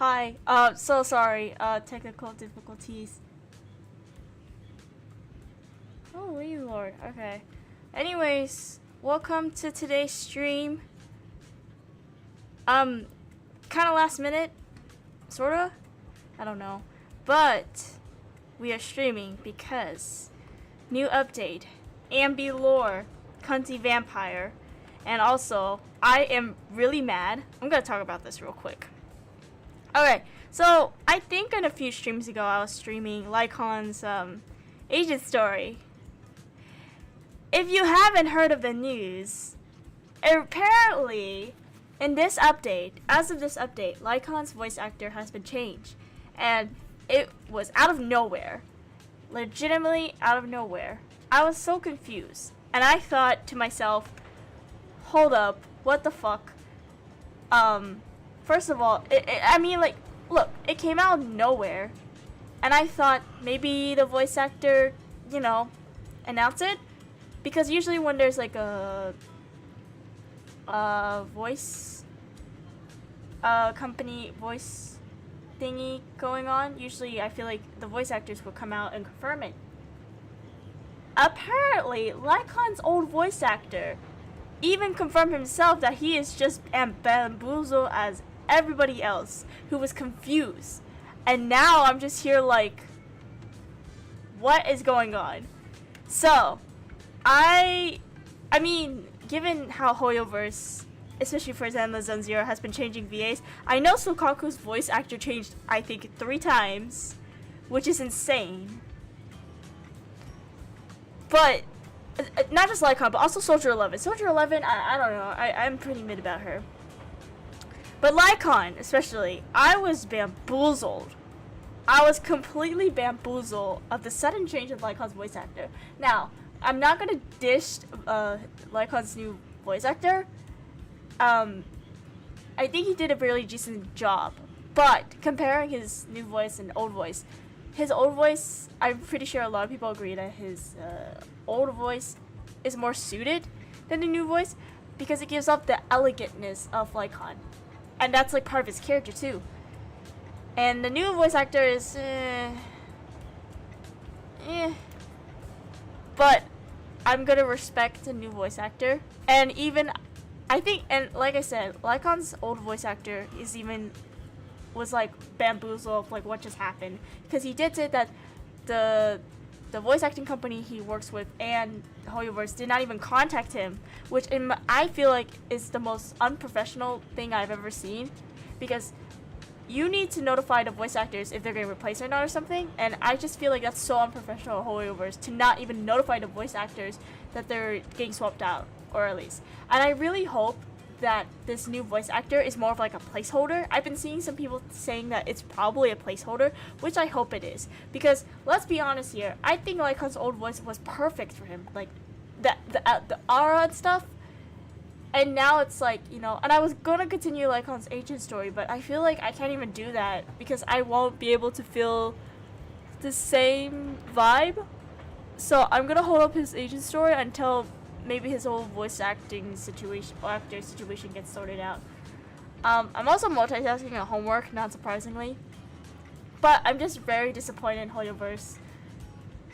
Hi. So sorry. Technical difficulties. Holy Lord. Okay. Anyways, welcome to today's stream. Kind of last minute, sorta. I don't know, but we are streaming because new update, anby lore, cunty vampire, and also I am really mad. I'm gonna talk about this real quick. Okay, so I think in a few streams ago I was streaming Lycon's agent story. If you haven't heard of the news, apparently in this update, as of this update, Lycon's voice actor has been changed, and it was out of nowhere, legitimately out of nowhere. I was so confused, and I thought to myself, hold up, what the fuck? First of all, look, it came out of nowhere, and I thought maybe the voice actor, announced it, because usually when there's like a voice company voice thingy going on, usually I feel like the voice actors will come out and confirm it. Apparently, Lycon's old voice actor even confirmed himself that he is just bamboozled as everybody else who was confused. And now I'm just here like, what is going on? So, I mean, given how Hoyoverse, especially for Zenless Zone Zero, has been changing VAs, I know Sukaku's voice actor changed, I think, 3 times, which is insane. But not just Lycon, but also Soldier 11. Soldier 11, I don't know. I'm pretty mid about her. But Lycon, especially, I was bamboozled. I was completely bamboozled of the sudden change of Lycon's voice actor. Now, I'm not gonna dish Lycon's new voice actor. I think he did a really decent job. But comparing his new voice and old voice, his old voice, I'm pretty sure a lot of people agree that his old voice is more suited than the new voice because it gives off the elegantness of Lycon. And that's like part of his character too. And the new voice actor is but I'm gonna respect the new voice actor. And even I think, and like I said, Lycon's old voice actor was like bamboozled of like what just happened, because he did say that the voice acting company he works with and Hoyoverse did not even contact him, which I feel like is the most unprofessional thing I've ever seen, because you need to notify the voice actors if they're going to replace or not or something, and I just feel like that's so unprofessional of Hoyoverse to not even notify the voice actors that they're getting swapped out, or at least. And I really hope that this new voice actor is more of like a placeholder. I've been seeing some people saying that it's probably a placeholder, which I hope it is, because let's be honest here, I think Lycon's old voice was perfect for him, like the aura and stuff. And now it's like, and I was gonna continue Lycon's agent story, but I feel like I can't even do that because I won't be able to feel the same vibe. So I'm gonna hold up his agent story until maybe his whole voice actor situation gets sorted out. I'm also multitasking at homework, not surprisingly. But I'm just very disappointed in Hoyoverse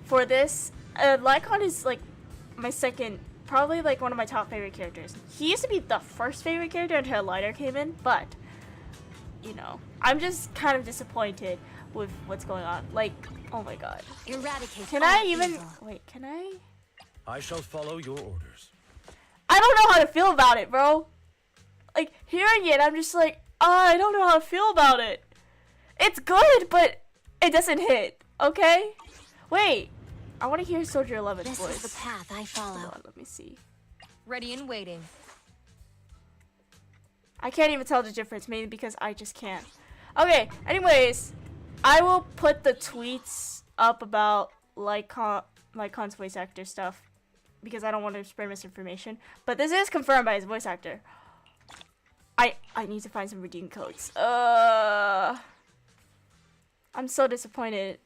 for this. Lycon is like my second, probably like one of my top favorite characters. He used to be the first favorite character until Lighter came in, but I'm just kind of disappointed with what's going on. Like, oh my god. Eradicate. Can I even wait, can I? I shall follow your orders. I don't know how to feel about it, bro. Like, hearing it, I'm just like, I don't know how to feel about it. It's good, but it doesn't hit, okay? Wait, I want to hear Soldier 11's voice. This is the path I follow. Hold on, let me see. Ready and waiting. I can't even tell the difference, maybe because I just can't. Okay, anyways, I will put the tweets up about Lycon's voice actor stuff, because I don't want to spread misinformation. But this is confirmed by his voice actor. I need to find some redeem codes. I'm so disappointed.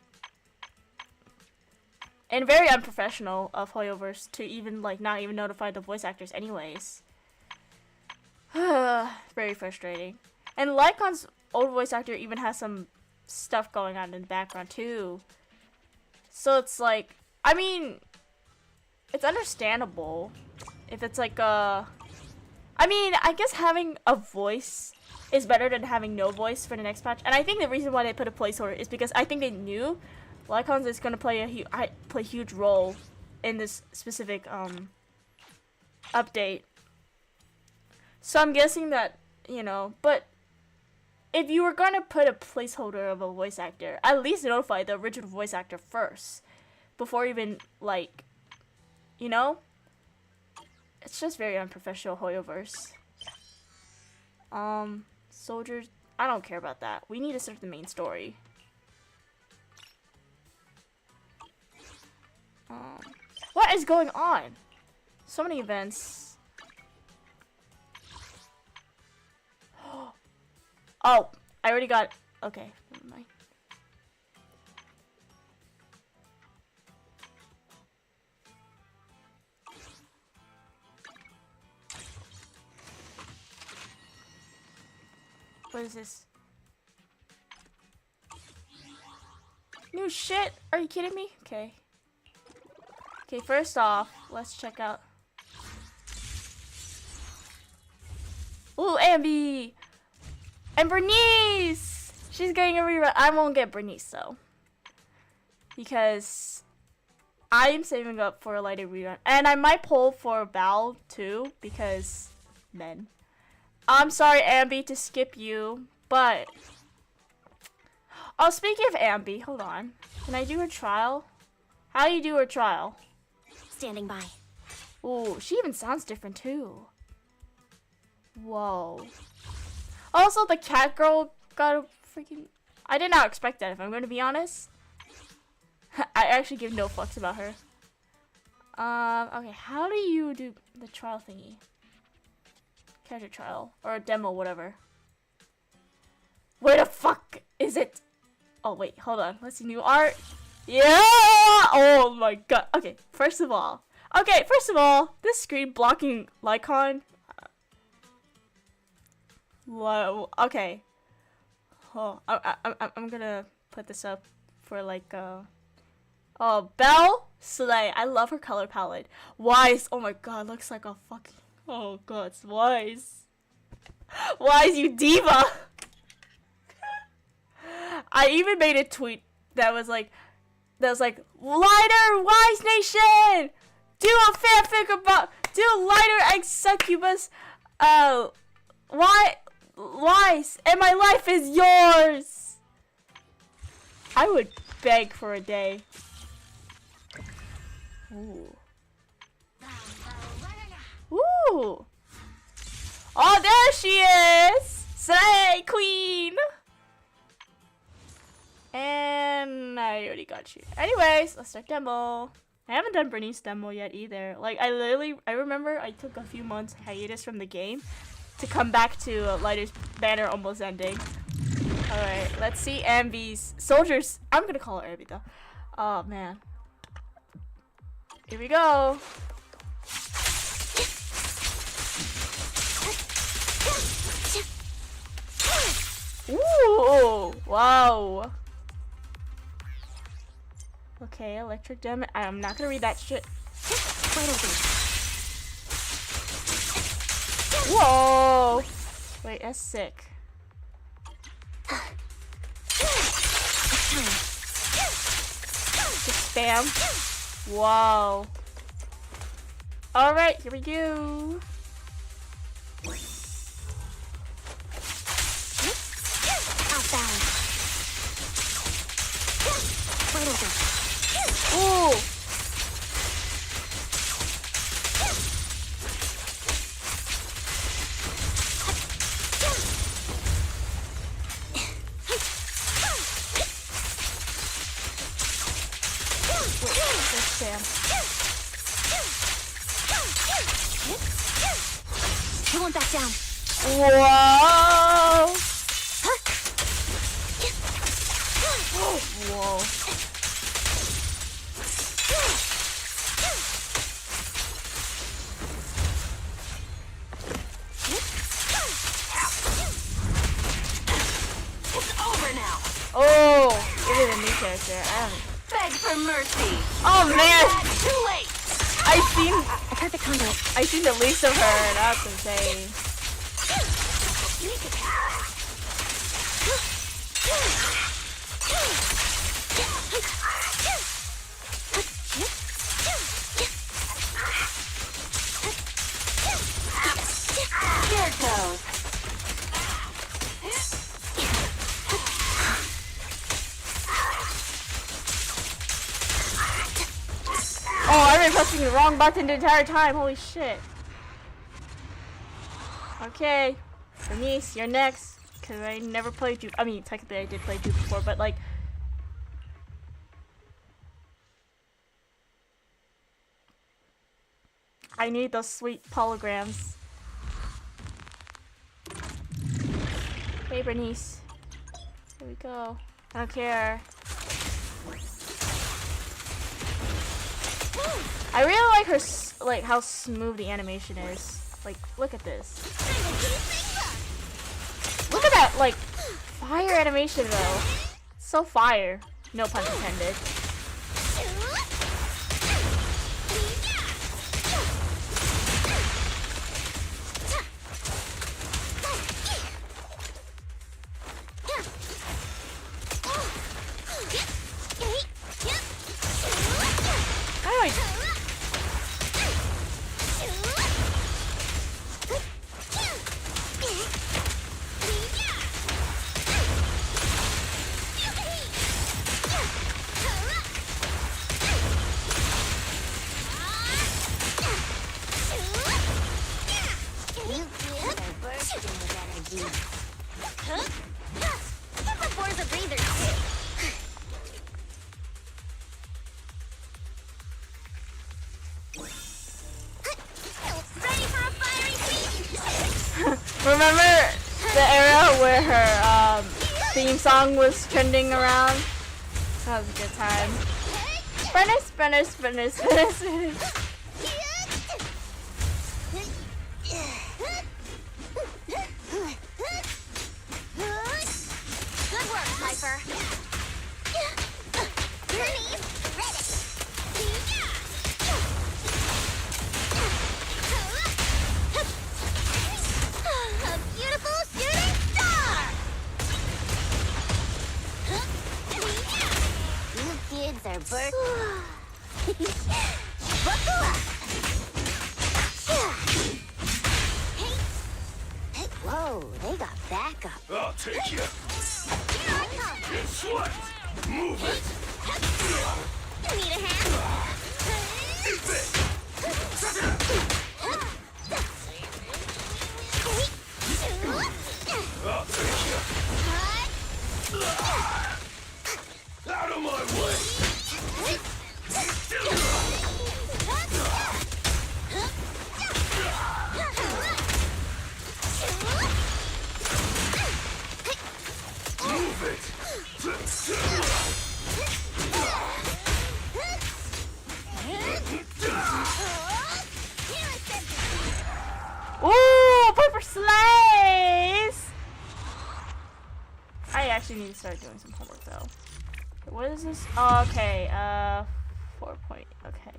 And very unprofessional of Hoyoverse to even not even notify the voice actors anyways. Very frustrating. And Lycon's old voice actor even has some stuff going on in the background too. So it's like, I mean, it's understandable if it's like I mean, I guess having a voice is better than having no voice for the next patch. And I think the reason why they put a placeholder is because I think they knew Lycons is going to play a huge role in this specific update. So I'm guessing that, you know, but if you were going to put a placeholder of a voice actor, at least notify the original voice actor first before even, like, you know? It's just very unprofessional, Hoyoverse. Soldiers, I don't care about that. We need to start the main story. What is going on? So many events. Oh, I already got. Okay, never mind. What is this? New shit? Are you kidding me? Okay. Okay, first off, let's check out. Ooh, Anby! And Bernice! She's getting a rerun. I won't get Bernice though. Because I am saving up for a lighter rerun. And I might pull for Val too, because men. I'm sorry, Anby, to skip you, but... Oh, speaking of Anby, hold on. Can I do her trial? How do you do her trial? Standing by. Ooh, she even sounds different too. Whoa. Also, the cat girl got a freaking... I did not expect that, if I'm going to be honest. I actually give no fucks about her. Okay, how do you do the trial thingy? Character trial. Or a demo, whatever. Where the fuck is it? Oh, wait, hold on. Let's see, new art. Yeah! Oh my god. Okay, first of all, this screen blocking Lycon. Whoa. Okay. Oh, I'm gonna put this up for like oh, Belle Slay. I love her color palette. Wise. Oh my god, looks like a fucking. Oh god, it's Wise. Wise, you diva. I even made a tweet that was like, Lighter Wise Nation, do a fanfic about Lighter X Succubus, Wise, and my life is yours. I would beg for a day. Ooh. Ooh. Oh, there she is. Slay Queen. And I already got you. Anyways, let's start demo. I haven't done Bernice demo yet either. Like, I remember I took a few months hiatus from the game to come back to Lighter's banner almost ending. Alright, let's see Anby's soldiers. I'm gonna call her Anby though. Oh man. Here we go. Ooh, wow. Okay, electric demo. I'm not gonna read that shit. Whoa! Wait, that's sick. Just spam. Wow. Alright, here we go. Outbound. Right over. Ooh! You won't back down. Whoa! Whoa. Beg for mercy. Oh man, Too late. A perfect conduit. I seen the least of her. That's insane. Here it goes. Oh, I've been pressing the wrong button the entire time. Holy shit. Okay, Bernice, you're next. Cause I never played you. I mean, technically I did play you before, but like, I need those sweet holograms. Hey, Bernice. Here we go. I don't care. I really like her, like how smooth the animation is. Like, look at this. Look at that, like, fire animation though. So fire. No pun intended. Remember the era where her theme song was trending around? That was a good time. Spinner. Good work, Piper. A beautiful shooting star! You kids are Buckle up! Whoa, they got backup. I'll take you. Here I come! Get sweat. Move it. You need a hand? Eat it. I'll take you. Out of my way. Move it. Ooh, Piper Slays! I actually need to start doing some homework though. What is this? Oh, okay, 4 point. Okay.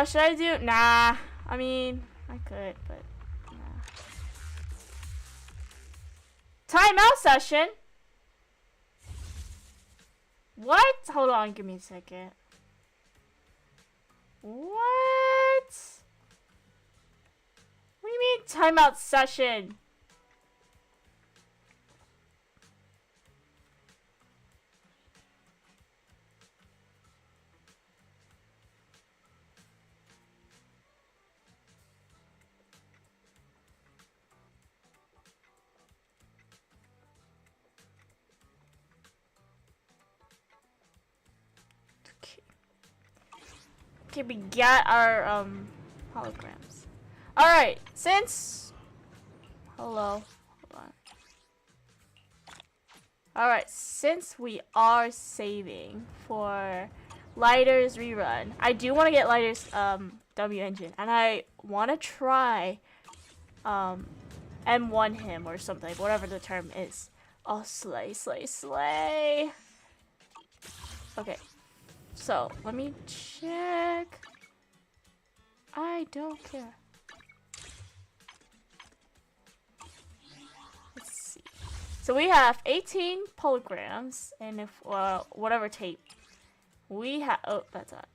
Should I do? Nah. I mean, I could, but nah. Timeout session. What? Hold on, give me a second. What? What do you mean timeout session? Okay, we got our holograms. Alright, since hello. Hold on. Alright, since we are saving for Lighter's rerun, I do want to get Lighter's W engine, and I want to try M1 him or something, whatever the term is. Oh, slay. Okay. So, let me check. I don't care. Let's see. So we have 18 polygons and if whatever tape. We have that's it.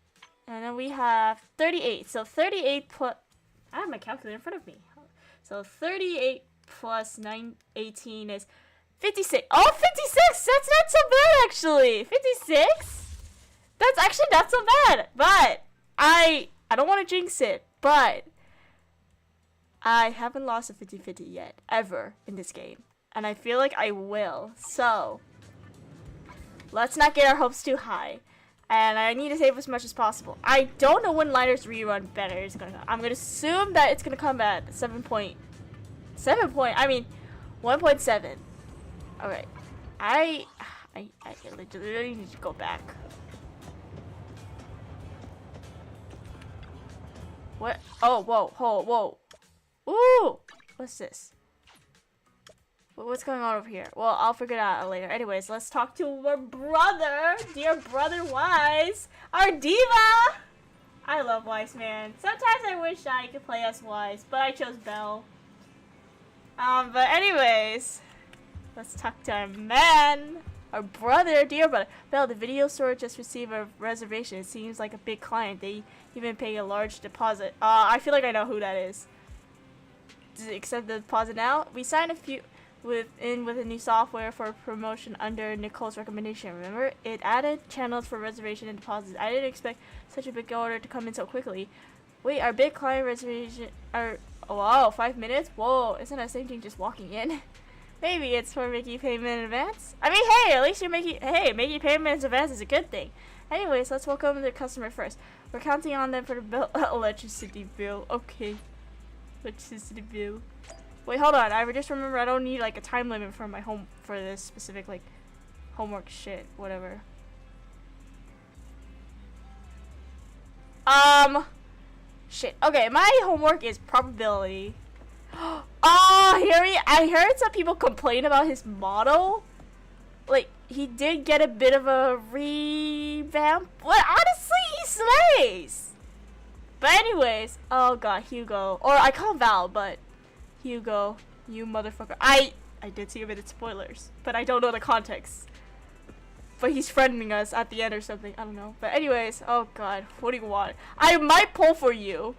And then we have 38. So 38 plus I have my calculator in front of me. So 38 plus 18 is 56. Oh, 56! That's not so bad actually. 56? That's actually not so bad. But I don't want to jinx it, but I haven't lost a 50-50 yet, ever, in this game. And I feel like I will. So, let's not get our hopes too high. And I need to save as much as possible. I don't know when Liner's rerun better is gonna come. I'm gonna assume that it's gonna come at 1.7. Alright. I literally need to go back. What? Oh, whoa. Ooh! What's this? What's going on over here? Well, I'll figure it out later. Anyways, let's talk to our brother. Dear brother Wise. Our diva! I love Wise, man. Sometimes I wish I could play as Wise, but I chose Belle. But anyways. Let's talk to our man. Our brother, dear brother. Belle, the video store just received a reservation. It seems like a big client. They even pay a large deposit. I feel like I know who that is. Does it accept the deposit now? We signed with a new software for promotion under Nicole's recommendation. Remember? It added channels for reservation and deposits. I didn't expect such a big order to come in so quickly. Wait, our big client reservation are wow, 5 minutes? Whoa, isn't that the same thing just walking in? Maybe it's for making payment in advance. I mean, hey, at least you're making making payments in advance is a good thing. Anyways, let's welcome the customer first. We're counting on them for the bill. Electricity bill. Okay. Electricity bill. Wait, hold on. I just remember I don't need like a time limit for my for this specific like homework shit, whatever. Shit. Okay, my homework is probability. Oh, I heard some people complain about his model. Like, he did get a bit of a revamp. But honestly, he slays. But anyways, oh god, Hugo. Or I call him Val, but Hugo, you motherfucker. I did see a bit of spoilers, but I don't know the context. But he's friending us at the end or something. I don't know. But anyways, oh god, what do you want? I might pull for you.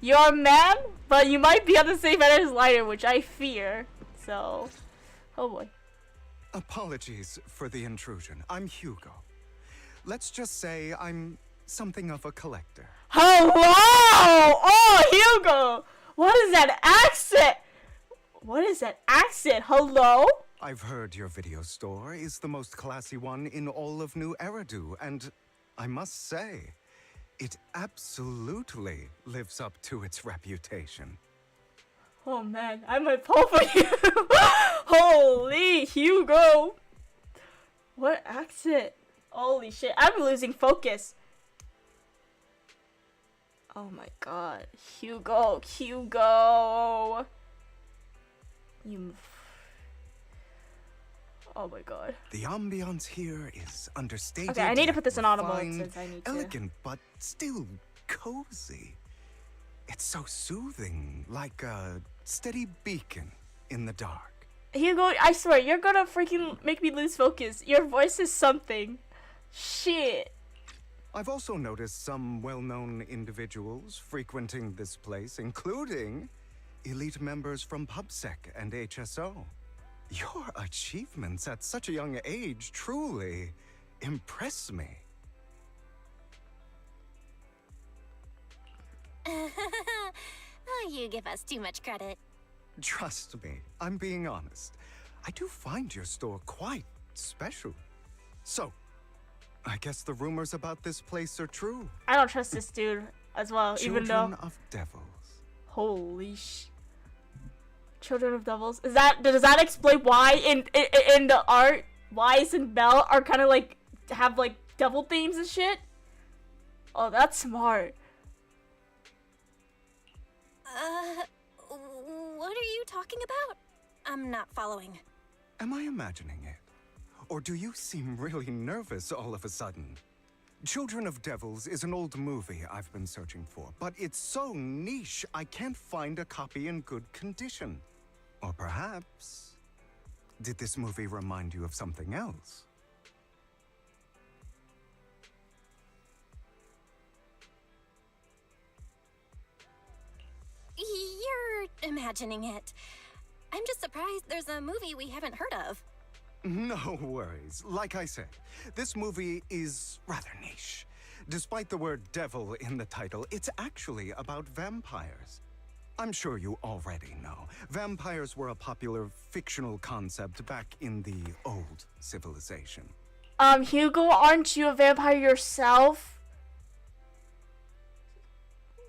You're a man, but you might be on the same end as Lighter, which I fear. So, oh boy. Apologies for the intrusion. I'm Hugo. Let's just say I'm something of a collector. Hello! Oh, Hugo! What is that accent? What is that accent? Hello? I've heard your video store is the most classy one in all of New Eridu, and I must say, it absolutely lives up to its reputation. Oh man, I might pull for you. Holy Hugo. What accent? Holy shit, I'm losing focus. Oh my god. Hugo. You... Oh my god. The ambiance here is understated. Okay, I need to put this in audible refined, since I need to. elegant, but still cozy. It's so soothing, like a steady beacon in the dark. Hugo, I swear, you're gonna freaking make me lose focus. Your voice is something. Shit. I've also noticed some well-known individuals frequenting this place, including elite members from PubSec and HSO. Your achievements at such a young age truly impress me. Oh, you give us too much credit. Trust me, I'm being honest. I do find your store quite special. So, I guess the rumors about this place are true. I don't trust this dude as well, even though... Children of devils. Holy sh... Children of devils? Does that explain why in the art, Wise and Belle are kind of like, have like devil themes and shit? Oh, that's smart. What are you talking about? I'm not following. Am I imagining it? Or do you seem really nervous all of a sudden? Children of Devils is an old movie I've been searching for, but it's so niche I can't find a copy in good condition. Or perhaps, did this movie remind you of something else? You're imagining it. I'm just surprised there's a movie we haven't heard of. No worries. Like I said, this movie is rather niche. Despite the word devil in the title, it's actually about vampires. I'm sure you already know. Vampires were a popular fictional concept back in the old civilization. Hugo, aren't you a vampire yourself?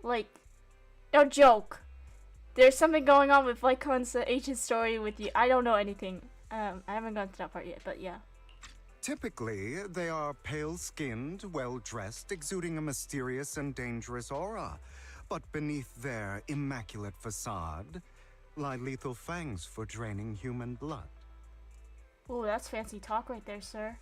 Like, no joke. There's something going on with Lycon's ancient story with you. I don't know anything. I haven't gone to that part yet, but yeah. Typically, they are pale-skinned, well-dressed, exuding a mysterious and dangerous aura. But beneath their immaculate facade lie lethal fangs for draining human blood. Oh, that's fancy talk right there, sir.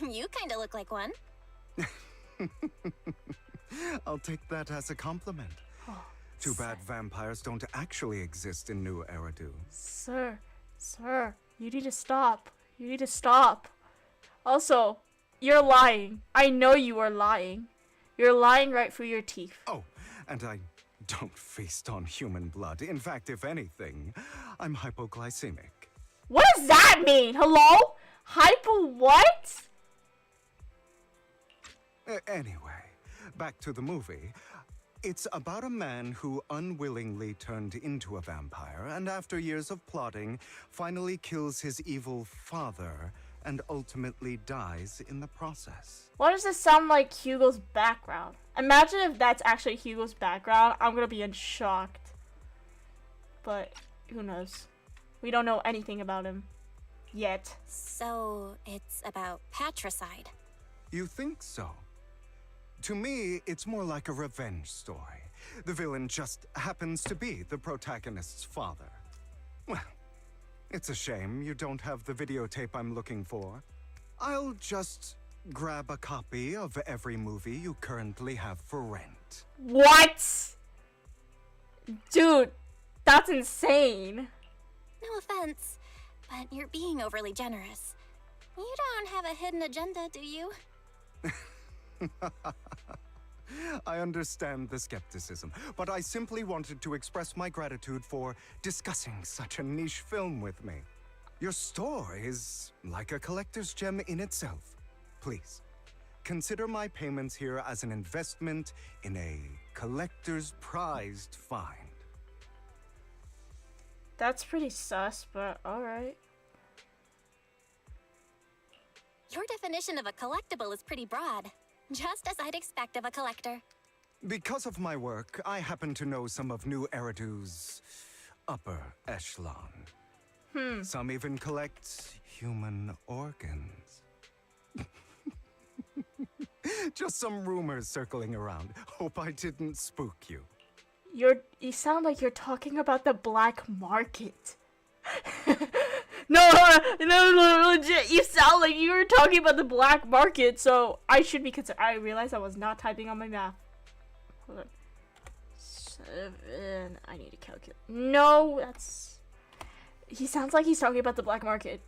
You kinda look like one. I'll take that as a compliment. Oh, Too bad vampires don't actually exist in New Eridu. Sir, you need to stop. You need to stop. Also, you're lying. I know you are lying. You're lying right through your teeth. Oh, and I don't feast on human blood. In fact, if anything, I'm hypoglycemic. What does that mean? Hello? Hypo what? Anyway, back to the movie. It's about a man who unwillingly turned into a vampire and after years of plotting, finally kills his evil father and ultimately dies in the process. Why does this sound like Hugo's background? Imagine if that's actually Hugo's background. I'm gonna be shocked. But who knows? We don't know anything about him. Yet. So, it's about patricide. You think so? To me, it's more like a revenge story. The villain just happens to be the protagonist's father. Well, it's a shame you don't have the videotape I'm looking for. I'll just grab a copy of every movie you currently have for rent. What? Dude, that's insane. No offense, but you're being overly generous. You don't have a hidden agenda, do you? I understand the skepticism, but I simply wanted to express my gratitude for discussing such a niche film with me. Your store is like a collector's gem in itself. Please, consider my payments here as an investment in a collector's prized find. That's pretty sus, but alright. Your definition of a collectible is pretty broad. Just as I'd expect of a collector. Because of my work, I happen to know some of New Eridu's upper echelon. Some even collect human organs. Just some rumors circling around. Hope I didn't spook you. You sound like you're talking about the black market. No, legit. You sound like you were talking about the black market, so I should be concerned. I realized I was not typing on my math. Hold on. 7. I need to calculate. No, that's. He sounds like he's talking about the black market.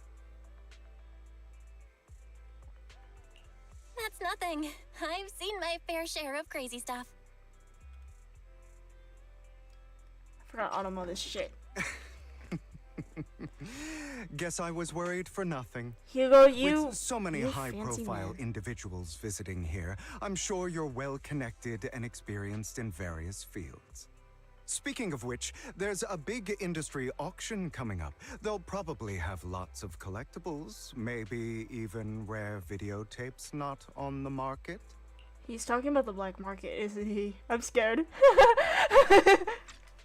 That's nothing. I've seen my fair share of crazy stuff. I forgot to auto this shit. Guess I was worried for nothing. Hugo, you. With so many you fancy high-profile man. individuals visiting here, I'm sure you're well-connected and experienced in various fields. Speaking of which, there's a big industry auction coming up. They'll probably have lots of collectibles, maybe even rare videotapes not on the market. He's talking about the black market, isn't he? I'm scared.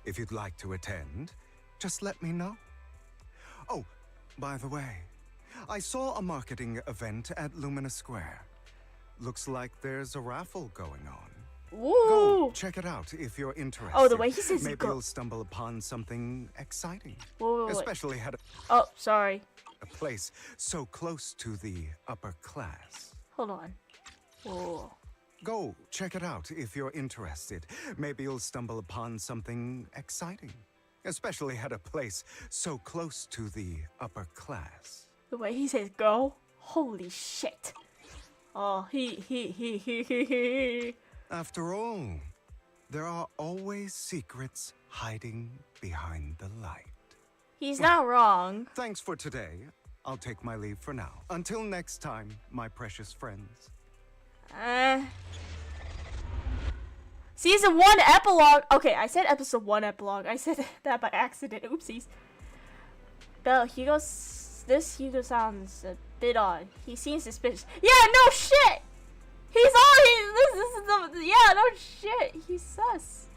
If you'd like to attend, just let me know. Oh, by the way, I saw a marketing event at Lumina Square. Looks like there's a raffle going on. Woo! Go, check it out if you're interested. Oh, the way he says maybe go. you'll stumble upon something exciting. Wait. Especially had Oh, sorry. a place so close to the upper class. Hold on. Whoa. Go, check it out if you're interested. Maybe you'll stumble upon something exciting. Especially at a place so close to the upper class. The way he says go. Holy shit. Oh, he. After all, there are always secrets hiding behind the light. He's not wrong. Thanks for today. I'll take my leave for now. Until next time, my precious friends. Season 1 epilogue. Okay, I said episode 1 epilogue. I said that by accident. Oopsies. Belle, this Hugo sounds a bit odd. He seems suspicious. Yeah, no shit! He's on. Yeah, no shit. He's sus.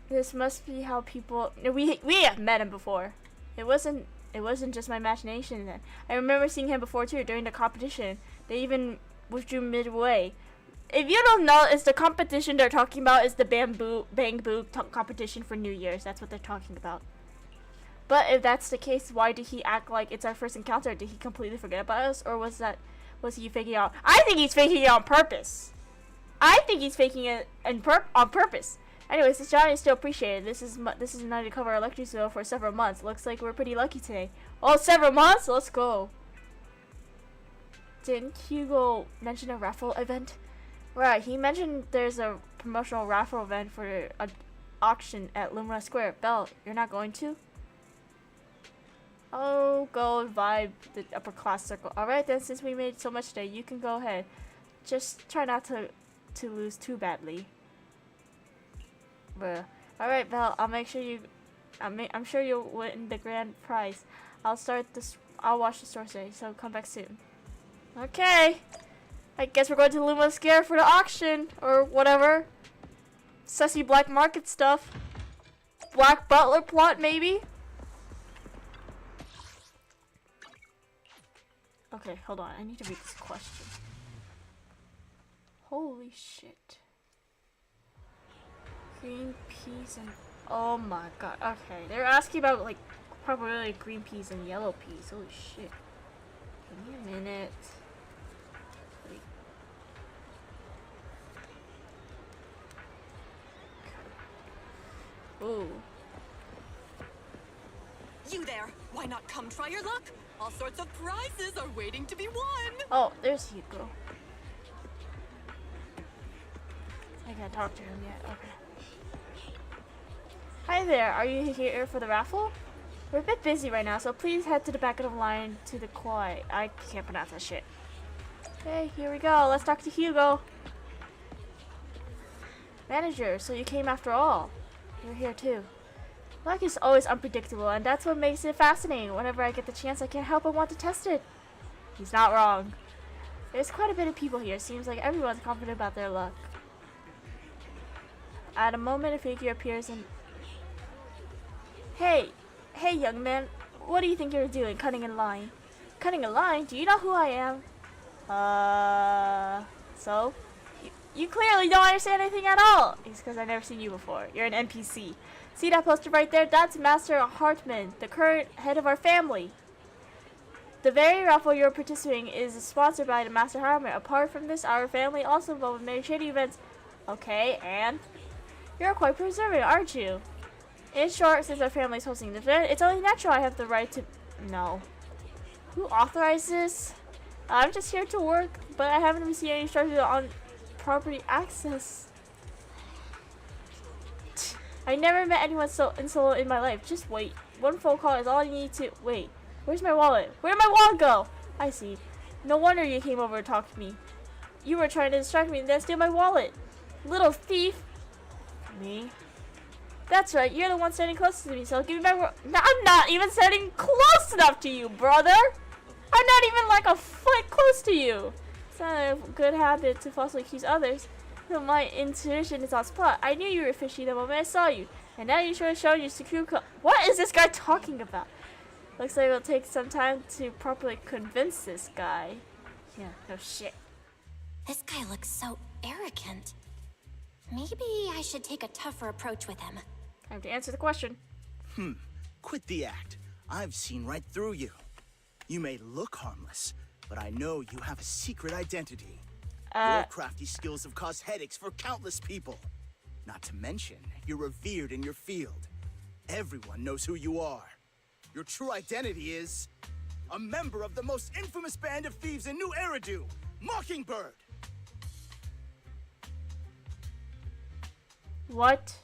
This must be how people. We have met him before. It wasn't just my imagination then. I remember seeing him before too during the competition. They even withdrew midway. If you don't know, it's the competition they're talking about is the bamboo competition for New Year's. That's what they're talking about. But if that's the case, why did he act like it's our first encounter? Did he completely forget about us, or was he faking it out? I think he's faking it on purpose. I think he's faking it on purpose. Anyways, this Johnny is still appreciated. This is enough to cover our lecture bill for several months. Looks like we're pretty lucky today. Oh, several months? Let's go. Didn't Hugo mention a raffle event? Right, he mentioned there's a promotional raffle event for an auction at Lumina Square. Belle, you're not going to? Oh, go vibe the upper class circle. Alright then, since we made so much today, you can go ahead. Just try not to lose too badly. Bruh. Alright, Belle, I'll make sure I'm sure you'll win the grand prize. I'll watch the store today, so come back soon. Okay. I guess we're going to Lumina Square for the auction, or whatever. Sussy black market stuff. Black butler plot, maybe? Okay, hold on. I need to read this question. Holy shit. Green peas and... Oh my god. Okay, they're asking about, like, probably green peas and yellow peas. Holy shit. Give me a minute. Wait. Ooh. You there! Why not come try your luck? All sorts of prizes are waiting to be won! Oh, there's Hugo. I can't talk to him yet. Okay. Hi there. Are you here for the raffle? We're a bit busy right now, so please head to the back of the line to the quay. I can't pronounce that shit. Okay, here we go. Let's talk to Hugo. Manager, so you came after all. You're here too. Luck is always unpredictable, and that's what makes it fascinating. Whenever I get the chance, I can't help but want to test it. He's not wrong. There's quite a bit of people here. Seems like everyone's confident about their luck. At a moment, a figure appears and... Hey, young man. What do you think you're doing, cutting in line? Cutting a line? Do you know who I am? So? You clearly don't understand anything at all. It's because I've never seen you before. You're an NPC. See that poster right there? That's Master Hartman, the current head of our family. The very raffle you're participating in is sponsored by the Master Hartman. Apart from this, our family also involved in many charity events. Okay, and? You're quite preserving, aren't you? In short, since our family is hosting the event, it's only natural I have the right to... No. Who authorized this? I'm just here to work, but I haven't received any instructions on property access. I never met anyone so insolent in my life. Just wait. One phone call is all you need to... Wait. Where's my wallet? Where did my wallet go? I see. No wonder you came over to talk to me. You were trying to distract me and then steal my wallet. Little thief. Me? That's right. You're the one standing closest to me, so give me my wallet. No, I'm not even standing close enough to you, brother. I'm not even like a foot close to you. It's not a good habit to falsely accuse others. My intuition is on spot. I knew you were fishy the moment I saw you. And now you should have shown your secure code. What is this guy talking about? Looks like it'll take some time to properly convince this guy. Yeah, no shit. This guy looks so arrogant. Maybe I should take a tougher approach with him. Time to answer the question. Quit the act. I've seen right through you. You may look harmless, but I know you have a secret identity. Your crafty skills have caused headaches for countless people. Not to mention, you're revered in your field. Everyone knows who you are. Your true identity is a member of the most infamous band of thieves in New Eridu, Mockingbird. What?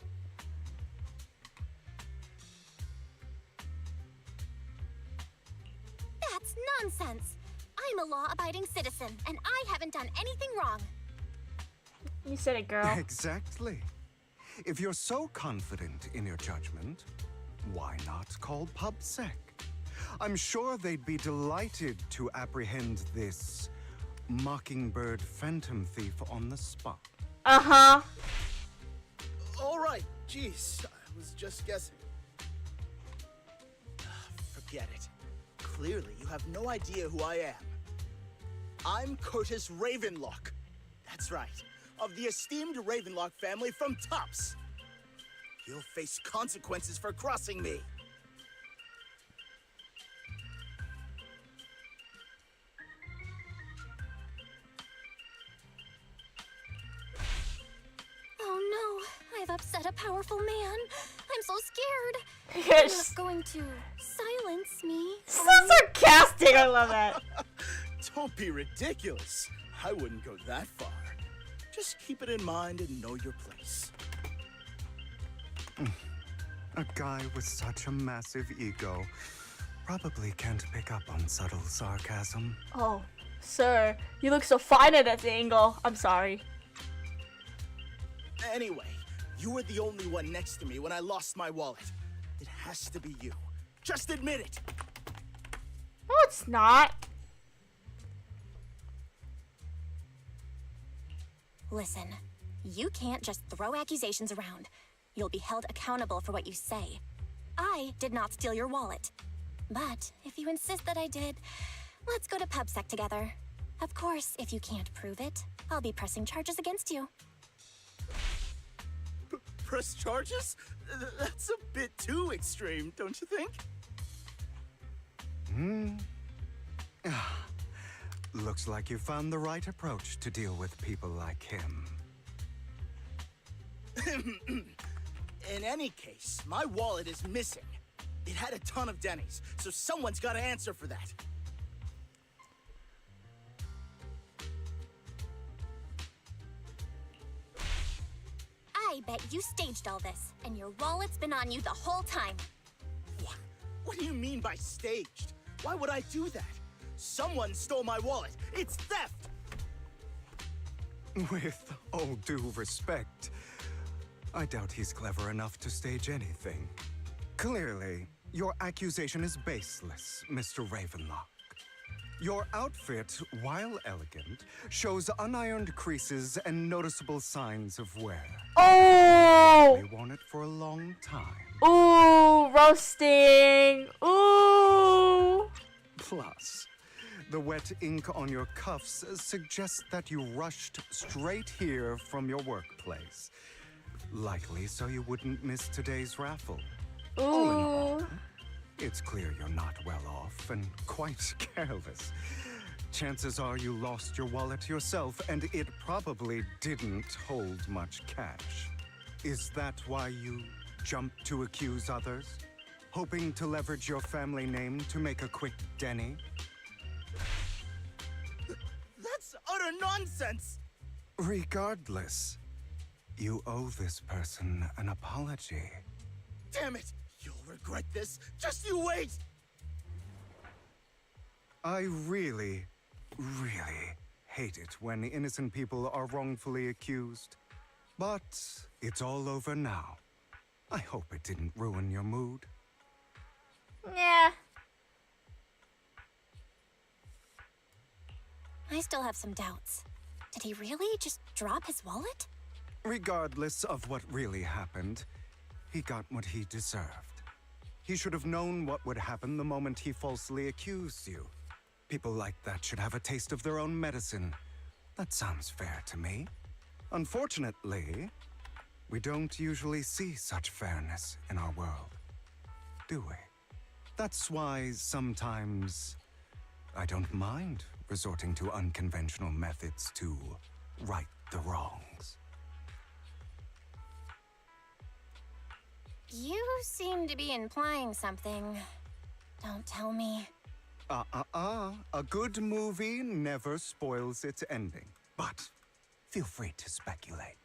That's nonsense. I'm a law-abiding citizen, and I haven't done anything wrong. You said it, girl. Exactly. If you're so confident in your judgment, why not call PubSec? I'm sure they'd be delighted to apprehend this Mockingbird phantom thief on the spot. Uh-huh. All right, jeez, I was just guessing. Forget it. Clearly, you have no idea who I am. I'm Curtis Ravenlock. That's right, of the esteemed Ravenlock family from Tops. You'll face consequences for crossing me. Oh no, I've upset a powerful man. I'm so scared. Yes. You're not going to silence me. So sarcastic. I love that. Don't be ridiculous. I wouldn't go that far. Just keep it in mind and know your place. A guy with such a massive ego probably can't pick up on subtle sarcasm. Oh, sir, you look so fine at that angle. I'm sorry. Anyway, you were the only one next to me when I lost my wallet. It has to be you. Just admit it. No, it's not. Listen, you can't just throw accusations around. You'll be held accountable for what you say. I did not steal your wallet. But if you insist that I did, let's go to PubSec together. Of course, if you can't prove it, I'll be pressing charges against you. Press charges? That's a bit too extreme, don't you think? Looks like you found the right approach to deal with people like him. In any case, my wallet is missing. It had a ton of Denny's, so someone's got to answer for that. I bet you staged all this, and your wallet's been on you the whole time. What? What do you mean by staged? Why would I do that? Someone stole my wallet. It's theft! With all due respect, I doubt he's clever enough to stage anything. Clearly, your accusation is baseless, Mr. Ravenlock. Your outfit, while elegant, shows unironed creases and noticeable signs of wear. Oh! They worn it for a long time. Ooh, roasting. Ooh. Plus, the wet ink on your cuffs suggests that you rushed straight here from your workplace. Likely so you wouldn't miss today's raffle. All in all, Ooh. it's clear you're not well off and quite careless. Chances are you lost your wallet yourself, and it probably didn't hold much cash. Is that why you jumped to accuse others? Hoping to leverage your family name to make a quick Denny? That's utter nonsense! Regardless, you owe this person an apology. Damn it! You'll regret this. Just you wait! I really hate it when innocent people are wrongfully accused. But it's all over now. I hope it didn't ruin your mood. Yeah. I still have some doubts. Did he really just drop his wallet? Regardless of what really happened, he got what he deserved. He should have known what would happen the moment he falsely accused you. People like that should have a taste of their own medicine. That sounds fair to me. Unfortunately, we don't usually see such fairness in our world, do we? That's why sometimes I don't mind resorting to unconventional methods to right the wrongs. You seem to be implying something. Don't tell me. A good movie never spoils its ending. But feel free to speculate.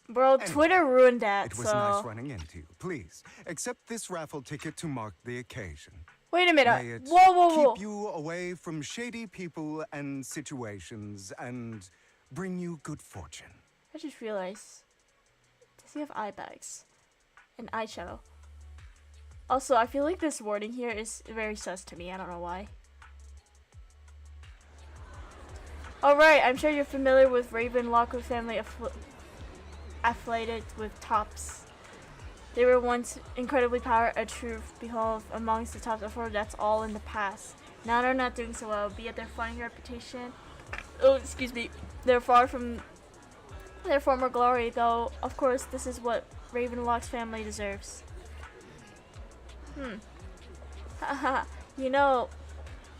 Bro, Twitter ruined that, It was so... nice running into you. Please, accept this raffle ticket to mark the occasion. Wait a minute. May it Whoa. keep you away from shady people and situations and bring you good fortune. I just realized. Does he have eye bags? And eyeshadow. Also, I feel like this wording here is very sus to me. I don't know why. Alright, I'm sure you're familiar with Ravenlock family affiliated with tops. They were once incredibly powerful, a true behold amongst the tops of world. That's all in the past. Now they're not doing so well, be it their fine reputation. Oh, excuse me. They're far from their former glory, though. Of course, this is what Ravenlock's family deserves. Haha.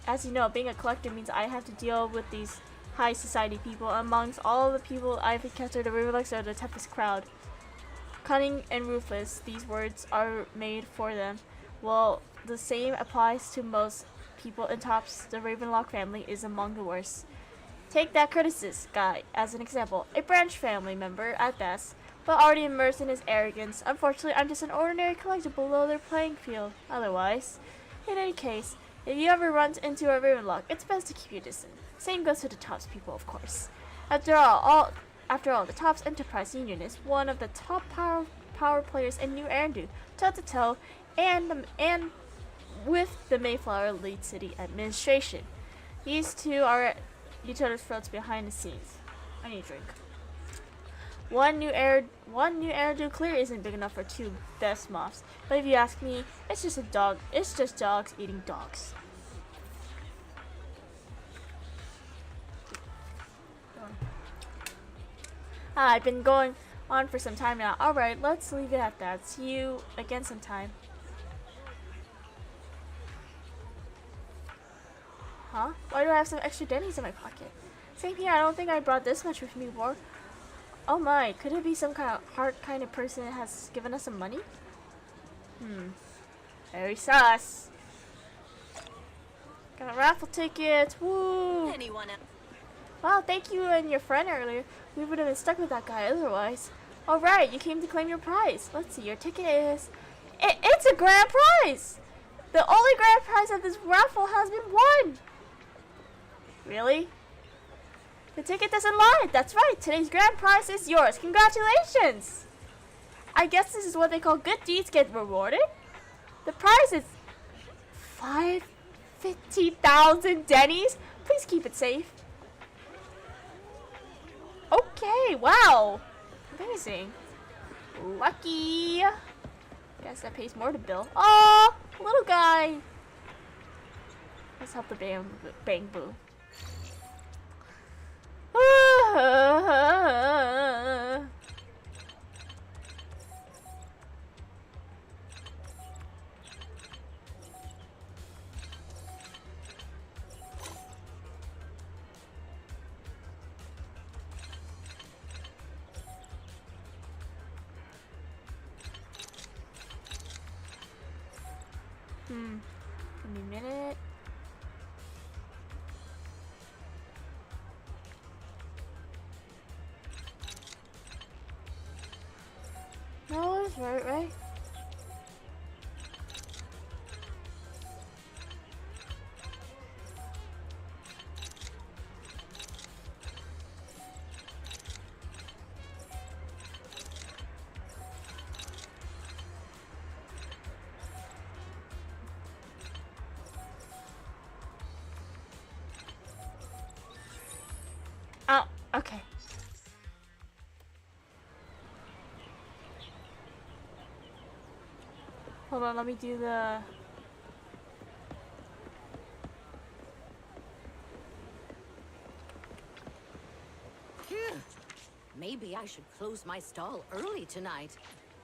As you know, being a collector means I have to deal with these high society people. Amongst all the people I've encountered, the Ravenlocks are the toughest crowd. Cunning and ruthless, these words are made for them. Well, the same applies to most people in tops. The Ravenlock family is among the worst. Take that Curtis's guy as an example. A branch family member at best, but already immersed in his arrogance. Unfortunately, I'm just an ordinary collector below their playing field. Otherwise, in any case, if you ever run into a Ravenlock, it's best to keep your distance. Same goes to the Tops people, of course. After all, the Tops Enterprise Union is one of the top power players in New Erdu, toe-to-toe, and with the Mayflower Lead City Administration. These two are at each other's throats behind the scenes. I need a drink. One new Erdu clear isn't big enough for two best moths, but if you ask me, it's just a dog. It's just dogs eating dogs. I've been going on for some time now. Alright, let's leave it at that. See you again sometime. Huh? Why do I have some extra dennies in my pocket? Same here, I don't think I brought this much with me before. Oh my, could it be some kind of heart kind of person that has given us some money? Very sus. Got a raffle ticket. Woo! Anyone else? Wow, thank you and your friend earlier. We would have been stuck with that guy otherwise. Alright, you came to claim your prize. Let's see, your ticket is... It's a grand prize! The only grand prize of this raffle has been won! Really? The ticket doesn't lie. That's right, today's grand prize is yours. Congratulations! I guess this is what they call good deeds get rewarded. The prize is 50,000 dennies. Please keep it safe. Okay, wow. Amazing. Lucky. Guess that pays more to Bill. Oh, little guy. Let's help the bang boo. Give me a minute. No, it's right? Oh, okay. Hold on, let me do the... Maybe I should close my stall early tonight.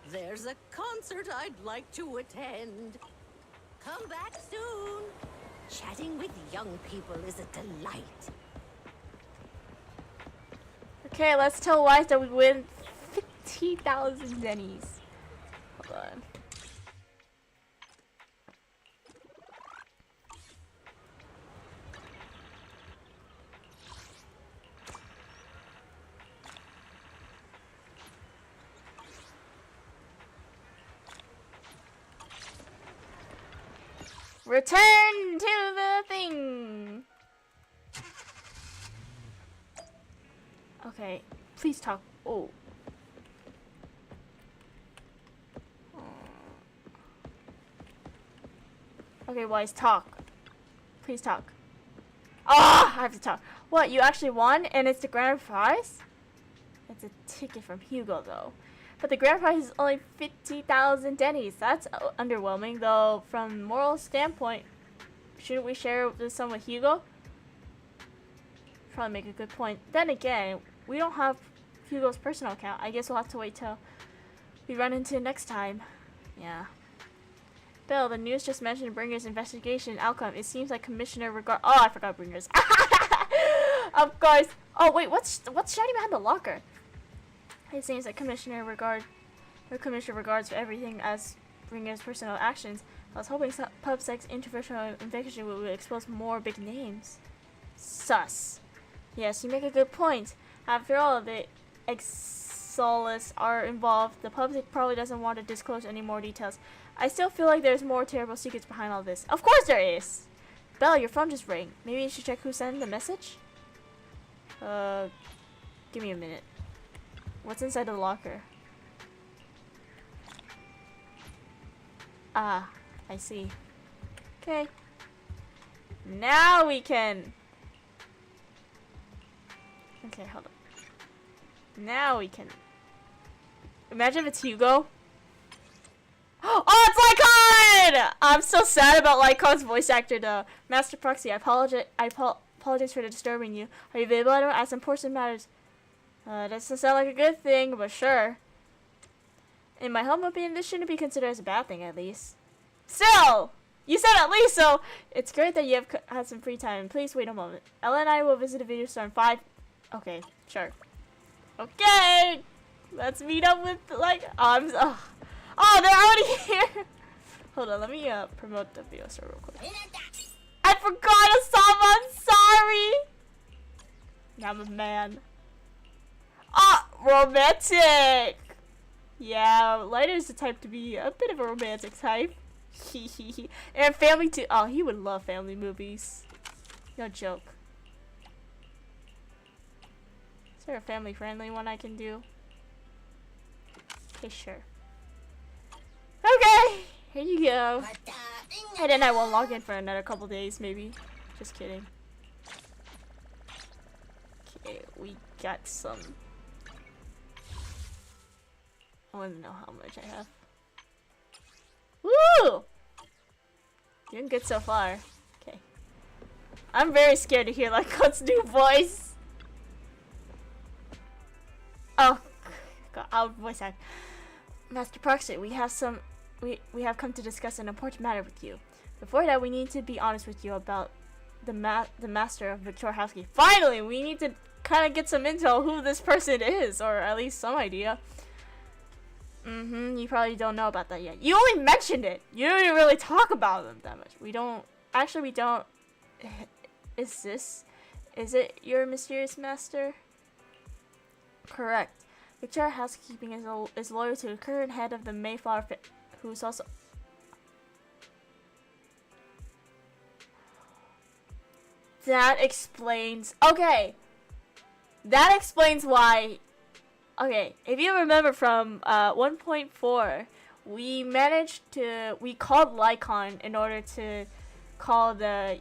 There's a concert I'd like to attend. Come back soon. Chatting with young people is a delight. Okay, let's tell Wise that we win 50,000 Denny's. Hold on. Return to the thing. Okay, please talk. Oh. Okay, Wise, talk. Please talk. Ah, I have to talk. What, you actually won and it's the grand prize? It's a ticket from Hugo though. But the grand prize is only 50,000 Denny's. That's underwhelming, though. From moral standpoint, shouldn't we share this some with Hugo? Probably make a good point. Then again, we don't have Hugo's personal account. I guess we'll have to wait till we run into it next time. Yeah. Bill, the news just mentioned Bringer's investigation outcome. It seems like Commissioner Regard. Oh, I forgot Bringer's. Of course. Oh wait, what's shiny behind the locker? It seems that Commissioner regards everything as Bringer's personal actions. I was hoping PubSec's interpersonal investigation would expose more big names. Sus. Yes, you make a good point. After all, the Exolus are involved. The public probably doesn't want to disclose any more details. I still feel like there's more terrible secrets behind all this. Of course there is! Belle, your phone just rang. Maybe you should check who sent the message? Give me a minute. What's inside the locker? Ah, I see. Okay. Now we can... Okay, hold on. Now we can... Imagine if it's Hugo. Oh, it's Lycon! I'm so sad about Lycon's voice actor though. Master Proxy, I apologize for disturbing you. Are you available? I don't ask important matters. Doesn't sound like a good thing, but sure. In my humble opinion, this shouldn't be considered as a bad thing, at least. Still! You said at least, so it's great that you have had some free time. Please wait a moment. Ella and I will visit a video store in 5... Okay, sure. Okay! Let's meet up with, oh, they're already here! Hold on, let me promote the video store real quick. I forgot Osama, I'm sorry! I'm a man. Ah, romantic! Yeah, Lighter's the type to be a bit of a romantic type. And family too. Oh, he would love family movies. No joke. Is there a family friendly one I can do? Okay, sure. Okay, here you go. And then I won't log in for another couple days, maybe. Just kidding. Okay, we got some. I want to know how much I have. Woo! Doing good so far. Okay. I'm very scared to hear Lycon's new voice. Oh, God, I'll voice act. Master Proxy, we have come to discuss an important matter with you. Before that, we need to be honest with you about the master of Victor Housekeep. Finally, we need to kind of get some intel who this person is, or at least some idea. You probably don't know about that yet. You only mentioned it. You didn't really talk about them that much. We don't. Is it your mysterious master? Correct. Victoria Housekeeping is loyal to the current head of the Mayflower who's also... That explains... Okay. That explains why... Okay, if you remember from 1.4, we called Lycon in order to call the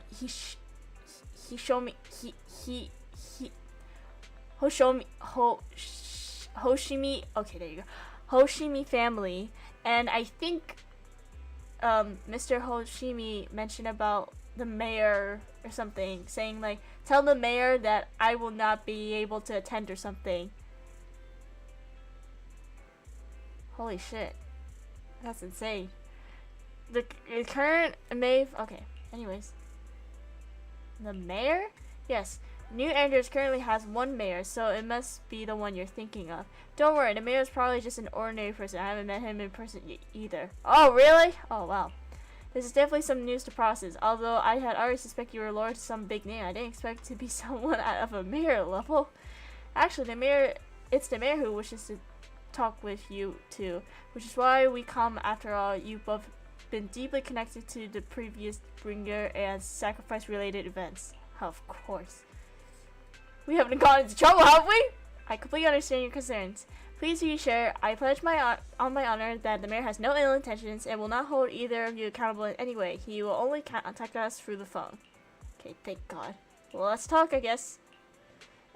Hoshimi, okay, there you go. Hoshimi family, and I think Mr. Hoshimi mentioned about the mayor or something, saying tell the mayor that I will not be able to attend or something. Holy shit. That's insane. The current mayor... Okay, anyways. The mayor? Yes. New Andrews currently has one mayor, so it must be the one you're thinking of. Don't worry, the mayor is probably just an ordinary person. I haven't met him in person either. Oh, really? Oh, wow. This is definitely some news to process. Although I had already suspected you were loyal to some big name, I didn't expect to be someone of a mayor level. Actually, it's the mayor who wishes to talk with you too, which is why we come. After all, you've both been deeply connected to the previous bringer and sacrifice-related events. Of course. We haven't gotten into trouble, have we? I completely understand your concerns. Please be sure, I pledge on my honor that the mayor has no ill intentions and will not hold either of you accountable in any way. He will only contact us through the phone. Okay, thank God. Well, let's talk, I guess.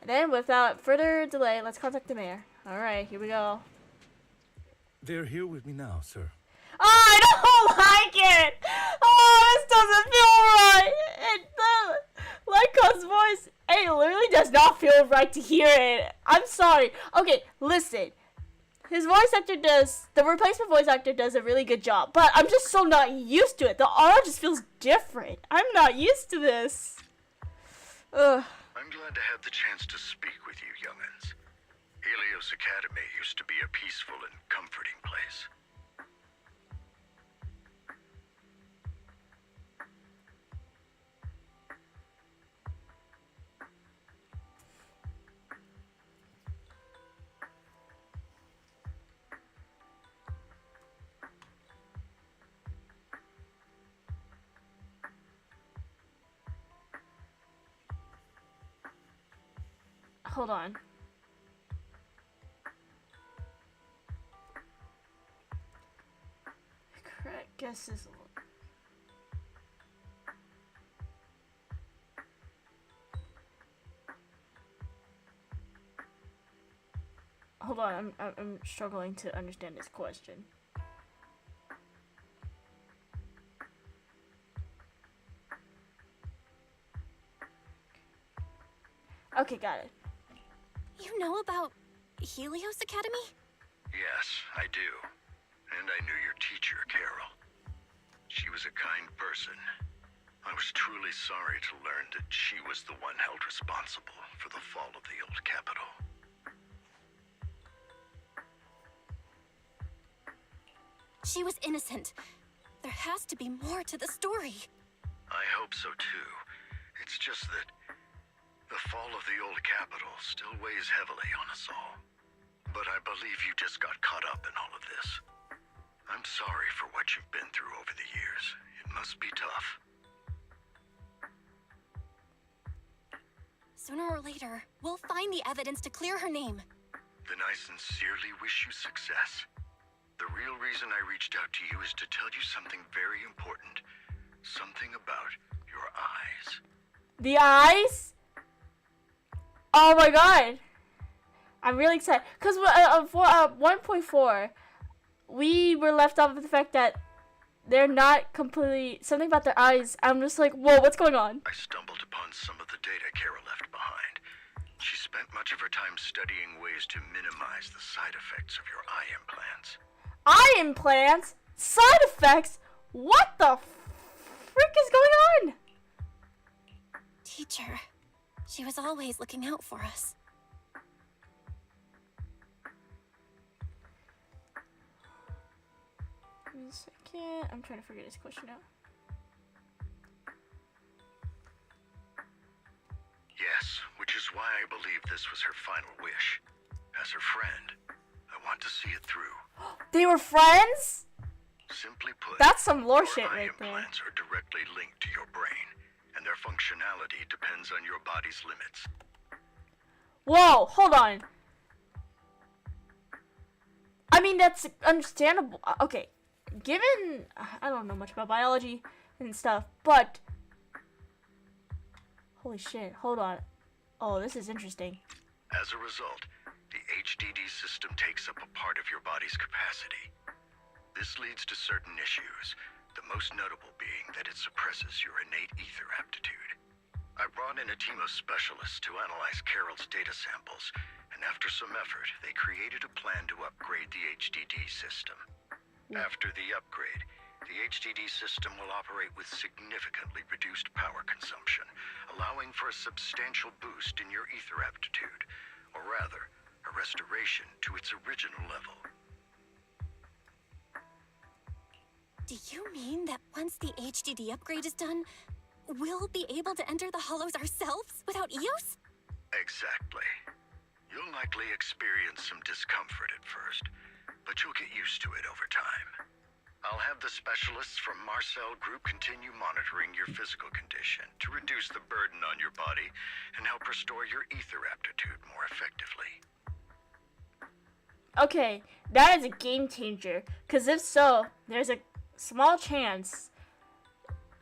And then, without further delay, let's contact the mayor. Alright, here we go. They're here with me now, sir. Oh, I don't like it! Oh, this doesn't feel right! Lycon's voice, it literally does not feel right to hear it. I'm sorry. Okay, listen. His voice actor the replacement voice actor does a really good job, but I'm just so not used to it. The aura just feels different. I'm not used to this. Ugh. I'm glad to have the chance to speak with you, young'uns. Helios Academy used to be a peaceful and comforting place. Hold on. Correct guess is hold on, I'm struggling to understand this question. Okay, got it. You know about Helios Academy? Yes, I do. And I knew your teacher, Carol. She was a kind person. I was truly sorry to learn that she was the one held responsible for the fall of the old capital. She was innocent. There has to be more to the story. I hope so too. It's just that the fall of the old capital still weighs heavily on us all. But I believe you just got caught up in all of this. I'm sorry for what you've been through over the years. It must be tough. Sooner or later, we'll find the evidence to clear her name. Then I sincerely wish you success. The real reason I reached out to you is to tell you something very important. Something about your eyes. The eyes? Oh my god. I'm really excited. Because for 1.4, we were left off with the fact that they're not completely... Something about their eyes. I'm just like, whoa, what's going on? I stumbled upon some of the data Carol left behind. She spent much of her time studying ways to minimize the side effects of your eye implants. Eye implants? Side effects? What the frick is going on? Teacher, she was always looking out for us. Give me a second. I'm trying to figure this question out. Yes, which is why I believe this was her final wish. As her friend, I want to see it through. They were friends? Simply put, That's some lore your shit eye right there. implants are directly linked to your brain, and their functionality depends on your body's limits. Whoa, hold on. I mean, that's understandable. Okay, given... I don't know much about biology and stuff, but... Holy shit, hold on. Oh, this is interesting. As a result, the HDD system takes up a part of your body's capacity. This leads to certain issues, the most notable being that it suppresses your innate ether aptitude. I brought in a team of specialists to analyze Carol's data samples, and after some effort, they created a plan to upgrade the HDD system. After the upgrade, the HDD system will operate with significantly reduced power consumption, allowing for a substantial boost in your ether aptitude, or rather, a restoration to its original level. Do you mean that once the HDD upgrade is done, we'll be able to enter the hollows ourselves without EOS? Exactly. You'll likely experience some discomfort at first, but you'll get used to it over time. I'll have the specialists from Marcel Group continue monitoring your physical condition to reduce the burden on your body and help restore your ether aptitude more effectively. Okay, that is a game changer. Because if so, there's a small chance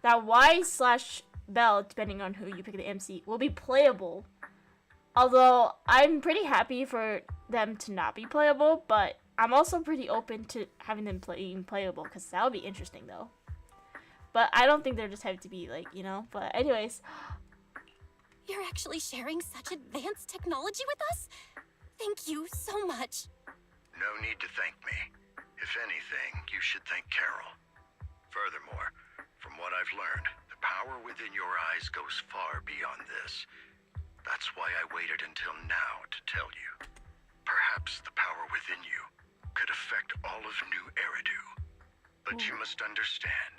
that Y/Bell, depending on who you pick the MC, will be playable. Although, I'm pretty happy for them to not be playable, but I'm also pretty open to having them playable, because that would be interesting, though. But I don't think they're just have to be, like, you know, but anyways. You're actually sharing such advanced technology with us? Thank you so much. No need to thank me. If anything, you should thank Carol. Furthermore, from what I've learned, the power within your eyes goes far beyond this. That's why I waited until now to tell you. Perhaps the power within you could affect all of New Eridu. But you must understand,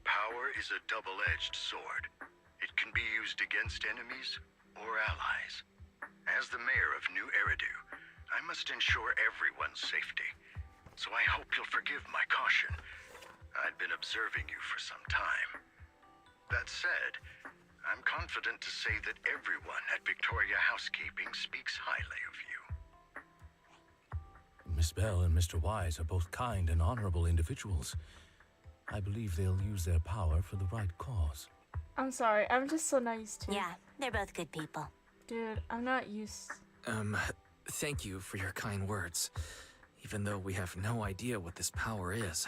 power is a double-edged sword. It can be used against enemies or allies. As the mayor of New Eridu, I must ensure everyone's safety. So I hope you'll forgive my caution. I'd been observing you for some time. That said, I'm confident to say that everyone at Victoria Housekeeping speaks highly of you. Miss Bell and Mr. Wise are both kind and honorable individuals. I believe they'll use their power for the right cause. I'm sorry, I'm just so not used to it. Yeah, they're both good people. Dude, I'm not used. Thank you for your kind words. Even though we have no idea what this power is.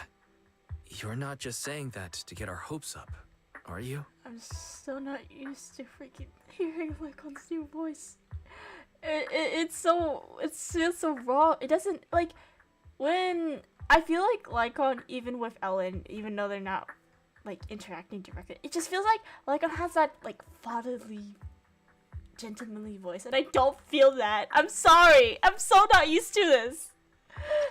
You're not just saying that to get our hopes up, are you? I'm so not used to freaking hearing Lycon's new voice. It's just so raw. It doesn't, like, when I feel like Lycon, even with Ellen, even though they're not like interacting directly, it just feels like Lycon has that like fatherly, gentlemanly voice, and I don't feel that. I'm sorry. I'm so not used to this.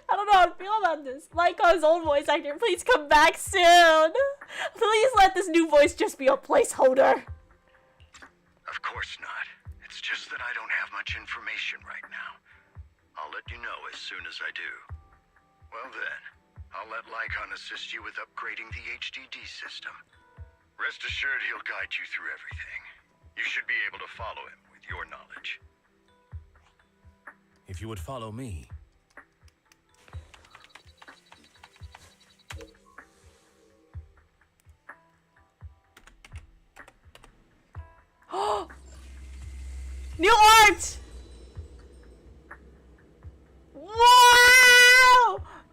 I don't know how to feel about this. Lycon's old voice actor, please come back soon. Please let this new voice just be a placeholder. Of course not. It's just that I don't have much information right now. I'll let you know as soon as I do. Well then, I'll let Lycon assist you with upgrading the HDD system. Rest assured he'll guide you through everything. You should be able to follow him with your knowledge. If you would follow me. New art! Wow!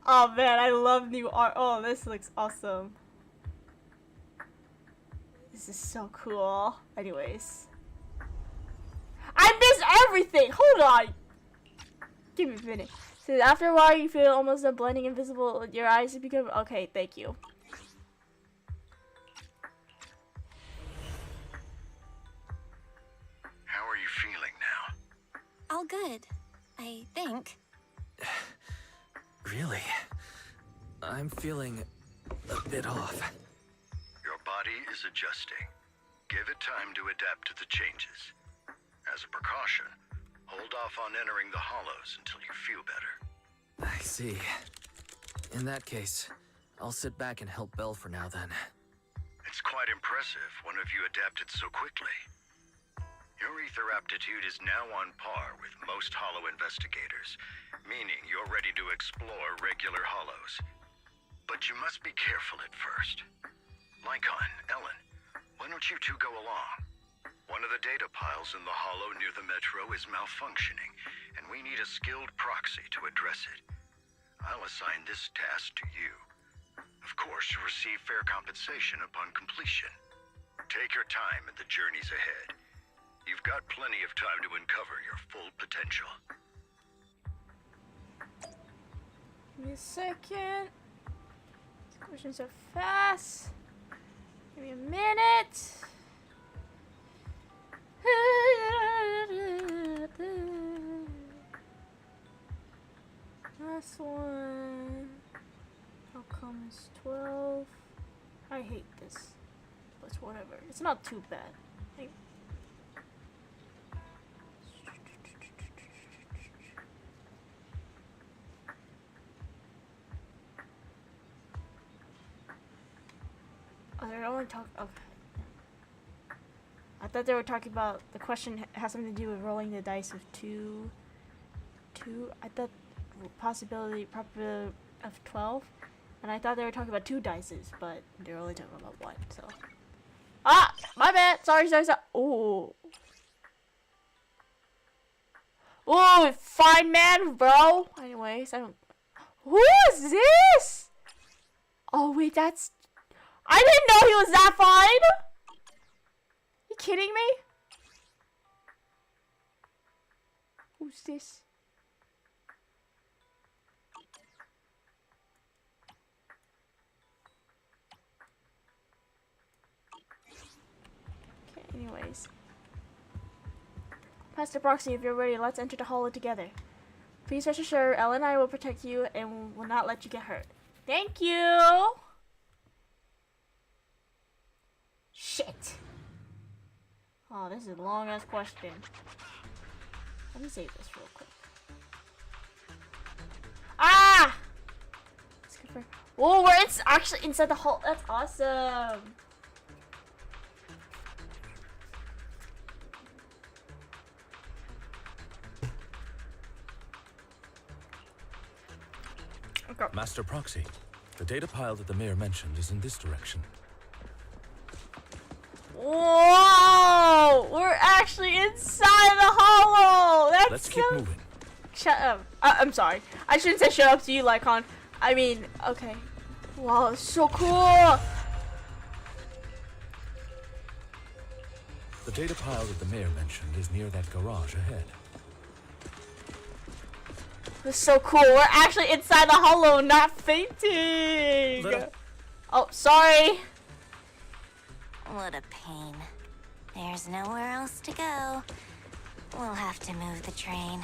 Oh man, I love new art. Oh, this looks awesome. This is so cool. Anyways. I missed everything! Hold on! Give me a minute. So after a while you feel almost done blending invisible, your eyes have become... Okay, thank you. How are you feeling now? All good, I think. Really? I'm feeling a bit off. Your body is adjusting. Give it time to adapt to the changes. As a precaution, hold off on entering the hollows until you feel better. I see. In that case, I'll sit back and help Belle for now then. It's quite impressive one of you adapted so quickly. Your ether aptitude is now on par with most hollow investigators, meaning you're ready to explore regular hollows. But you must be careful at first. Lycon, Ellen, why don't you two go along? One of the data piles in the hollow near the metro is malfunctioning, and we need a skilled proxy to address it. I'll assign this task to you. Of course, you'll receive fair compensation upon completion. Take your time in the journeys ahead. You've got plenty of time to uncover your full potential. Give me a second. These questions are fast. Give me a minute. Last one. Outcome is 12. I hate this. But whatever. It's not too bad. Oh, they're only talking. Okay. I thought they were talking about the question has something to do with rolling the dice with two. I thought probability of 12, and I thought they were talking about 2 dices, but they're only talking about 1. So. Ah, my bad. Sorry. Oh. Oh, fine man, bro. Anyways, I don't. Who is this? Oh wait, that's. I didn't know he was that fine! You kidding me? Who's this? Okay, anyways. Master Proxy, if you're ready, let's enter the holo together. Please rest assured, Elle and I will protect you and will not let you get hurt. Thank you! Shit. Oh, this is a long ass question. Let me save this real quick. Ah! Whoa, we're actually inside the hole. That's awesome. Okay. Master Proxy, the data pile that the mayor mentioned is in this direction. Whoa! We're actually inside the holo! That's Let's keep moving. Shut up. I'm sorry. I shouldn't say shut up to you, Lycon. I mean, okay. Wow, it's so cool! The data pile that the mayor mentioned is near that garage ahead. This is so cool. We're actually inside the holo, not fainting! Oh, sorry. What a pain. There's nowhere else to go. We'll have to move the train.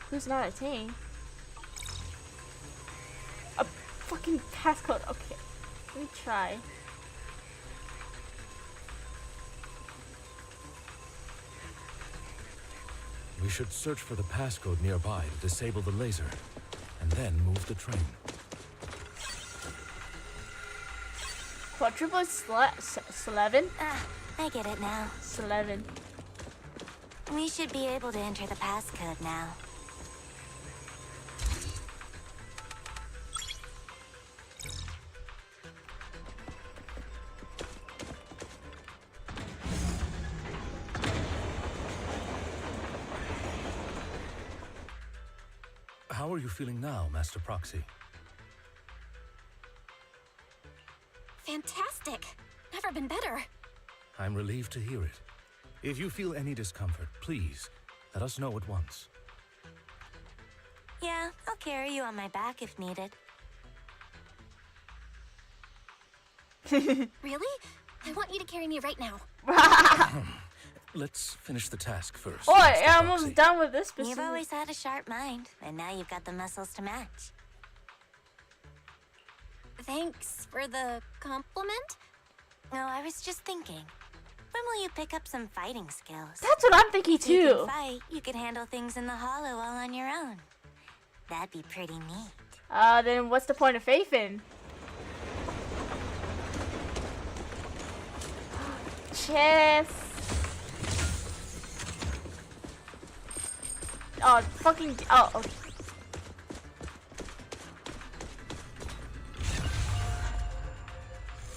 Who's not a team? A fucking passcode. Okay, let me try. We should search for the passcode nearby to disable the laser, and then move the train. Quadruple 11? Ah, I get it now. 11. We should be able to enter the passcode now. How are you feeling now, Master Proxy? Fantastic! Never been better. I'm relieved to hear it. If you feel any discomfort, please, let us know at once. Yeah, I'll carry you on my back if needed. Really? I want you to carry me right now. Let's finish the task first. Oh, Master I'm Proxy. almost done with this. You've always had a sharp mind, and now you've got the muscles to match. Thanks for the compliment. No, I was just thinking. When will you pick up some fighting skills? That's what I'm thinking too. You can fight, you could handle things in the holo all on your own. That'd be pretty neat. Then what's the point of faith in? Chess. Oh, fucking. Oh, okay.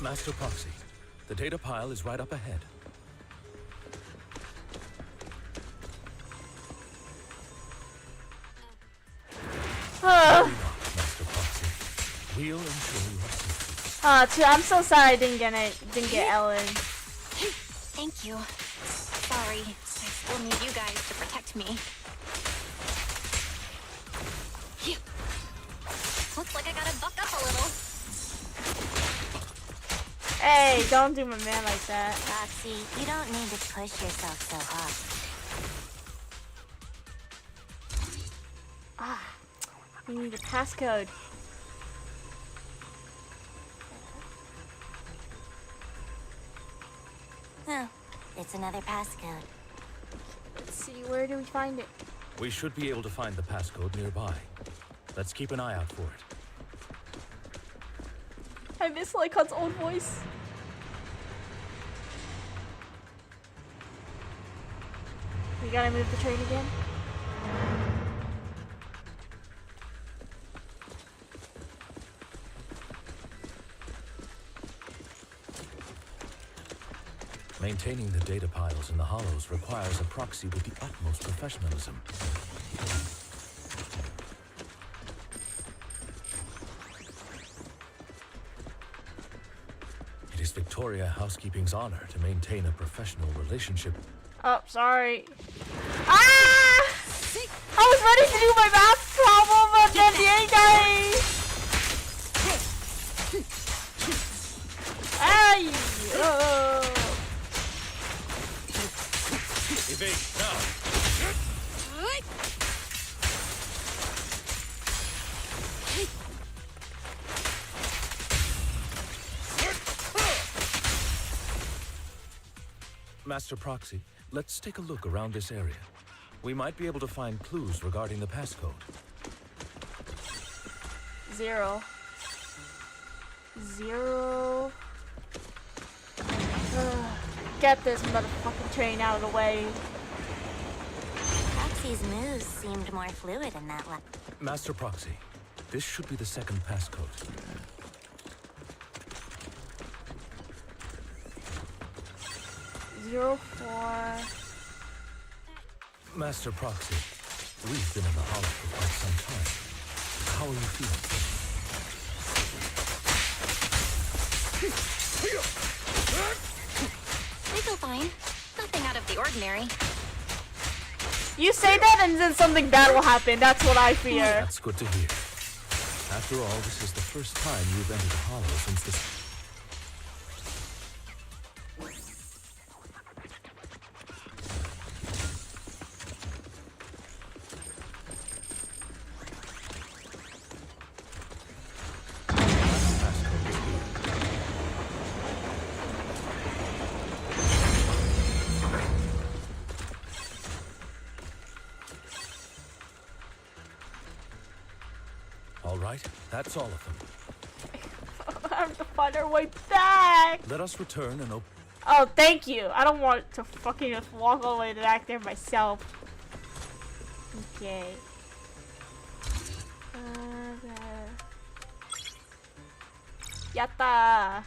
Master Proxy, the data pile is right up ahead. Hurry up, Master Proxy. We'll ensure your safety. I'm so sorry I didn't get Ellen. Thank you. Sorry, I still need you guys to protect me. Looks like I gotta buck up a little. Hey, don't do my man like that. Roxy, you don't need to push yourself so hard. We need a passcode. Oh, it's another passcode. Let's see, where do we find it? We should be able to find the passcode nearby. Let's keep an eye out for it. I miss Lycon's old voice. We gotta move the train again. Maintaining the data piles in the hollows requires a proxy with the utmost professionalism. It is Victoria Housekeeping's honor to maintain a professional relationship. Oh, sorry. Ah! I was ready to do my math problem, but then the other guy. Ay! Oh. Evade now. Master Proxy, let's take a look around this area. We might be able to find clues regarding the passcode. 0. 0. Get this motherfucking train out of the way. Roxy's moves seemed more fluid in that one. Master Proxy, this should be the second passcode. 0, 4. Master Proxy, we've been in the hollow for quite some time. How are you feeling? I feel fine. Nothing out of the ordinary. You say that and then something bad will happen. That's what I fear. That's good to hear. After all, this is the first time you've entered a hollow since this... All right, that's all of them. I have to find our way back. Let us return and open... Oh, thank you. I don't want to fucking just walk all the way back there myself. Okay. Yatta.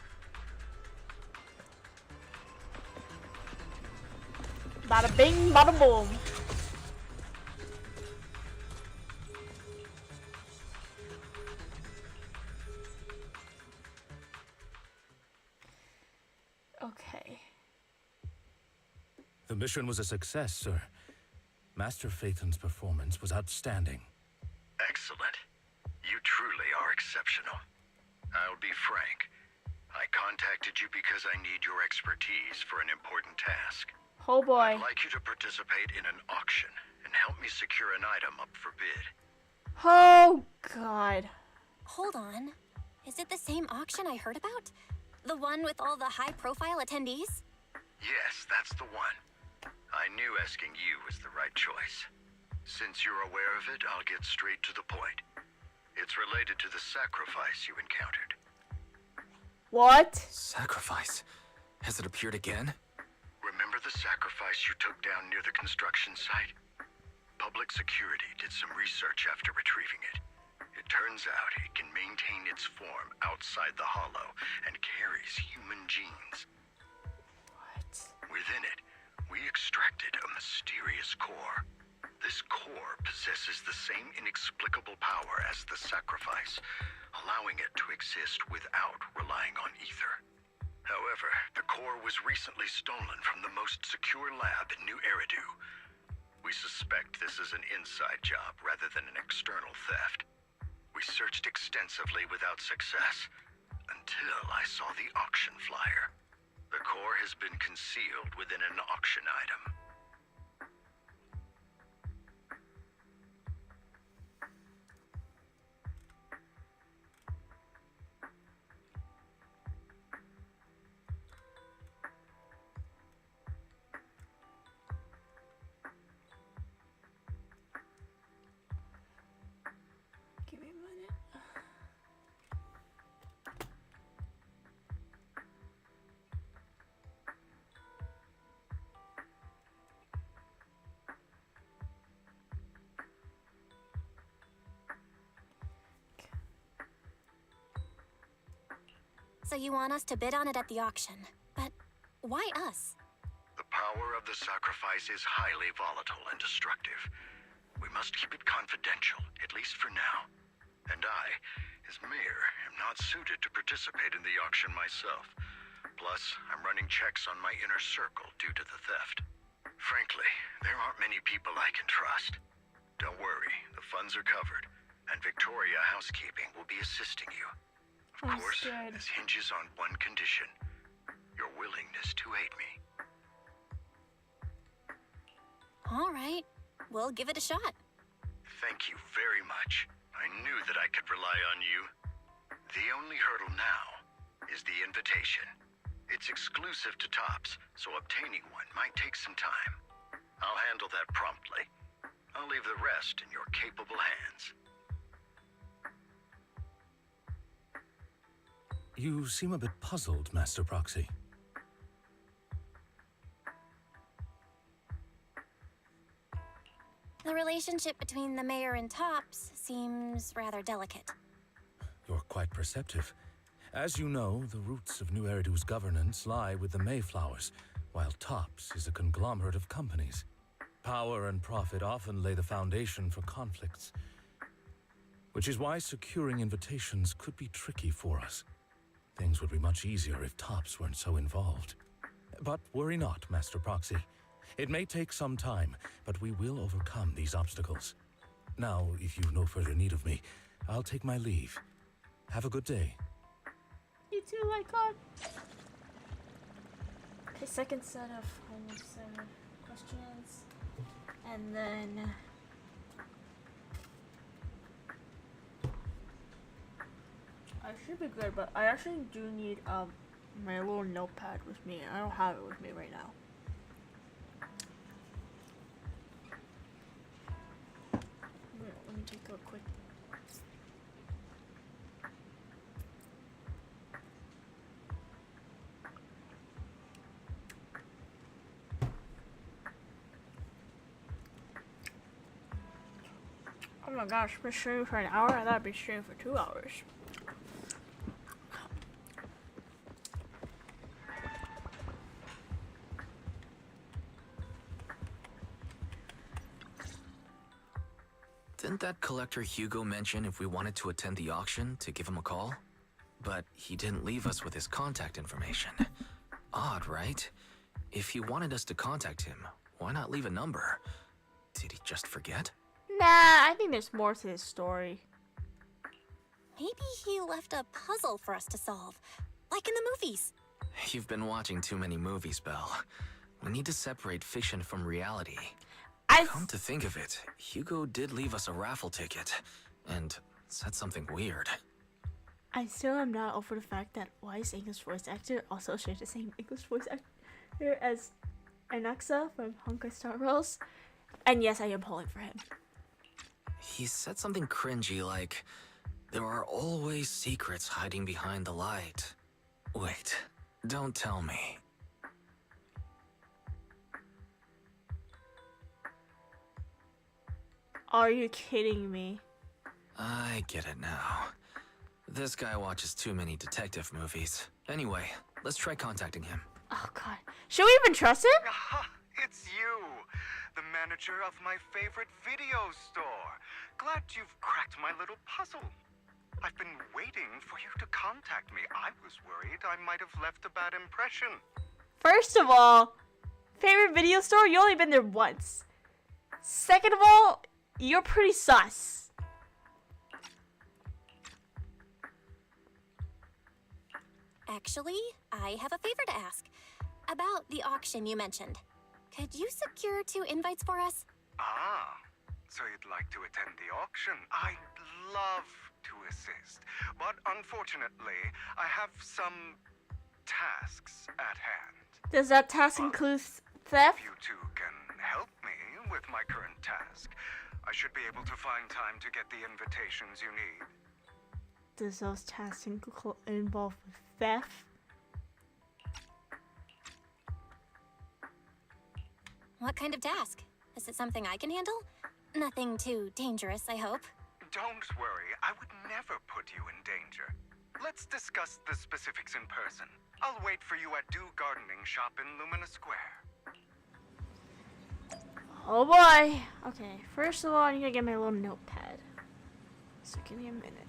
Bada bing, bada boom. Okay. The mission was a success, sir. Master Phaethon's performance was outstanding. Excellent. You truly are exceptional. I'll be frank. I contacted you because I need your expertise for an important task. Oh boy. I'd like you to participate in an auction and help me secure an item up for bid. Oh god. Hold on. Is it the same auction I heard about? The one with all the high-profile attendees? Yes, that's the one. I knew asking you was the right choice. Since you're aware of it, I'll get straight to the point. It's related to the sacrifice you encountered. What? Sacrifice? Has it appeared again? Remember the sacrifice you took down near the construction site? Public security did some research after retrieving it. It turns out it can maintain its form outside the hollow and carries human genes. What? Within it, we extracted a mysterious core. This core possesses the same inexplicable power as the sacrifice, allowing it to exist without relying on ether. However, the core was recently stolen from the most secure lab in New Eridu. We suspect this is an inside job rather than an external theft. We searched extensively without success, until I saw the auction flyer. The core has been concealed within an auction item. Give me a minute. So you want us to bid on it at the auction. But why us? The power of the sacrifice is highly volatile and destructive. We must keep it confidential, at least for now. And I, as mayor, am not suited to participate in the auction myself. Plus, I'm running checks on my inner circle due to the theft. Frankly, there aren't many people I can trust. Don't worry, the funds are covered, and Victoria Housekeeping will be assisting you. Of I'm course, scared. this hinges on one condition: your willingness to aid me. All right, we'll give it a shot. Thank you very much. I knew that I could rely on you. The only hurdle now is the invitation. It's exclusive to Tops, so obtaining one might take some time. I'll handle that promptly. I'll leave the rest in your capable hands. You seem a bit puzzled, Master Proxy. The relationship between the mayor and Tops seems rather delicate. You're quite perceptive. As you know, the roots of New Eridu's governance lie with the Mayflowers, while Tops is a conglomerate of companies. Power and profit often lay the foundation for conflicts, which is why securing invitations could be tricky for us. Things would be much easier if Tops weren't so involved. But worry not, Master Proxy. It may take some time, but we will overcome these obstacles. Now, if you've no further need of me, I'll take my leave. Have a good day. You too, Lycon. Okay, second set of almost 7 questions. And then... I should be good, but I actually do need my little notepad with me. I don't have it with me right now. Let me take a quick... Oh my gosh, I've been streaming for an hour. I thought I'd be streaming for 2 hours. Didn't that collector Hugo mention if we wanted to attend the auction to give him a call? But he didn't leave us with his contact information. Odd, right? If he wanted us to contact him, why not leave a number? Did he just forget? Nah, I think there's more to this story. Maybe he left a puzzle for us to solve, like in the movies. You've been watching too many movies, Belle. We need to separate fiction from reality. Come to think of it, Hugo did leave us a raffle ticket, and said something weird. I still am not over the fact that Wise English voice actor also shares the same English voice actor as Anaxa from Honkai Star Rails. And yes, I am pulling for him. He said something cringy like, "There are always secrets hiding behind the light." Wait, don't tell me. Are you kidding me? I get it now. This guy watches too many detective movies. Anyway, let's try contacting him. Oh god. Should we even trust him? Aha! It's you, the manager of my favorite video store. Glad you've cracked my little puzzle. I've been waiting for you to contact me. I was worried I might have left a bad impression. First of all, favorite video store? You only been there once. Second of all, you're pretty sus. Actually, I have a favor to ask. About the auction you mentioned. Could you secure 2 invites for us? Ah, so you'd like to attend the auction? I'd love to assist, but unfortunately, I have some tasks at hand. Does that task include theft? If you two can help me with my current task, I should be able to find time to get the invitations you need. Does those tasks involve theft? What kind of task? Is it something I can handle? Nothing too dangerous, I hope. Don't worry, I would never put you in danger. Let's discuss the specifics in person. I'll wait for you at Dew Gardening Shop in Lumina Square. Oh boy. Okay, first of all, I need to get my little notepad. So give me a minute.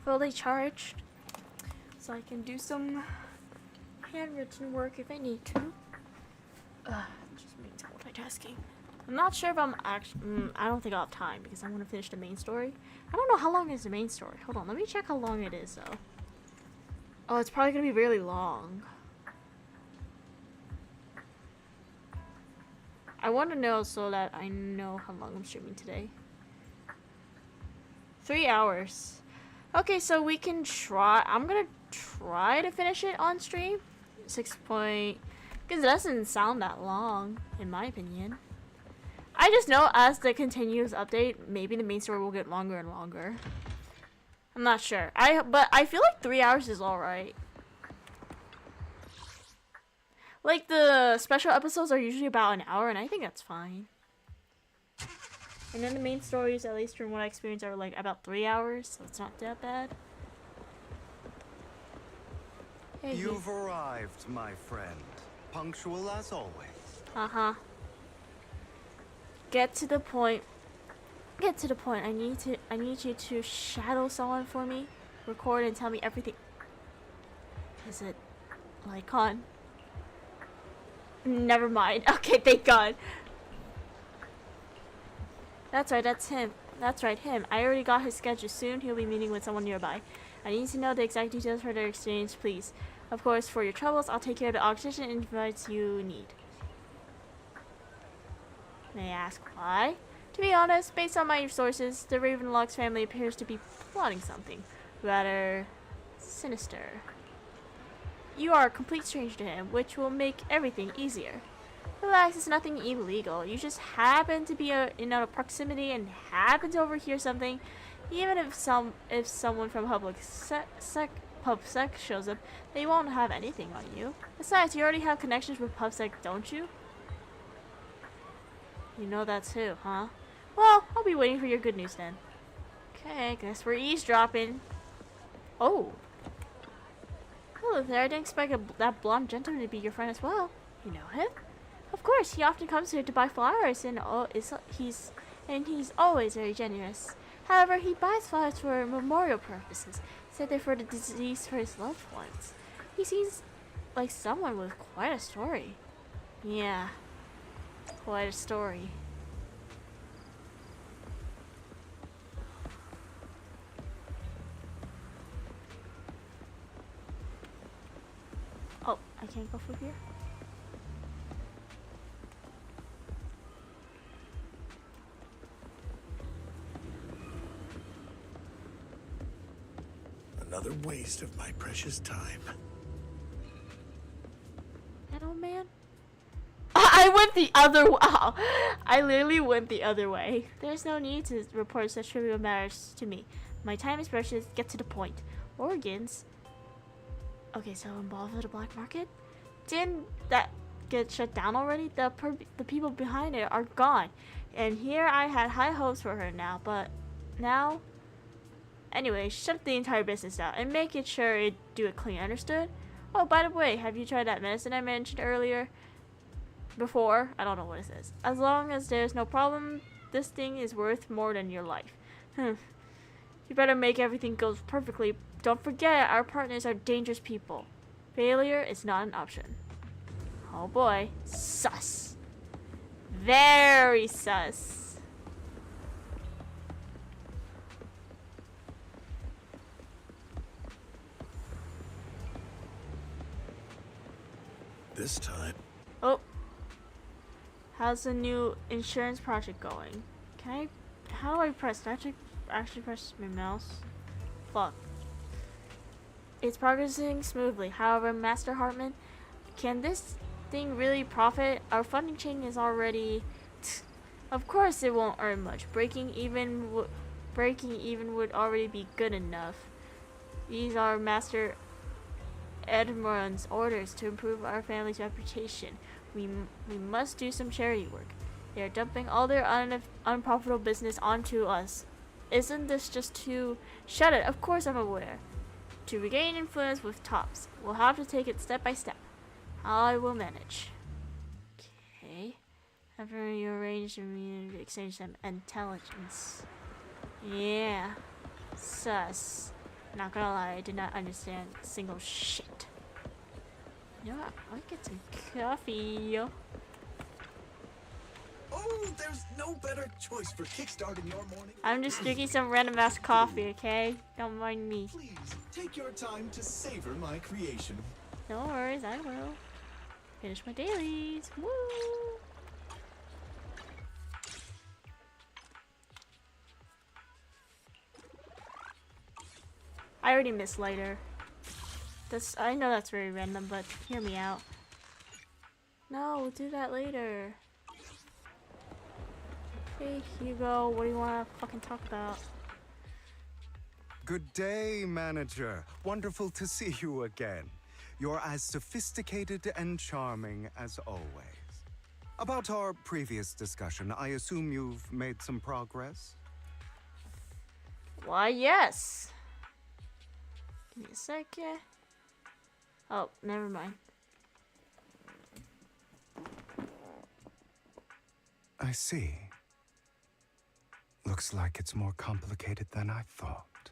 Fully charged, so I can do some handwritten work if I need to. Just means multitasking. I'm not sure if I'm actually. I don't think I'll have time because I want to finish the main story. I don't know how long is the main story. Hold on, let me check how long it is though. Oh, it's probably gonna be really long. I want to know so that I know how long I'm streaming today. 3 hours. Okay, so we can try. I'm gonna try to finish it on stream. 6 point, because it doesn't sound that long, in my opinion. I just know as the continuous update, maybe the main story will get longer and longer. I'm not sure. But I feel like 3 hours is all right. Like the special episodes are usually about an hour, and I think that's fine. And then the main stories, at least from what I experienced, are like about 3 hours, so it's not that bad. Hey, You've arrived, my friend. Punctual as always. Uh-huh. Get to the point. Get to the point. I need you to shadow someone for me. Record and tell me everything. Is it Lycon? Never mind. Okay, thank God. That's right, that's him. That's right, him. I already got his schedule. Soon he'll be meeting with someone nearby. I need to know the exact details for their exchange, please. Of course, for your troubles, I'll take care of the oxygen invites you need. May I ask why? To be honest, based on my sources, the Ravenlock's family appears to be plotting something rather sinister. You are a complete stranger to him, which will make everything easier. Relax, it's nothing illegal. You just happen to be in our proximity and happen to overhear something. Even if someone from PubSec shows up, they won't have anything on you. Besides, you already have connections with PubSec, don't you? You know that too, huh? Well, I'll be waiting for your good news then. Okay, guess we're eavesdropping. Oh. Hello there, I didn't expect that blonde gentleman to be your friend as well. You know him? Of course, he often comes here to buy flowers, and he's always very generous. However, he buys flowers for memorial purposes, said they're for the deceased for his loved ones. He seems like someone with quite a story. Yeah, quite a story. Oh, I can't go through here? Another waste of my precious time. That old man? I went the other way. Wow. I literally went the other way. There's no need to report such trivial matters to me. My time is precious. Get to the point. Organs? Okay, so involved with the black market? Didn't that get shut down already? The people behind it are gone. And here I had high hopes for her now, but now... Anyway, shut the entire business down and make it sure it do it clean, understood? Oh, by the way, have you tried that medicine I mentioned earlier? Before? I don't know what it says. As long as there's no problem, this thing is worth more than your life. You better make everything go perfectly. Don't forget, our partners are dangerous people. Failure is not an option. Oh boy. Sus. Very sus. This time. Oh. How's the new insurance project going? Can I... How do I press? Did I actually press my mouse? Fuck. It's progressing smoothly. However, Master Hartman, can this thing really profit? Our funding chain is already... Of course it won't earn much. Breaking even would already be good enough. These are Master Edmund's orders to improve our family's reputation. We must do some charity work. They are dumping all their unprofitable business onto us. Isn't this just too... Shut it, of course I'm aware. To regain influence with tops, we'll have to take it step by step. I will manage. Okay. After you arrange to exchange some intelligence. Yeah. Sus. Not gonna lie, I did not understand a single shit. You know what? I'll get some coffee. Oh, there's no better choice for kickstarting your morning. I'm just drinking some random ass coffee, okay? Don't mind me. Please take your time to savor my creation. No worries, I will. Finish my dailies. Woo! I already missed later. I know that's very random, but hear me out. No, we'll do that later. Hey, Hugo, what do you want to fucking talk about? Good day, manager. Wonderful to see you again. You're as sophisticated and charming as always. About our previous discussion, I assume you've made some progress? Why, yes. Give me a second. Oh, never mind. I see. Looks like it's more complicated than I thought.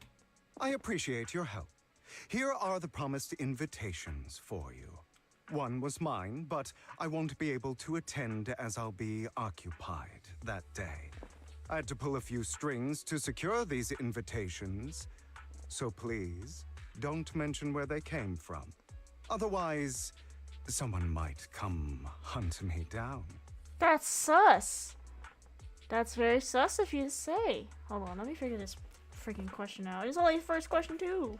I appreciate your help. Here are the promised invitations for you. One was mine, but I won't be able to attend as I'll be occupied that day. I had to pull a few strings to secure these invitations, so please don't mention where they came from. Otherwise, someone might come hunt me down. That's sus. That's very sus of you to say. Hold on, let me figure this freaking question out. It's only the first question too.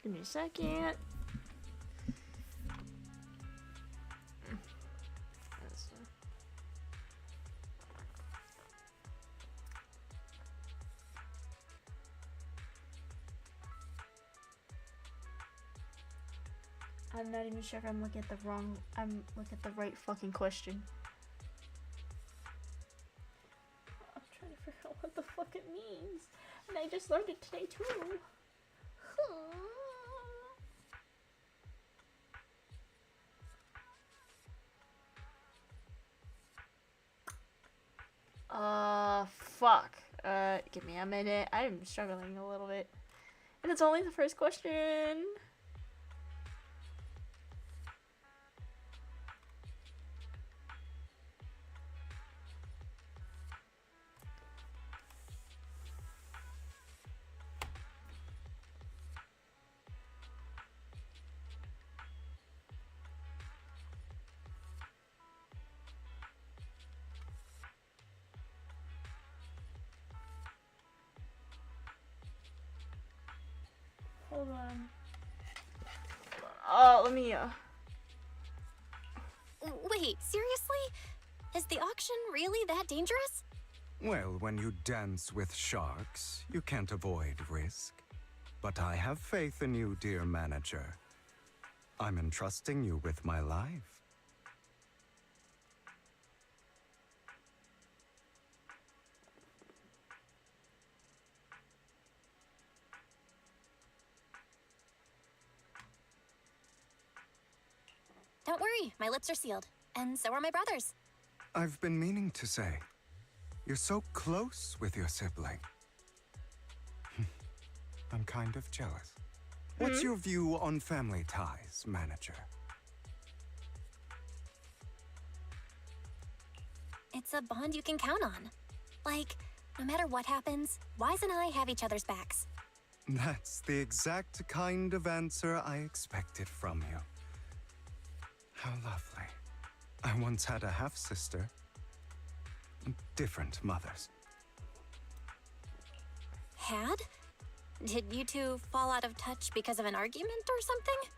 Give me a second. I'm not even sure if I'm looking at the right fucking question. I'm trying to figure out what the fuck it means. And I just learned it today too. Fuck. Give me a minute. I'm struggling a little bit. And it's only the first question. Hold on. Let me, Wait, seriously? Is the auction really that dangerous? Well, when you dance with sharks, you can't avoid risk. But I have faith in you, dear manager. I'm entrusting you with my life. Don't worry, my lips are sealed. And so are my brothers. I've been meaning to say, you're so close with your sibling. I'm kind of jealous. What's your view on family ties, manager? It's a bond you can count on. Like, no matter what happens, Wise and I have each other's backs. That's the exact kind of answer I expected from you. How lovely. I once had a half-sister. Different mothers. Had? Did you two fall out of touch because of an argument or something?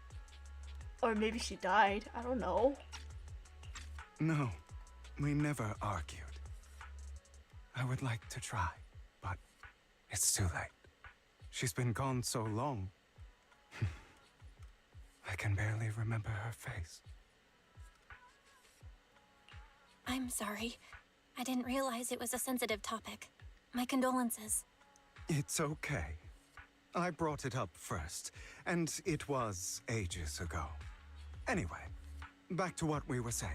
or maybe she died. I don't know. No, we never argued. I would like to try, but it's too late. She's been gone so long. I can barely remember her face. I'm sorry. I didn't realize it was a sensitive topic. My condolences. It's okay. I brought it up first, and it was ages ago. Anyway, back to what we were saying.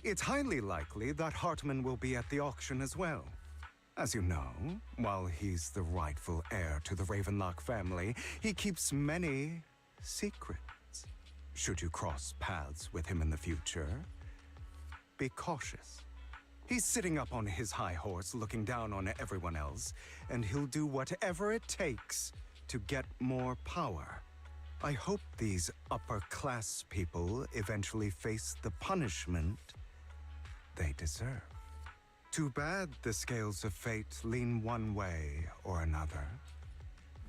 It's highly likely that Hartman will be at the auction as well. As you know, while he's the rightful heir to the Ravenlock family, he keeps many secrets. Should you cross paths with him in the future, be cautious. He's sitting up on his high horse, looking down on everyone else, and he'll do whatever it takes to get more power. I hope these upper-class people eventually face the punishment they deserve. Too bad the scales of fate lean one way or another,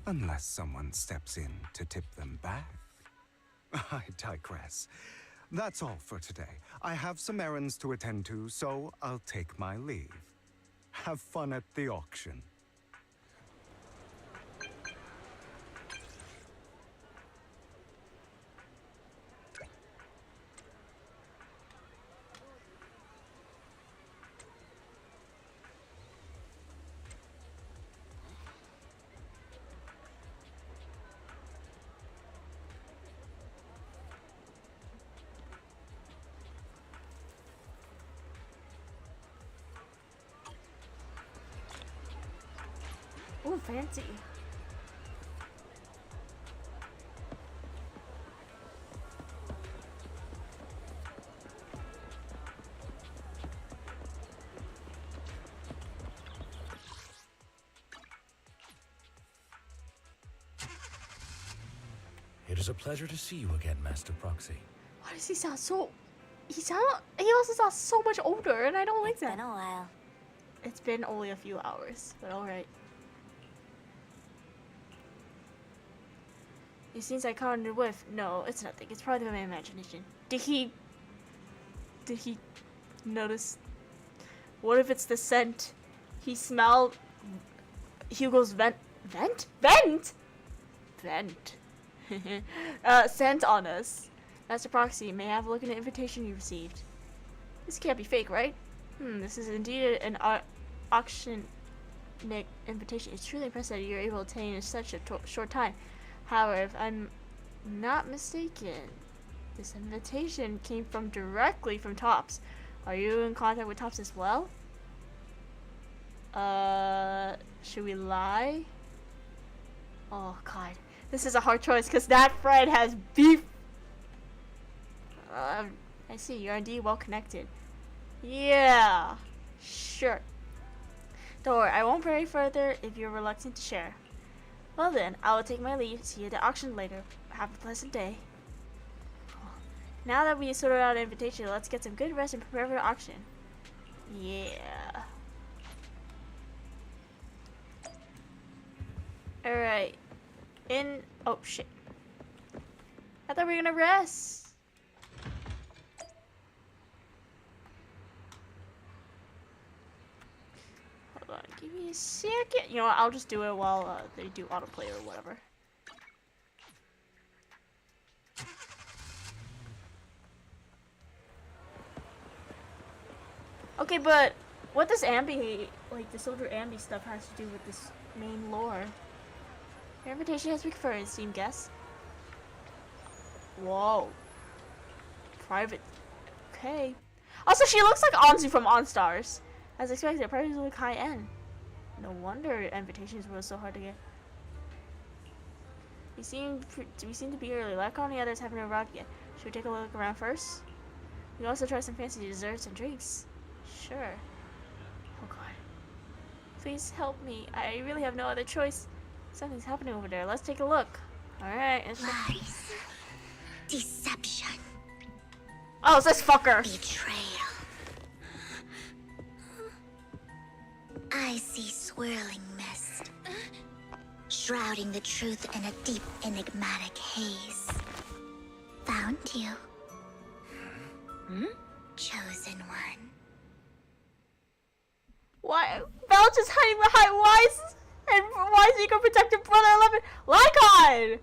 unless someone steps in to tip them back. I digress. That's all for today. I have some errands to attend to, so I'll take my leave. Have fun at the auction. Ooh, fancy. It is a pleasure to see you again, Master Proxy. Why does he sound so... He also sounds so much older, and I don't like that. It's been a while. It's been only a few hours, but alright. It seems I caught a whiff. No, it's nothing. It's probably my imagination. Did he notice? What if it's the scent? He smelled Hugo's vent. Scent on us. Master Proxy, may I have a look at the invitation you received? This can't be fake, right? This is indeed an auction invitation. It's truly impressive that you're able to attain in such a short time. However, if I'm not mistaken, this invitation came directly from Tops. Are you in contact with Tops as well? Should we lie? Oh god, this is a hard choice because that friend has beef. I see, you're indeed well connected. Yeah, sure. Don't worry, I won't pry further if you're reluctant to share. Well then, I will take my leave. See you at the auction later. Have a pleasant day. Now that we sorted out an invitation, let's get some good rest and prepare for the auction. Yeah. Alright. Oh shit. I thought we were gonna rest. Hold on, give me a second. You know what, I'll just do it while they do autoplay or whatever. Okay, but what does Ambi, like the soldier Ambi stuff, has to do with this main lore? Your invitation has been confirmed, Steam guest. Whoa. Private. Okay. Also, she looks like Anzu from OnStars. As expected, prices look high end. No wonder invitations were so hard to get. We seem to be early. Like all the others haven't arrived yet. Should we take a look around first? We can also try some fancy desserts and drinks. Sure. Oh god. Please help me. I really have no other choice. Something's happening over there. Let's take a look. Alright. Lies. Deception. Oh, it's this fucker. Betrayal. I see swirling mist, shrouding the truth in a deep, enigmatic haze. Found you. Chosen one. Why? Belch is hiding behind Wise, and Wise you can protect your brother 11. Lycon!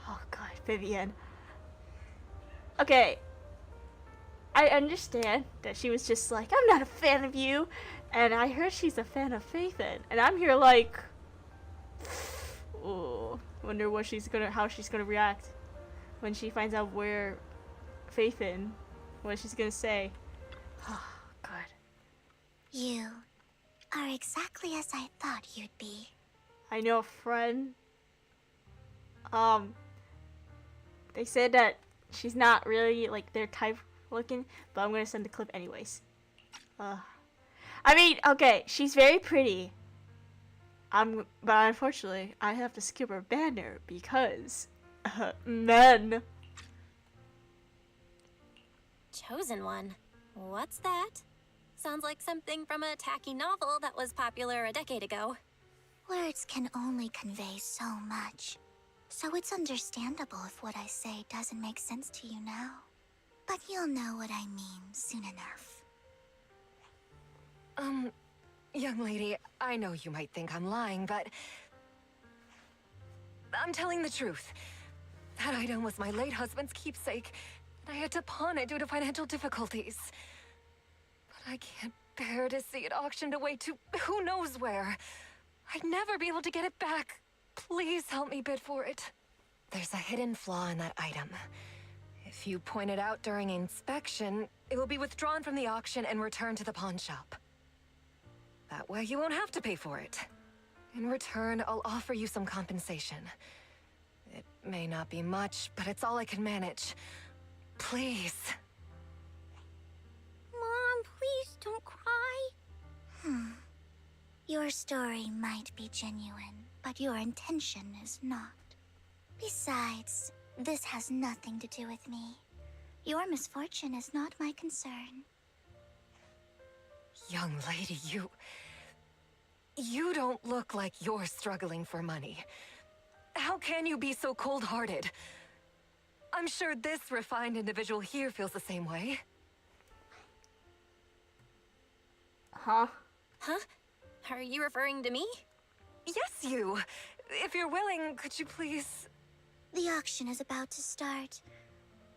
Oh god, Vivian. Okay. I understand that she was just like, I'm not a fan of you, and I heard she's a fan of Faithin, and I'm here like, oh, wonder what how she's gonna react when she finds out where Faithin, what she's gonna say. Oh god. You are exactly as I thought you'd be. I know a friend. They said that she's not really like their type looking, but I'm gonna send the clip anyways. I mean, okay, she's very pretty. But unfortunately, I have to skip her banner because men. Chosen one. What's that? Sounds like something from a tacky novel that was popular a decade ago. Words can only convey so much, so it's understandable if what I say doesn't make sense to you now. But you'll know what I mean soon enough. Young lady, I know you might think I'm lying, but I'm telling the truth. That item was my late husband's keepsake, and I had to pawn it due to financial difficulties. But I can't bear to see it auctioned away to who knows where. I'd never be able to get it back. Please help me bid for it. There's a hidden flaw in that item. If you point it out during inspection, it will be withdrawn from the auction and returned to the pawn shop. That way you won't have to pay for it. In return, I'll offer you some compensation. It may not be much, but it's all I can manage. Please. Mom, please don't cry. Your story might be genuine, but your intention is not. Besides, this has nothing to do with me. Your misfortune is not my concern. Young lady, you don't look like you're struggling for money. How can you be so cold-hearted? I'm sure this refined individual here feels the same way. Huh? Huh? Are you referring to me? Yes, you. If you're willing, could you please... The auction is about to start.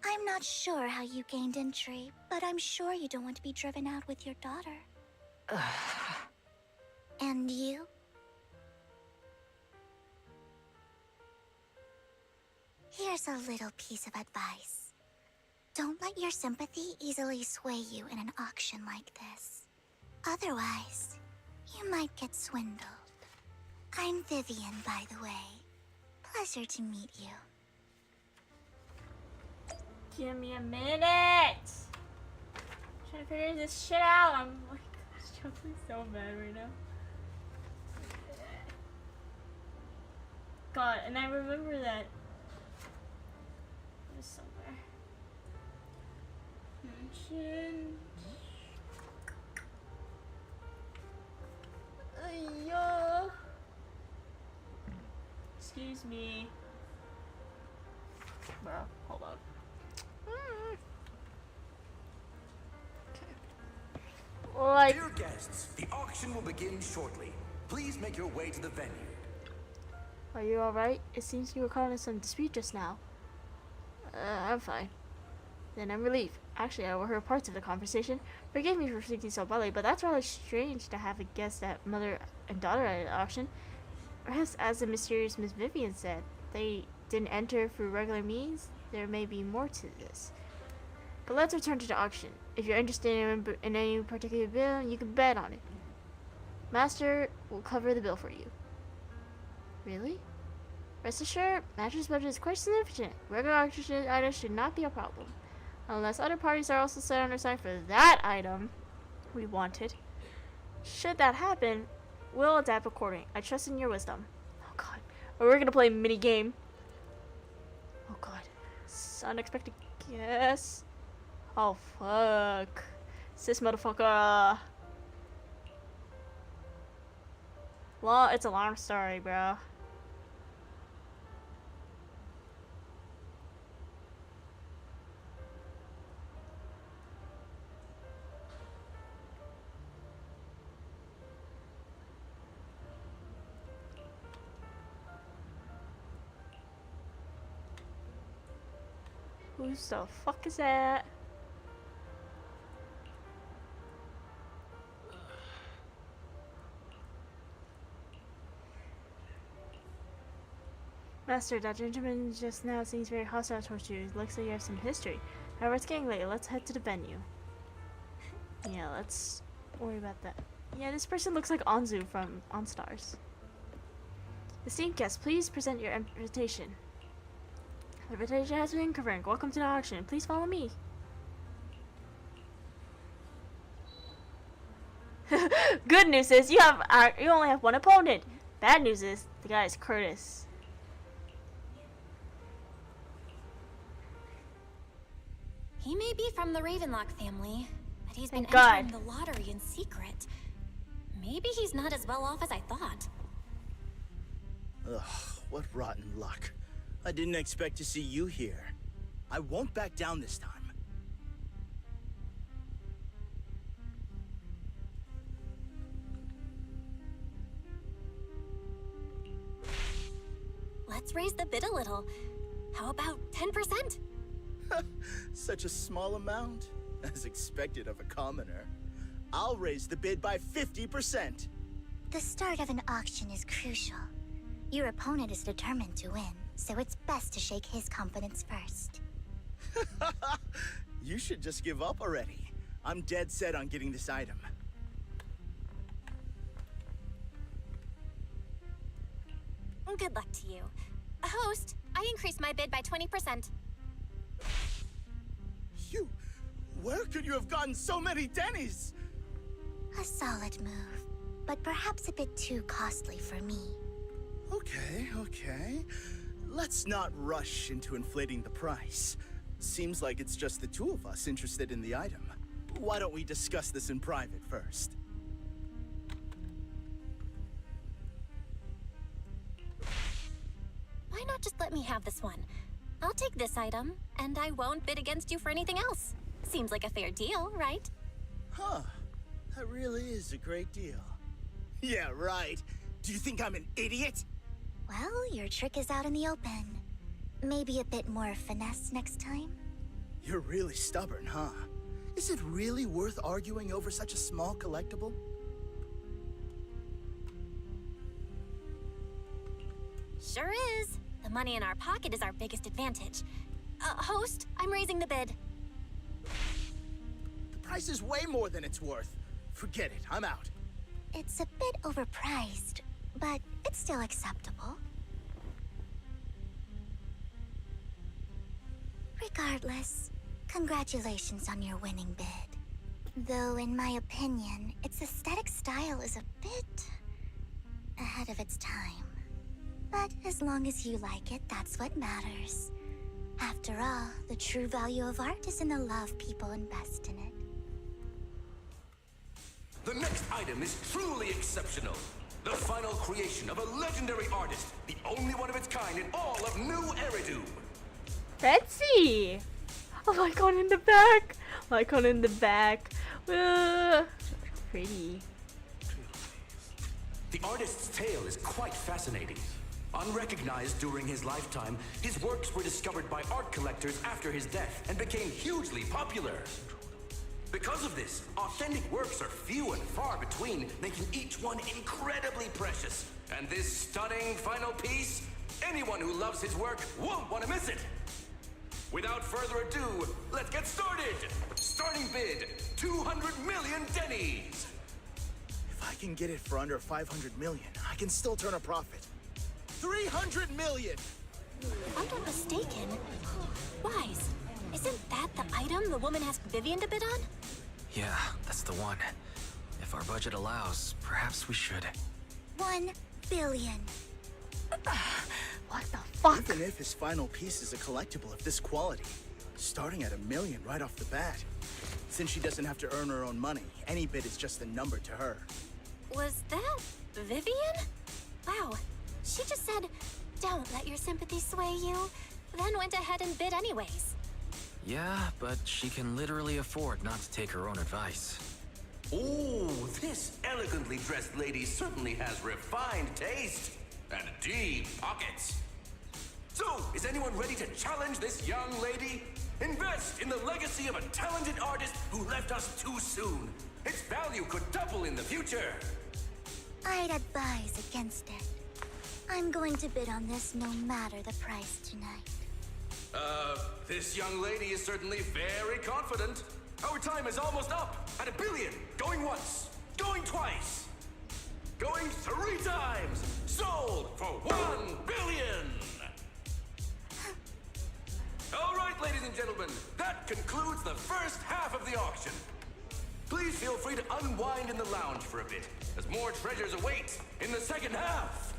I'm not sure how you gained entry, but I'm sure you don't want to be driven out with your daughter. And you? Here's a little piece of advice. Don't let your sympathy easily sway you in an auction like this. Otherwise, you might get swindled. I'm Vivian, by the way. Pleasure to meet you. Give me a minute. I'm trying to figure this shit out. I'm like struggling so bad right now. God, and I remember that it was somewhere. Mentioned. Excuse me. Bro, hold on. Like, Dear guests, the auction will begin shortly. Please make your way to the venue. are you alright? It seems you were caught in some dispute just now. I'm fine. Then I'm relieved. Actually, I overheard parts of the conversation. Forgive me for speaking so bluntly, but that's rather strange to have a guest at mother and daughter at an auction. Perhaps, as the mysterious Miss Vivian said, they didn't enter through regular means. There may be more to this. But let's return to the auction. If you're interested in any particular bill, you can bet on it. Master will cover the bill for you. Really? Rest assured, Master's budget is quite significant. Regular auction items should not be a problem. Unless other parties are also set on our side for that item we wanted. Should that happen, we'll adapt accordingly. I trust in your wisdom. Oh god. We're gonna play a mini game. Oh god. It's unexpected guess. Oh fuck. It's this motherfucker. Well, it's a long story, bro. Who the fuck is that? Master, that gentleman just now seems very hostile towards you. It looks like you have some history. However, it's getting late. Let's head to the venue. Yeah, let's worry about that. Yeah, this person looks like Anzu from OnStars. Esteemed guests, please present your invitation. The invitation has been confirmed. Welcome to the auction. Please follow me. Good news is you only have one opponent. Bad news is the guy is Curtis. He may be from the Ravenlock family, but he's been Thank God. entering the lottery in secret. Maybe he's not as well off as I thought. Ugh, what rotten luck. I didn't expect to see you here. I won't back down this time. Let's raise the bid a little. How about 10%? Such a small amount, as expected of a commoner. I'll raise the bid by 50%. The start of an auction is crucial. Your opponent is determined to win, so it's best to shake his confidence first. You should just give up already. I'm dead set on getting this item. Good luck to you. Host, I increased my bid by 20%. Where could you have gotten so many Denny's? A solid move, but perhaps a bit too costly for me. Okay. Let's not rush into inflating the price. Seems like it's just the two of us interested in the item. Why don't we discuss this in private first? Why not just let me have this one? I'll take this item, and I won't bid against you for anything else. Seems like a fair deal, right? Huh. That really is a great deal. Yeah, right. Do you think I'm an idiot? Well, your trick is out in the open. Maybe a bit more finesse next time? You're really stubborn, huh? Is it really worth arguing over such a small collectible? Sure is. The money in our pocket is our biggest advantage. Host, I'm raising the bid. The price is way more than it's worth. Forget it, I'm out. It's a bit overpriced, but it's still acceptable. Regardless, congratulations on your winning bid. Though, in my opinion, its aesthetic style is a bit ahead of its time. But as long as you like it, that's what matters. After all, the true value of art is in the love people invest in it. The next item is truly exceptional. The final creation of a legendary artist, the only one of its kind in all of New Eridu. Fancy! A Lycon in the back! Lycon in the back. Pretty. The artist's tale is quite fascinating. Unrecognized during his lifetime, his works were discovered by art collectors after his death and became hugely popular. Because of this, authentic works are few and far between, making each one incredibly precious. And this stunning final piece, anyone who loves his work won't want to miss it. Without further ado, let's get started! Starting bid, 200 million dennies! If I can get it for under 500 million, I can still turn a profit. 300 million! If I'm not mistaken, Wise, isn't that the item the woman asked Vivian to bid on? Yeah, that's the one. If our budget allows, perhaps we should. 1 billion. What the fuck? Even if his final piece is a collectible of this quality, starting at $1 million right off the bat. Since she doesn't have to earn her own money, any bid is just a number to her. Was that Vivian? Wow, she just said, "Don't let your sympathy sway you," then went ahead and bid anyways. Yeah, but she can literally afford not to take her own advice. Oh, this elegantly dressed lady certainly has refined taste and deep pockets. So, is anyone ready to challenge this young lady? Invest in the legacy of a talented artist who left us too soon. Its value could double in the future. I'd advise against it. I'm going to bid on this no matter the price tonight. This young lady is certainly very confident. Our time is almost up at $1 billion. Going once, going twice, going 3 times. Sold for $1 billion. All right, ladies and gentlemen, that concludes the first half of the auction. Please feel free to unwind in the lounge for a bit, as more treasures await in the second half.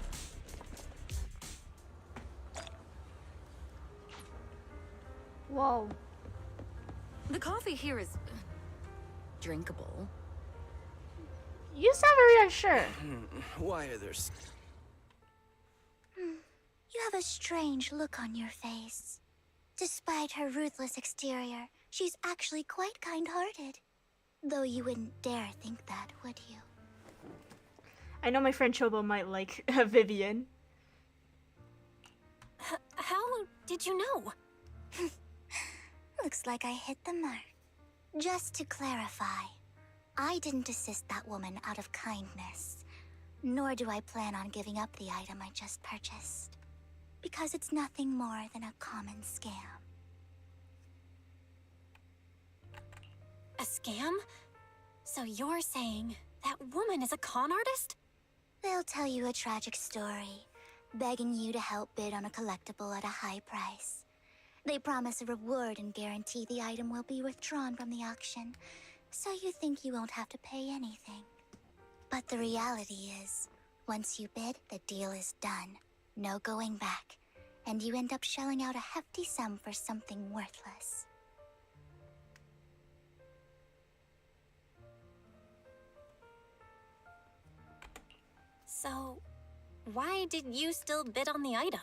Whoa. The coffee here is drinkable. You sound very unsure. Why are there... You have a strange look on your face. Despite her ruthless exterior, she's actually quite kind-hearted. Though you wouldn't dare think that, would you? I know my friend Chobo might like Vivian. How did you know? Looks like I hit the mark. Just to clarify, I didn't assist that woman out of kindness, nor do I plan on giving up the item I just purchased, because it's nothing more than a common scam. A scam? So you're saying that woman is a con artist? They'll tell you a tragic story, begging you to help bid on a collectible at a high price. They promise a reward and guarantee the item will be withdrawn from the auction, so you think you won't have to pay anything. But the reality is, once you bid, the deal is done. No going back, and you end up shelling out a hefty sum for something worthless. So, why did you still bid on the item?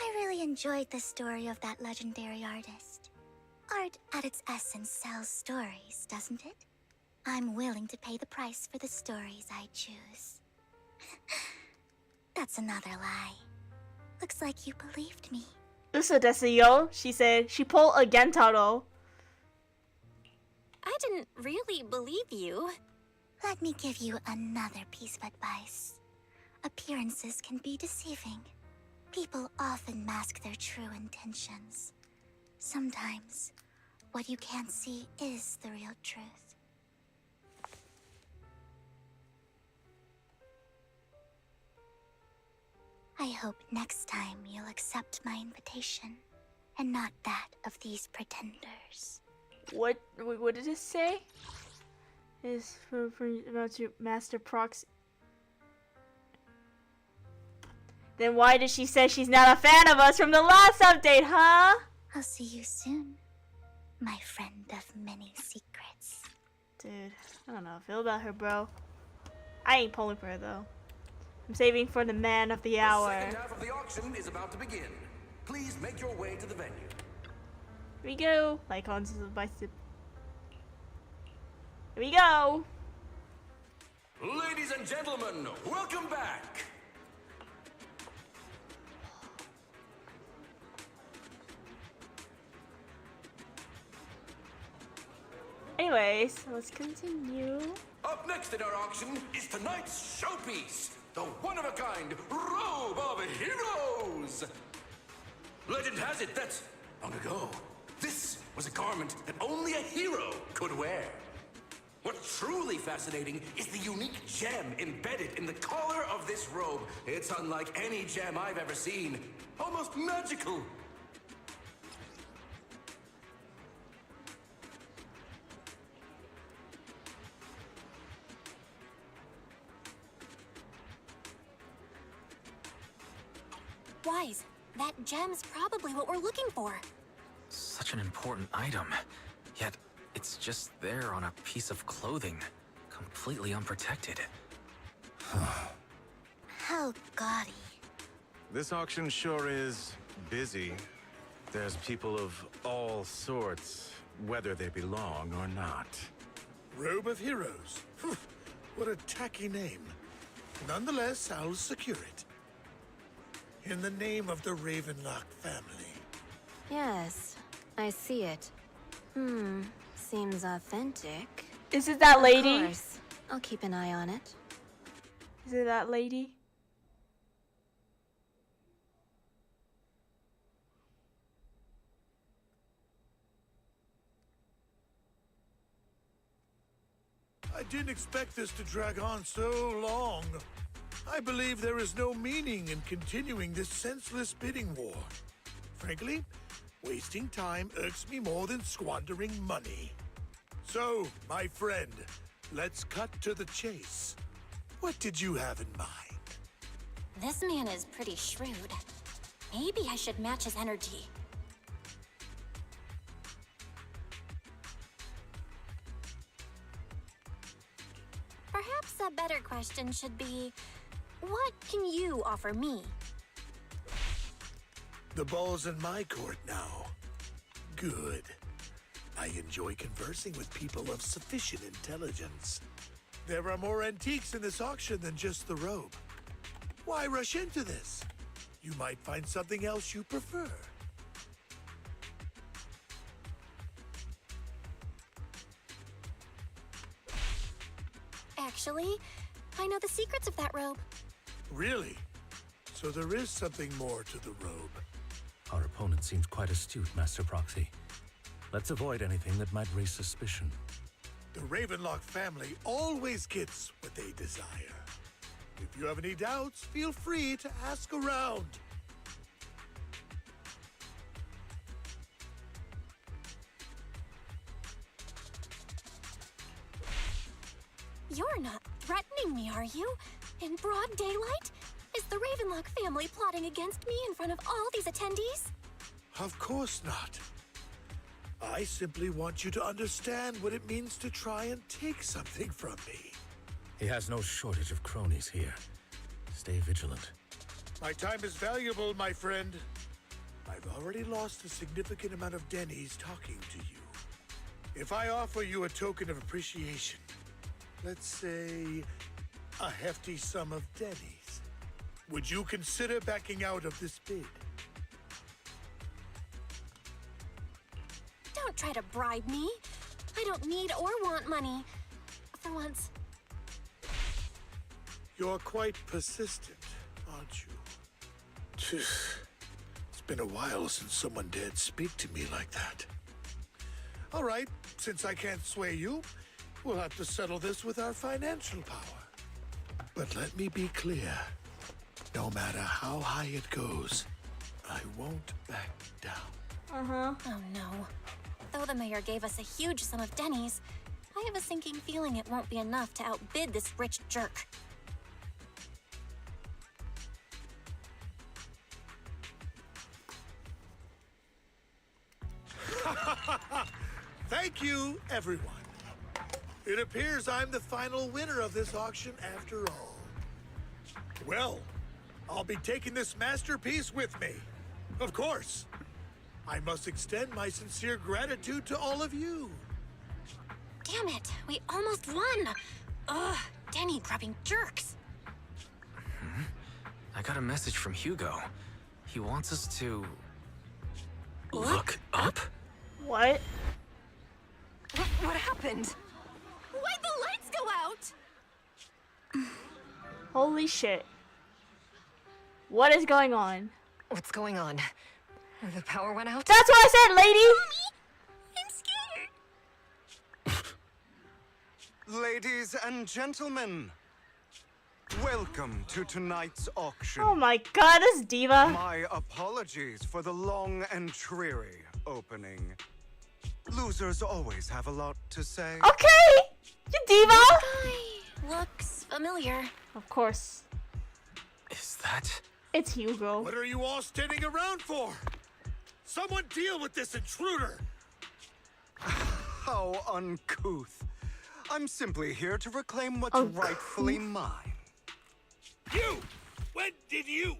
I really enjoyed the story of that legendary artist. Art, at its essence, sells stories, doesn't it? I'm willing to pay the price for the stories I choose. That's another lie. Looks like you believed me. Uso desu yo, she said. She pulled a Gentaro. I didn't really believe you. Let me give you another piece of advice. Appearances can be deceiving. People often mask their true intentions. Sometimes, what you can't see is the real truth. I hope next time you'll accept my invitation, and not that of these pretenders. What did it say? Is for about to master proxy. Then why did she say she's not a fan of us from the last update, huh? I'll see you soon, my friend of many secrets. Dude, I don't know how I feel about her, bro. I ain't pulling for her, though. I'm saving for the man of the hour. The second half of the auction is about to begin. Please make your way to the venue. Here we go. Icons of the bicep. Here we go. Ladies and gentlemen, welcome back. Anyways, let's continue. Up next in our auction is tonight's showpiece, the one-of-a-kind Robe of Heroes. Legend has it that, long ago, this was a garment that only a hero could wear. What's truly fascinating is the unique gem embedded in the collar of this robe. It's unlike any gem I've ever seen. Almost magical. Wise, that gem's probably what we're looking for. Such an important item. Yet, it's just there on a piece of clothing, completely unprotected. How gaudy. This auction sure is busy. There's people of all sorts, whether they belong or not. Robe of Heroes. What a tacky name. Nonetheless, I'll secure it. In the name of the Ravenlock family. Yes, I see it. Seems authentic. Is it that lady? Of course. I'll keep an eye on it. Is it that lady? I didn't expect this to drag on so long. I believe there is no meaning in continuing this senseless bidding war. Frankly, wasting time irks me more than squandering money. So, my friend, let's cut to the chase. What did you have in mind? This man is pretty shrewd. Maybe I should match his energy. Perhaps a better question should be, what can you offer me? The ball's in my court now. Good. I enjoy conversing with people of sufficient intelligence. There are more antiques in this auction than just the robe. Why rush into this? You might find something else you prefer. Actually, I know the secrets of that robe. Really? So there is something more to the robe. Our opponent seems quite astute, Master Proxy. Let's avoid anything that might raise suspicion. The Ravenlock family always gets what they desire. If you have any doubts, feel free to ask around. You're not threatening me, are you? In broad daylight? Is the Ravenlock family plotting against me in front of all these attendees? Of course not. I simply want you to understand what it means to try and take something from me. He has no shortage of cronies here. Stay vigilant. My time is valuable, my friend. I've already lost a significant amount of Denny's talking to you. If I offer you a token of appreciation, let's say a hefty sum of Denny's, would you consider backing out of this bid? Don't try to bribe me. I don't need or want money. For once. You're quite persistent, aren't you? It's been a while since someone dared speak to me like that. All right, since I can't sway you, we'll have to settle this with our financial power. But let me be clear. No matter how high it goes, I won't back down. Oh no. Though the mayor gave us a huge sum of Denny's, I have a sinking feeling it won't be enough to outbid this rich jerk. Thank you, everyone. It appears I'm the final winner of this auction after all. Well, I'll be taking this masterpiece with me. Of course. I must extend my sincere gratitude to all of you. Damn it, we almost won. Ugh, Danny grabbing jerks. I got a message from Hugo. He wants us to... Look up? What? What happened? Why'd the lights go out? Holy shit. What is going on? What's going on? The power went out? That's what I said, lady! I'm scared. Ladies and gentlemen, welcome to tonight's auction. Oh my god, this diva. My apologies for the long and dreary opening. Losers always have a lot to say. Okay! You diva! Guy looks familiar. Of course. Is that... It's Hugo. What are you all standing around for? Someone deal with this intruder! How uncouth. I'm simply here to reclaim what's Uncouth? rightfully mine. You! When did you?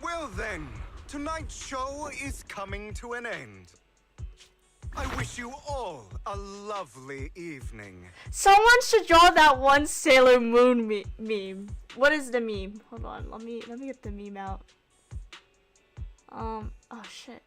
Well then, tonight's show is coming to an end. I wish you all a lovely evening. Someone should draw that one Sailor Moon meme. What is the meme? Hold on, let me get the meme out. Oh shit.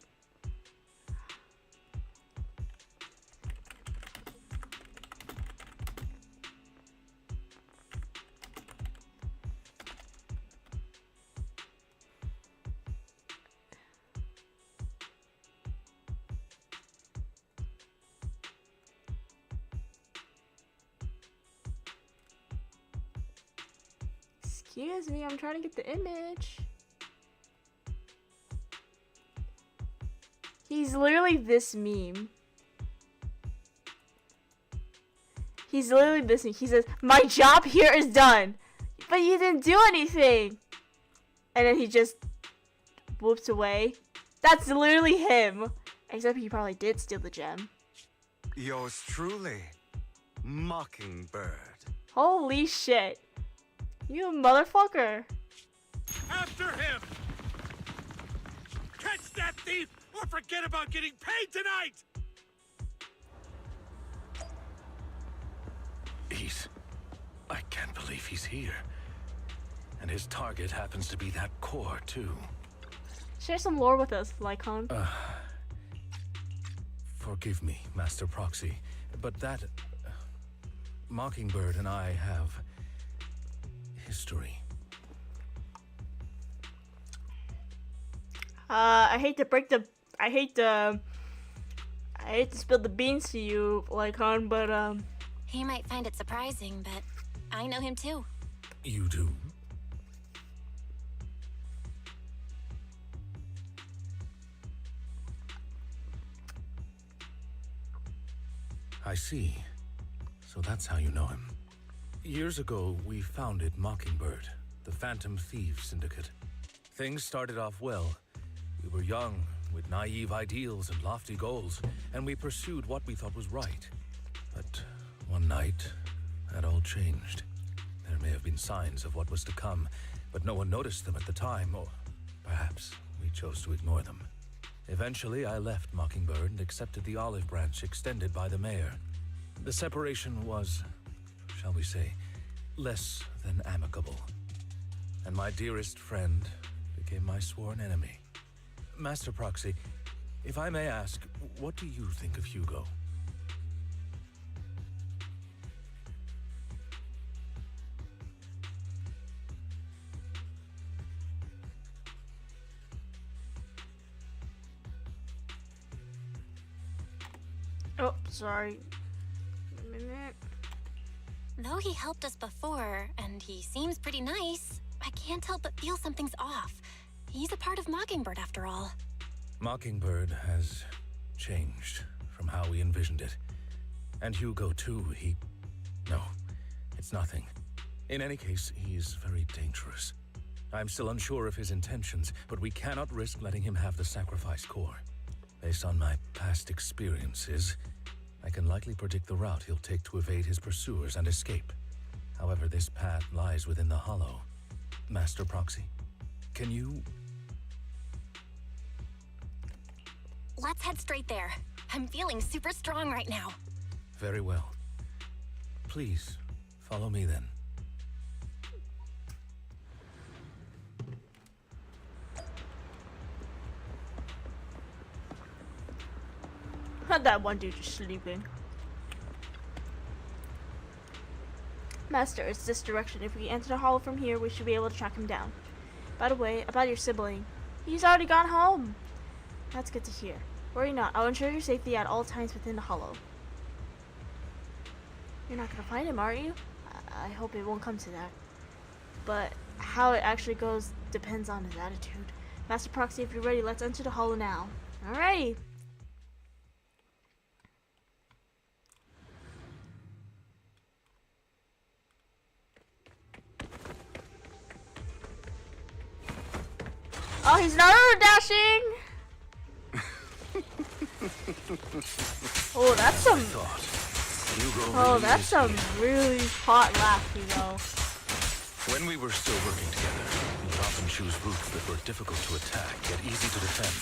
Excuse me, I'm trying to get the image. He's literally this meme. He's literally this meme. He says, "My job here is done." But you didn't do anything. And then he just whoops away. That's literally him. Except he probably did steal the gem. Yours truly, Mockingbird. Holy shit. You motherfucker. After him! Catch that thief or forget about getting paid tonight! I can't believe he's here. And his target happens to be that core, too. Share some lore with us, Lycon. Forgive me, Master Proxy, but that... Mockingbird and I have... history. I hate to spill the beans to you, Lycon, but He might find it surprising, but I know him too. You do? I see. So that's how you know him. Years ago, we founded Mockingbird, the Phantom Thieves Syndicate. Things started off well. We were young, with naive ideals and lofty goals, and we pursued what we thought was right. But one night, that all changed. There may have been signs of what was to come, but no one noticed them at the time, or perhaps we chose to ignore them. Eventually, I left Mockingbird and accepted the olive branch extended by the mayor. The separation was, shall we say, less than amicable. And my dearest friend became my sworn enemy. Master Proxy, if I may ask, what do you think of Hugo? oh, sorry. A minute. Though he helped us before, and he seems pretty nice, I can't help but feel something's off. He's a part of Mockingbird after all. Mockingbird has changed from how we envisioned it. And Hugo too, No, it's nothing. In any case, he is very dangerous. I'm still unsure of his intentions, but we cannot risk letting him have the sacrifice core. Based on my past experiences, I can likely predict the route he'll take to evade his pursuers and escape. However, this path lies within the Hollow. Master Proxy, can you... Let's head straight there. I'm feeling super strong right now. Very well. Please, follow me then. That one dude just sleeping. Master, it's this direction. If we enter the hollow from here, we should be able to track him down. By the way, about your sibling. He's already gone home. That's good to hear. Worry not. I'll ensure your safety at all times within the hollow. You're not gonna find him, are you? I hope it won't come to that. But how it actually goes depends on his attitude. Master Proxy, if you're ready, let's enter the hollow now. Alrighty. Oh, he's Naruto dashing! Oh, that's some... Oh, that's some really hot laugh, Hugo. When we were still working together, we would often choose routes that were difficult to attack, yet easy to defend.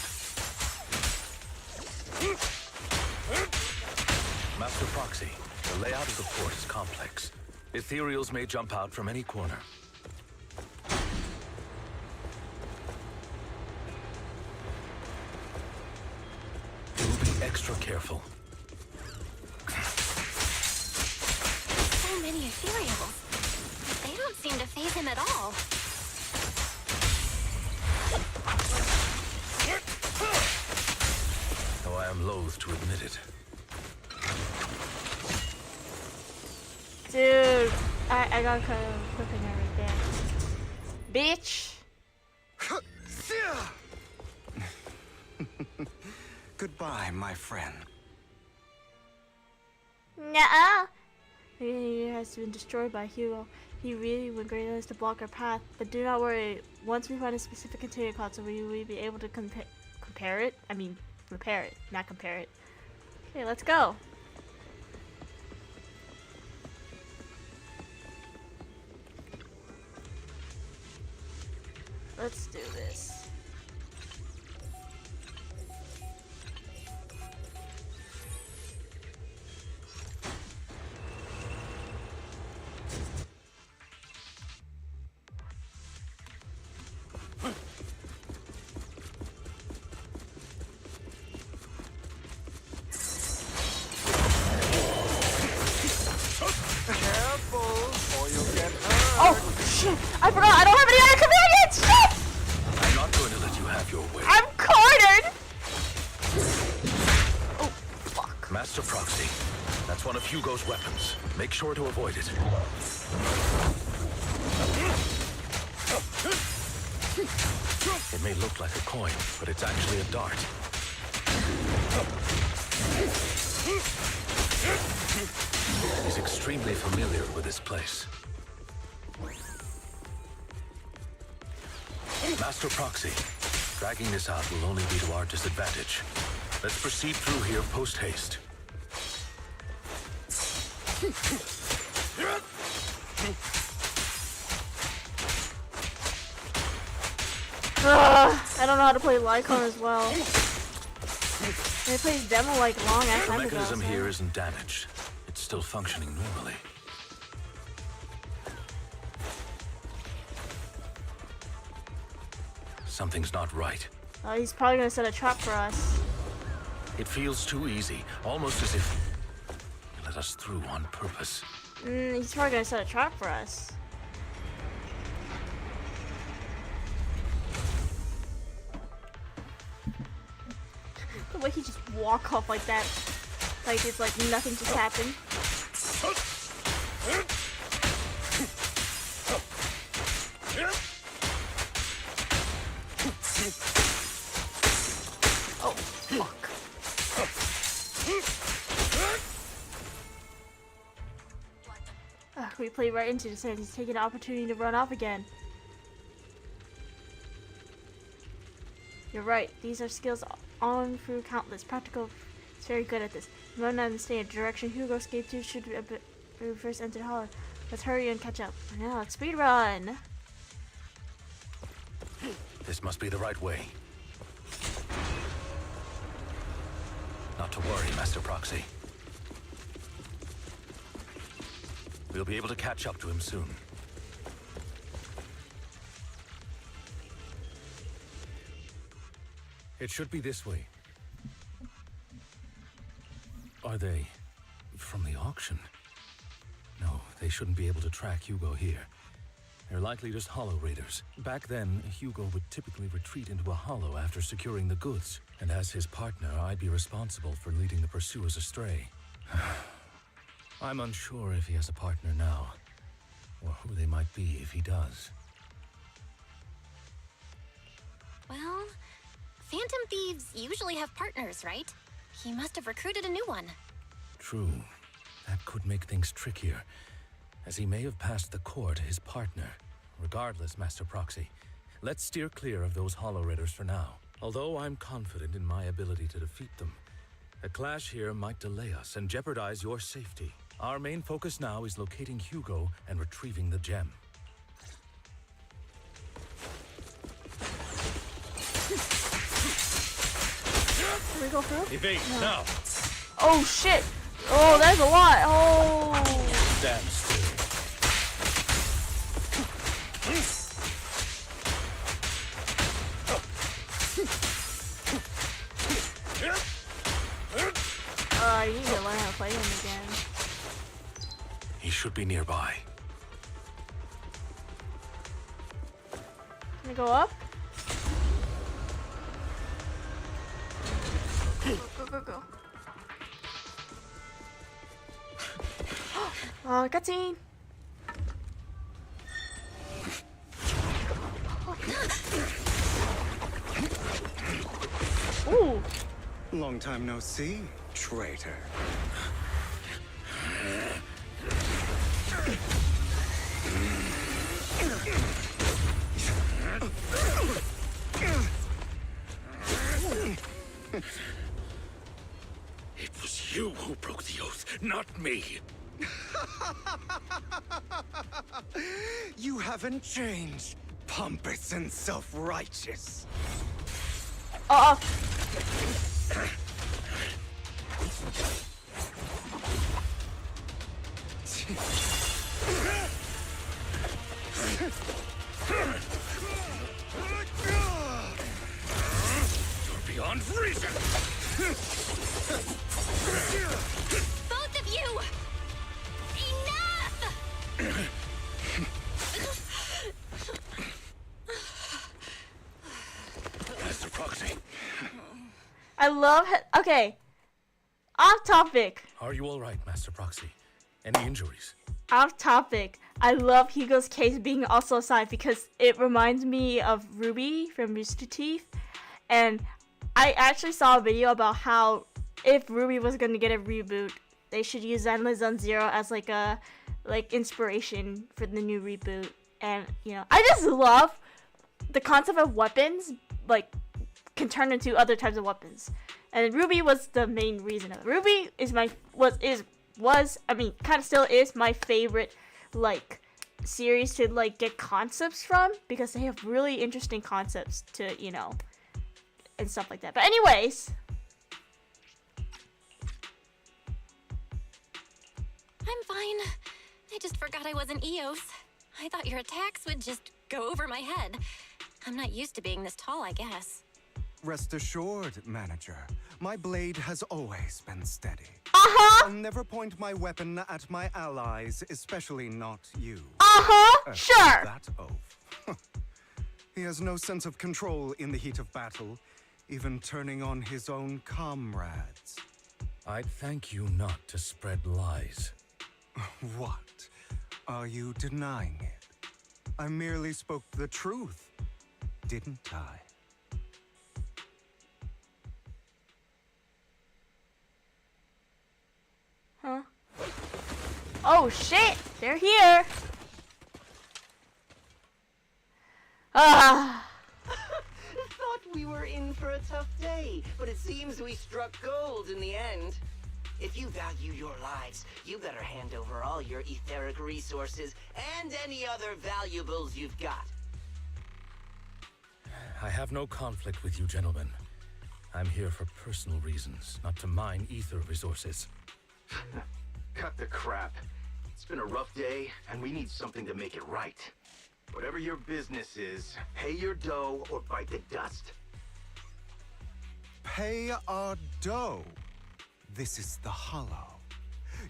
Master Proxy, the layout of the fort is complex. Ethereals may jump out from any corner. Extra careful. So many ethereals. They don't seem to faze him at all. Though I am loath to admit it. Dude, I got kind of flipping right there. Bitch! Goodbye, my friend. Nuh-uh. He has been destroyed by Hugo. He really went great as to block our path. But do not worry. Once we find a specific container console, we will be able to compare it. I mean, repair it, not compare it. Okay, let's go. Let's do this. I forgot, I don't have any other companions! Shit! I'm not going to let you have your way. I'm cornered! Oh, fuck. Master Proxy, that's one of Hugo's weapons. Make sure to avoid it. It may look like a coin, but it's actually a dart. He's extremely familiar with this place. Master Proxy, dragging this out will only be to our disadvantage. Let's proceed through here post-haste. I don't know how to play Lycon as well. I played demo like long ass time The ago. mechanism here isn't damaged. It's still functioning normally. Something's not right. He's probably gonna set a trap for us. It feels too easy, almost as if he let us through on purpose. He's probably gonna set a trap for us. The way he just walk off like that, like it's like nothing just happened. Oh, fuck. We play right into this and he's taking the opportunity to run off again. You're right, these are skills on through countless. Practical is very good at this. You might not understand the direction Hugo escaped to should we first enter the hall. Let's hurry and catch up. Now let's speed run. This must be the right way. Not to worry, Master Proxy. We'll be able to catch up to him soon. It should be this way. Are they from the auction? No, they shouldn't be able to track Hugo here. They're likely just hollow raiders. Back then, Hugo would typically retreat into a hollow after securing the goods. And as his partner, I'd be responsible for leading the pursuers astray. I'm unsure if he has a partner now, or who they might be if he does. Well, Phantom Thieves usually have partners, right? He must have recruited a new one. True. That could make things trickier, as he may have passed the core to his partner. Regardless, Master Proxy, let's steer clear of those hollow raiders for now. Although I'm confident in my ability to defeat them, a clash here might delay us and jeopardize your safety. Our main focus now is locating Hugo and retrieving the gem. Can we go through? Evade, now! Oh shit! Oh, that's a lot! Oh! Stand still. I need to learn how to play him again. He should be nearby. Can I go up? Go, go, go. Cutscene! Ooh! Long time no see, traitor. It was you who broke the oath, not me. You haven't changed, pompous and self-righteous. You're beyond reason. Both of you! Enough! Master Proxy. I love okay. Off topic. Are you all right, Master Proxy? Any injuries? Off topic. I love Hugo's case being also assigned because it reminds me of Ruby from Rooster Teeth. And I actually saw a video about how if Ruby was gonna get a reboot, they should use Zenless on Zero as like a inspiration for the new reboot. And you know, I just love the concept of weapons can turn into other types of weapons. And Ruby was the main reason of it. Ruby is kind of still is my favorite series to get concepts from, because they have really interesting concepts to, you know, and stuff like that. But anyways, I'm fine. I just forgot I wasn't Eos. I thought your attacks would just go over my head. I'm not used to being this tall, I guess. Rest assured, manager. My blade has always been steady. Uh-huh! I'll never point my weapon at my allies, especially not you. Uh-huh! Sure! That oath. He has no sense of control in the heat of battle, even turning on his own comrades. I'd thank you not to spread lies. What? Are you denying it? I merely spoke the truth, didn't I? Huh? Oh shit! They're here! Ah! Thought we were in for a tough day, but it seems we struck gold in the end. If you value your lives, you better hand over all your etheric resources and any other valuables you've got. I have no conflict with you, gentlemen. I'm here for personal reasons, not to mine ether resources. Cut the crap. It's been a rough day, and we need something to make it right. Whatever your business is, pay your dough or bite the dust. Pay our dough. This is the Hollow.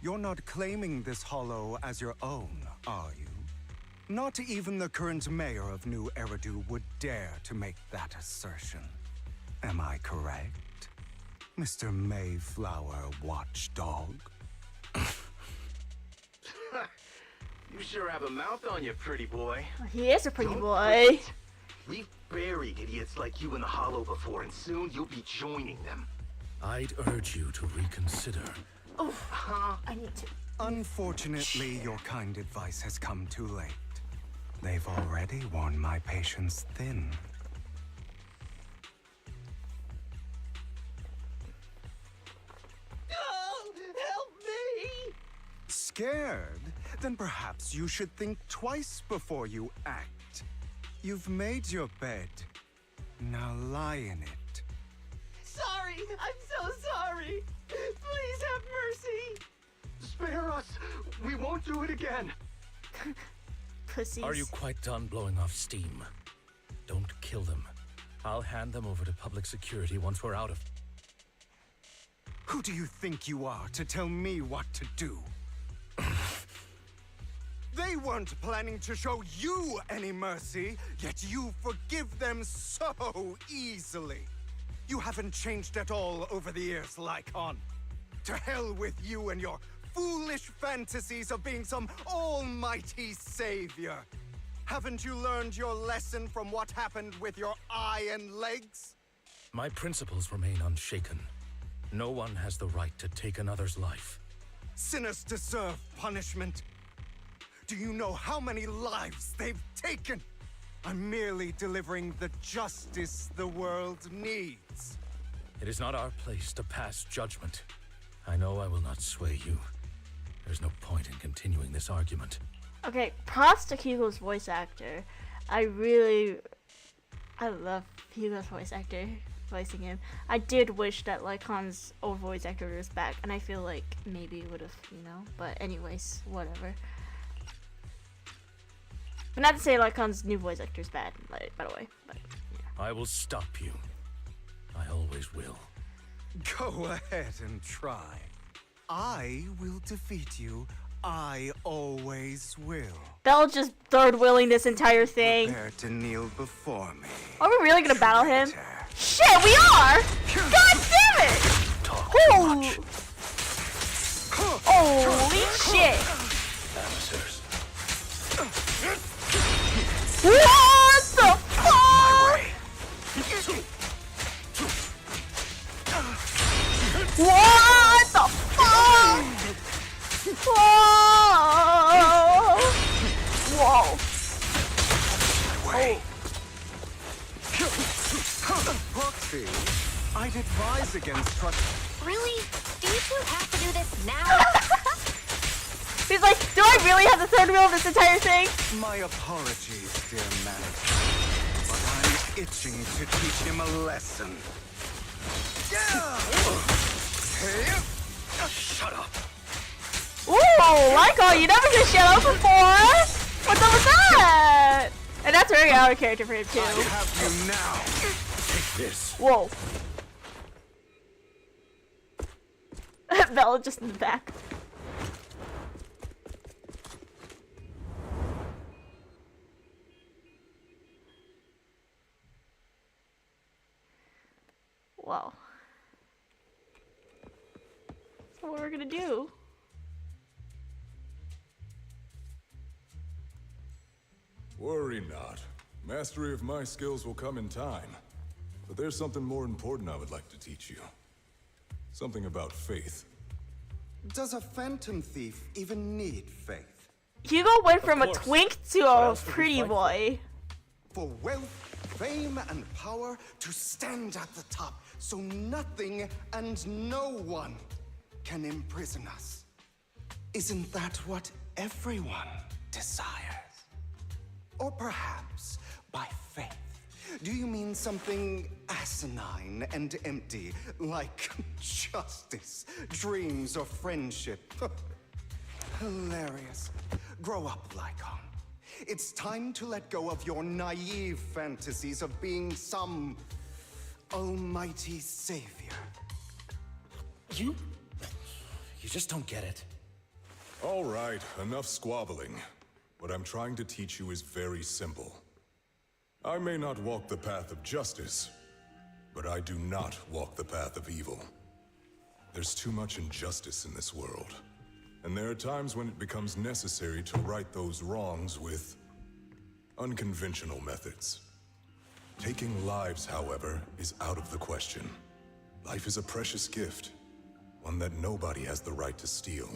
You're not claiming this Hollow as your own, are you? Not even the current mayor of New Eridu would dare to make that assertion. Am I correct, Mr. Mayflower Watchdog? You sure have a mouth on you, pretty boy. He is a pretty Don't boy. forget, we've buried idiots like you in the Hollow before, and soon you'll be joining them. I'd urge you to reconsider. Oh, I need to. Unfortunately, your kind advice has come too late. They've already worn my patience thin. Oh, help me! Scared? Then perhaps you should think twice before you act. You've made your bed. Now lie in it. Sorry, I'm so sorry. Please have mercy. Spare us! We won't do it again! Pussies. Are you quite done blowing off steam? Don't kill them. I'll hand them over to public security once we're out of... Who do you think you are to tell me what to do? They weren't planning to show you any mercy, yet you forgive them so easily. You haven't changed at all over the years, Lycon. To hell with you and your foolish fantasies of being some almighty savior. Haven't you learned your lesson from what happened with your eye and legs? My principles remain unshaken. No one has the right to take another's life. Sinners deserve punishment. Do you know how many lives they've taken? I'm merely delivering the justice the world needs. It is not our place to pass judgment. I know I will not sway you. There's no point in continuing this argument. Okay, props to Hugo's voice actor. I love Hugo's voice actor voicing him. I did wish that Lycon's old voice actor was back, and I feel like maybe it would have, but anyways, whatever. But not to say Lycon's new voice actor is bad, by the way. But, yeah. I will stop you. I always will. Go ahead and try. I will defeat you. I always will. Bell just third wheeling this entire thing. Prepare to kneel before me. Are we really gonna battle him? Shit, we are! God damn it! Holy shit! Officers. What the fuck? What the fuck? Whoa! Whoa! Proxy, I'd advise against trust. Really? Do you two have to do this now? He's like, do I really have the third wheel of this entire thing? My apologies, dear manager, but I'm itching to teach him a lesson. Shut up. Ooh, Lycon, you never get shut up before. What's up with that? And that's very out of character for him too. I have you now. Take this. Whoa. Bella just in the back. Wow. So what we're gonna do? Worry not. Mastery of my skills will come in time. But there's something more important I would like to teach you. Something about faith. Does a phantom thief even need faith? Hugo went from a twink to a pretty boy. For wealth, fame, and power to stand at the top, so nothing and no one can imprison us. Isn't that what everyone desires? Or perhaps, by faith, Do you mean something asinine and empty, like justice, dreams, or friendship? Hilarious. Grow up, Lycon. It's time to let go of your naive fantasies of being some almighty savior. You just don't get it. All right, enough squabbling. What I'm trying to teach you is very simple. I may not walk the path of justice, but I do not walk the path of evil. There's too much injustice in this world, and there are times when it becomes necessary to right those wrongs with unconventional methods. Taking lives, however, is out of the question. Life is a precious gift, one that nobody has the right to steal.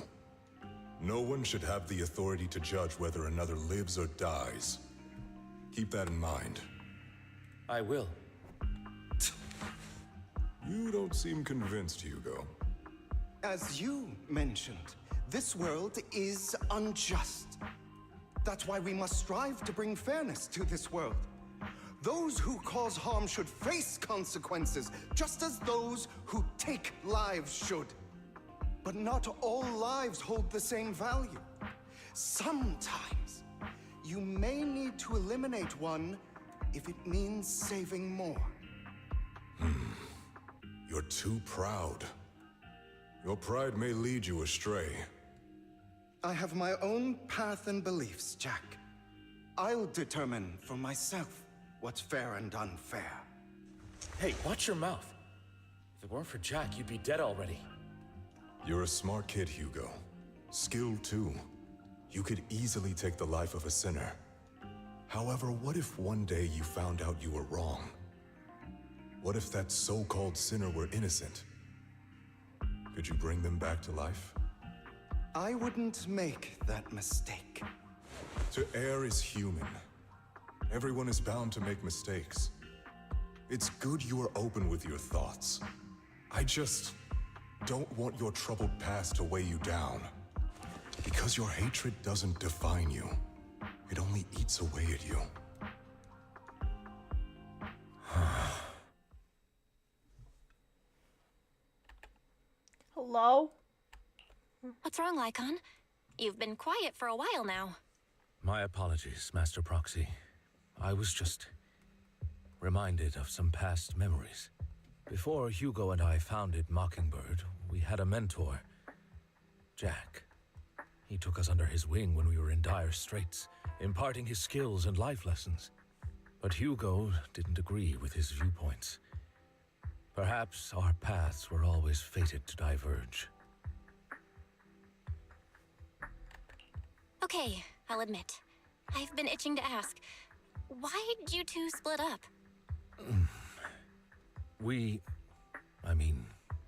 No one should have the authority to judge whether another lives or dies. Keep that in mind. I will. You don't seem convinced, Hugo. As you mentioned, this world is unjust. That's why we must strive to bring fairness to this world. Those who cause harm should face consequences, just as those who take lives should. But not all lives hold the same value. Sometimes, you may need to eliminate one if it means saving more. You're too proud. Your pride may lead you astray. I have my own path and beliefs, Jack. I'll determine for myself what's fair and unfair. Hey, watch your mouth. If it weren't for Jack, you'd be dead already. You're a smart kid, Hugo. Skilled too. You could easily take the life of a sinner. However, what if one day you found out you were wrong? What if that so-called sinner were innocent? Could you bring them back to life? I wouldn't make that mistake. To err is human. Everyone is bound to make mistakes. It's good you are open with your thoughts. I just don't want your troubled past to weigh you down. Because your hatred doesn't define you. It only eats away at you. Hello? What's wrong, Lycon? You've been quiet for a while now. My apologies, Master Proxy. I was just reminded of some past memories. Before Hugo and I founded Mockingbird, we had a mentor, Jack. He took us under his wing when we were in dire straits, imparting his skills and life lessons. But Hugo didn't agree with his viewpoints. Perhaps our paths were always fated to diverge. Okay, I'll admit. I've been itching to ask. Why did you two split up?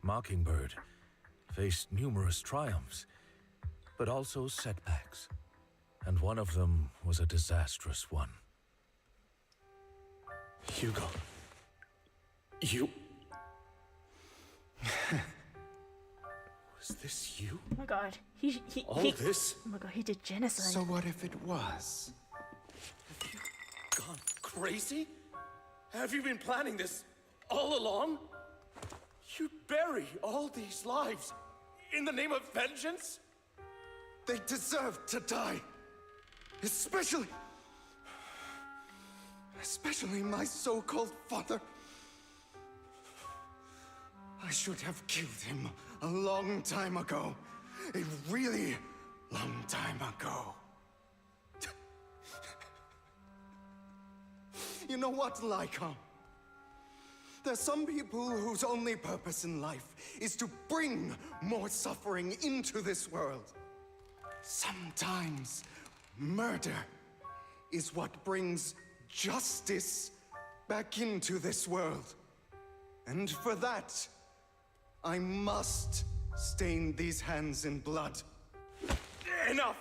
Mockingbird, faced numerous triumphs, but also setbacks. And one of them was a disastrous one. Hugo. You... Was this you? Oh my god. He this? Oh my god, he did genocide. So what if it was? Have you gone crazy? Have you been planning this all along? You'd bury all these lives in the name of vengeance? They deserve to die. Especially my so-called father. I should have killed him a long time ago. A really long time ago. You know what, Lycon? There's some people whose only purpose in life is to bring more suffering into this world. Sometimes murder is what brings justice back into this world. And for that, I must stain these hands in blood. Enough!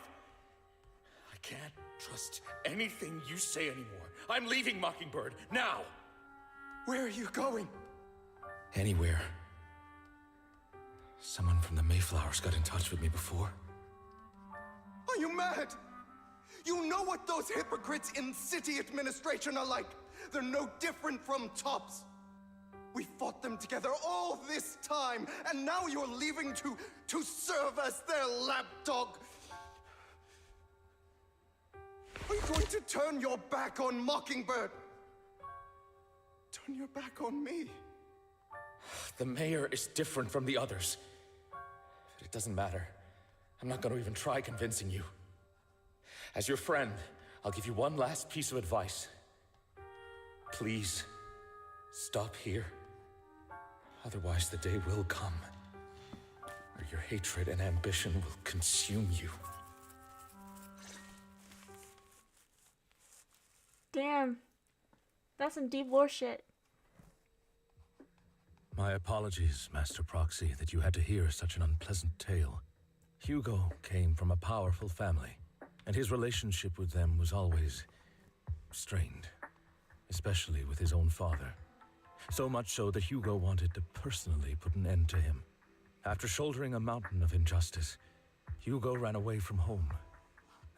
I can't trust anything you say anymore. I'm leaving Mockingbird, now! Where are you going? Anywhere. Someone from the Mayflowers got in touch with me before. Are you mad? You know what those hypocrites in city administration are like. They're no different from tops. We fought them together all this time, and now you're leaving to serve as their lapdog. Are you going to turn your back on Mockingbird? Turn your back on me? The mayor is different from the others. But it doesn't matter. I'm not going to even try convincing you. As your friend, I'll give you one last piece of advice. Please, stop here. Otherwise, the day will come where your hatred and ambition will consume you. Damn. That's some deep war shit. My apologies, Master Proxy, that you had to hear such an unpleasant tale. Hugo came from a powerful family, and his relationship with them was always strained, especially with his own father. So much so that Hugo wanted to personally put an end to him. After shouldering a mountain of injustice, Hugo ran away from home.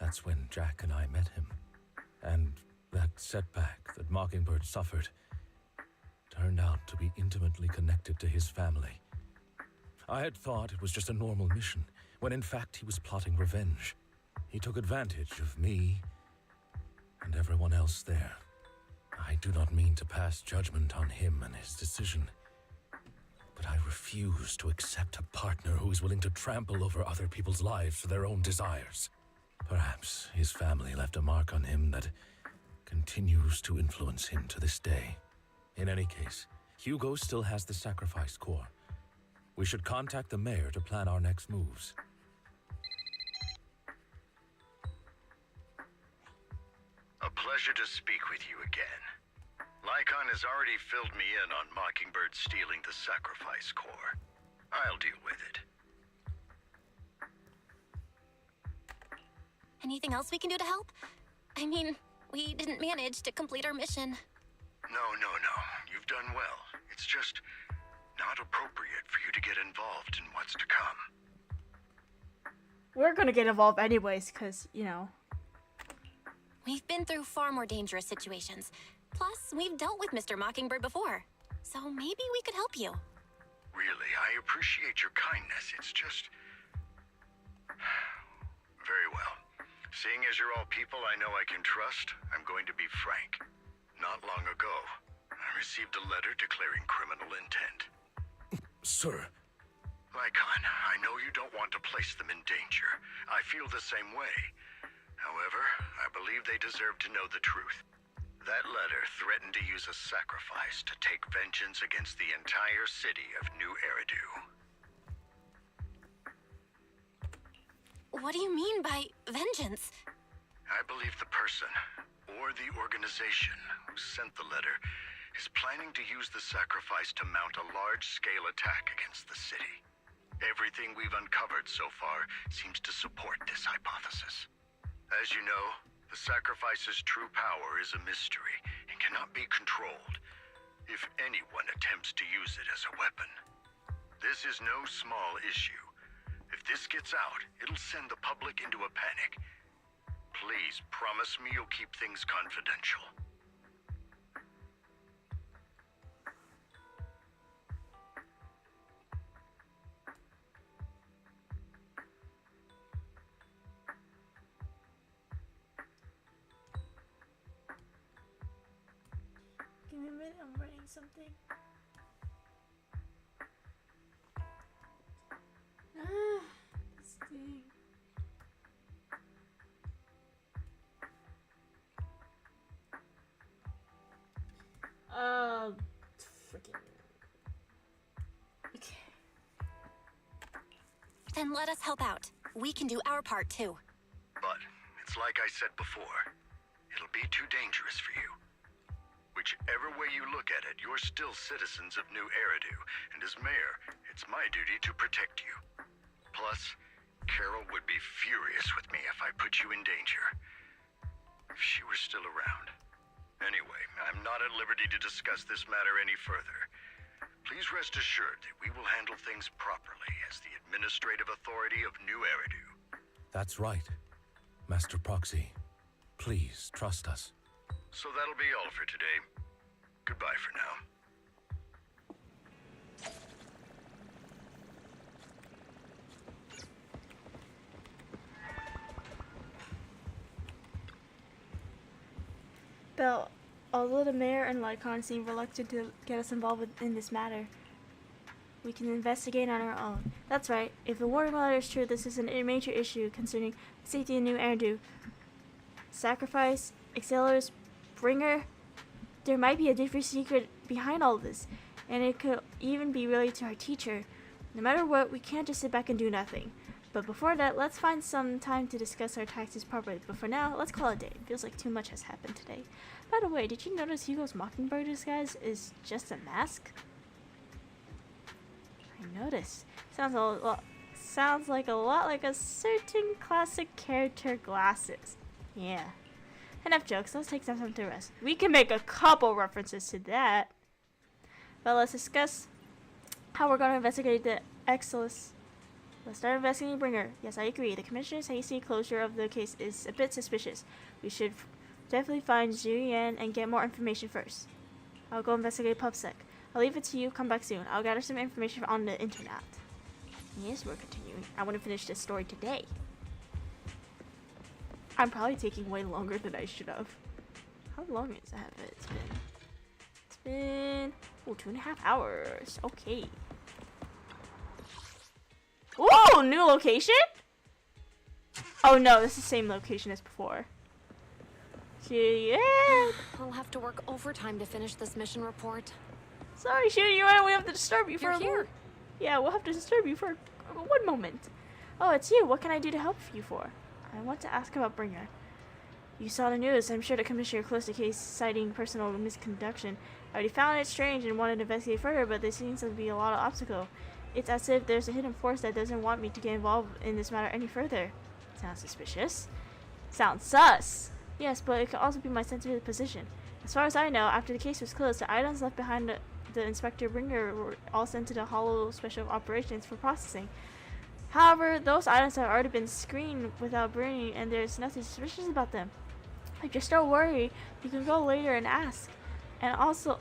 That's when Jack and I met him. And that setback that Mockingbird suffered turned out to be intimately connected to his family. I had thought it was just a normal mission, when in fact he was plotting revenge. He took advantage of me and everyone else there. I do not mean to pass judgment on him and his decision, but I refuse to accept a partner who is willing to trample over other people's lives for their own desires. Perhaps his family left a mark on him that continues to influence him to this day. In any case, Hugo still has the sacrifice core. We should contact the mayor to plan our next moves. A pleasure to speak with you again. Lycon has already filled me in on Mockingbird stealing the sacrifice core. I'll deal with it. Anything else we can do to help? I mean, we didn't manage to complete our mission. No. You've done well. It's just not appropriate for you to get involved in what's to come. We're gonna get involved anyways, because, you know. We've been through far more dangerous situations. Plus, we've dealt with Mr. Mockingbird before. So maybe we could help you. Really, I appreciate your kindness. It's just... Very well. Seeing as you're all people I know I can trust, I'm going to be frank. Not long ago, I received a letter declaring criminal intent. Sir. Lycon, I know you don't want to place them in danger. I feel the same way. However, I believe they deserve to know the truth. That letter threatened to use a sacrifice to take vengeance against the entire city of New Eridu. What do you mean by vengeance? I believe the person, or the organization, who sent the letter is planning to use the sacrifice to mount a large-scale attack against the city. Everything we've uncovered so far seems to support this hypothesis. As you know, the sacrifice's true power is a mystery and cannot be controlled if anyone attempts to use it as a weapon. This is no small issue. If this gets out, it'll send the public into a panic. Please promise me you'll keep things confidential. Give me a minute, I'm writing something. This thing. Freaking. Okay. Then let us help out. We can do our part too. But it's like I said before, it'll be too dangerous for you. Whichever way you look at it, you're still citizens of New Eridu, and as mayor, it's my duty to protect you. Plus, Carol would be furious with me if I put you in danger. If she were still around. Anyway, I'm not at liberty to discuss this matter any further. Please rest assured that we will handle things properly as the administrative authority of New Eridu. That's right, Master Proxy. Please, trust us. So that'll be all for today. Goodbye for now. Bell, although the mayor and Lycon seem reluctant to get us involved in this matter, we can investigate on our own. That's right. If the warning letter is true, this is a major issue concerning the safety of new Erdu. Sacrifice, Accelerus, Bringer. There might be a different secret behind all this, and it could even be related to our teacher. No matter what, we can't just sit back and do nothing. But before that, let's find some time to discuss our taxes properly. But for now, let's call it a day. It feels like too much has happened today. By the way, did you notice Hugo's Mockingbird disguise is just a mask? I noticed. Sounds like a lot like a certain classic character glasses. Yeah. Enough jokes. Let's take some time to rest. We can make a couple references to that. But let's discuss how we're going to investigate the Exodus. Let's start investigating Bringer. Yes, I agree. The Commissioner's hasty closure of the case is a bit suspicious. We should definitely find Zhu Yan and get more information first. I'll go investigate PubSec. I'll leave it to you. Come back soon. I'll gather some information on the internet. Yes, we're continuing. I want to finish this story today. I'm probably taking way longer than I should have. How long has it been? It's been 2.5 hours. Okay. Whoa, new location? Oh no, this is the same location as before. Yeah. I'll have to work overtime to finish this mission report. Sorry, Shiryu, we have to disturb you for You're here. Yeah, we'll have to disturb you for one moment. Oh, it's you. What can I do to help you for? I want to ask about Bringer. You saw the news. I'm sure the Commissioner closed the case citing personal misconduction. I already found it strange and wanted to investigate further, but there seems to be a lot of obstacle. It's as if there's a hidden force that doesn't want me to get involved in this matter any further. Sounds suspicious. Sounds sus. Yes, but it could also be my sensitive position. As far as I know, after the case was closed, the items left behind the Inspector Bringer were all sent to the Hollow Special Operations for processing. However, those items have already been screened without burning, and there's nothing suspicious about them. If you're still worried, you can go later and ask. And also,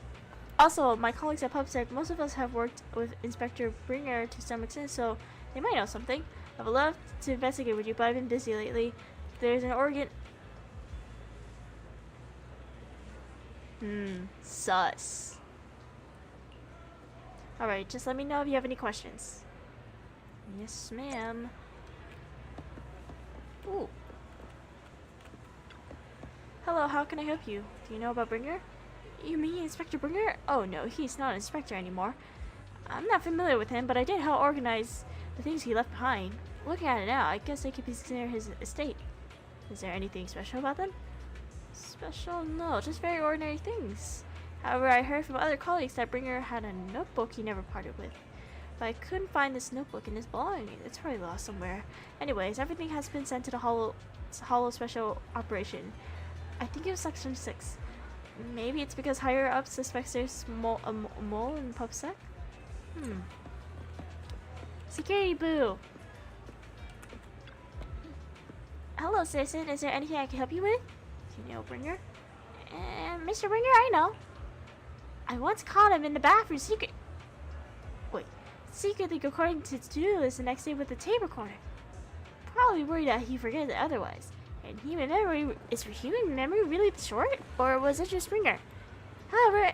my colleagues at PubSec, most of us have worked with Inspector Bringer to some extent, so they might know something. I would love to investigate with you, but I've been busy lately. There's an organ... Sus. Alright, just let me know if you have any questions. Yes, ma'am. Ooh. Hello, how can I help you? Do you know about Bringer? You mean Inspector Bringer? Oh no, he's not an inspector anymore. I'm not familiar with him, but I did help organize the things he left behind. Looking at it now, I guess they could be considered his estate. Is there anything special about them? Special? No, just very ordinary things. However, I heard from other colleagues that Bringer had a notebook he never parted with. But I couldn't find this notebook in his belongings. It's probably lost somewhere. Anyways, everything has been sent to the Hollow Special Operation. I think it was Section 6. Maybe it's because higher up suspects there's a mole in PubSec? Security boo! Hello, citizen. Is there anything I can help you with? Do you know Bringer? Mr. Bringer, I know. I once caught him in the bathroom secretly recording to do list the next day with the tape recorder. Probably worried that he forgets it otherwise. And human memory, is human memory really short? Or was it just Bringer? However,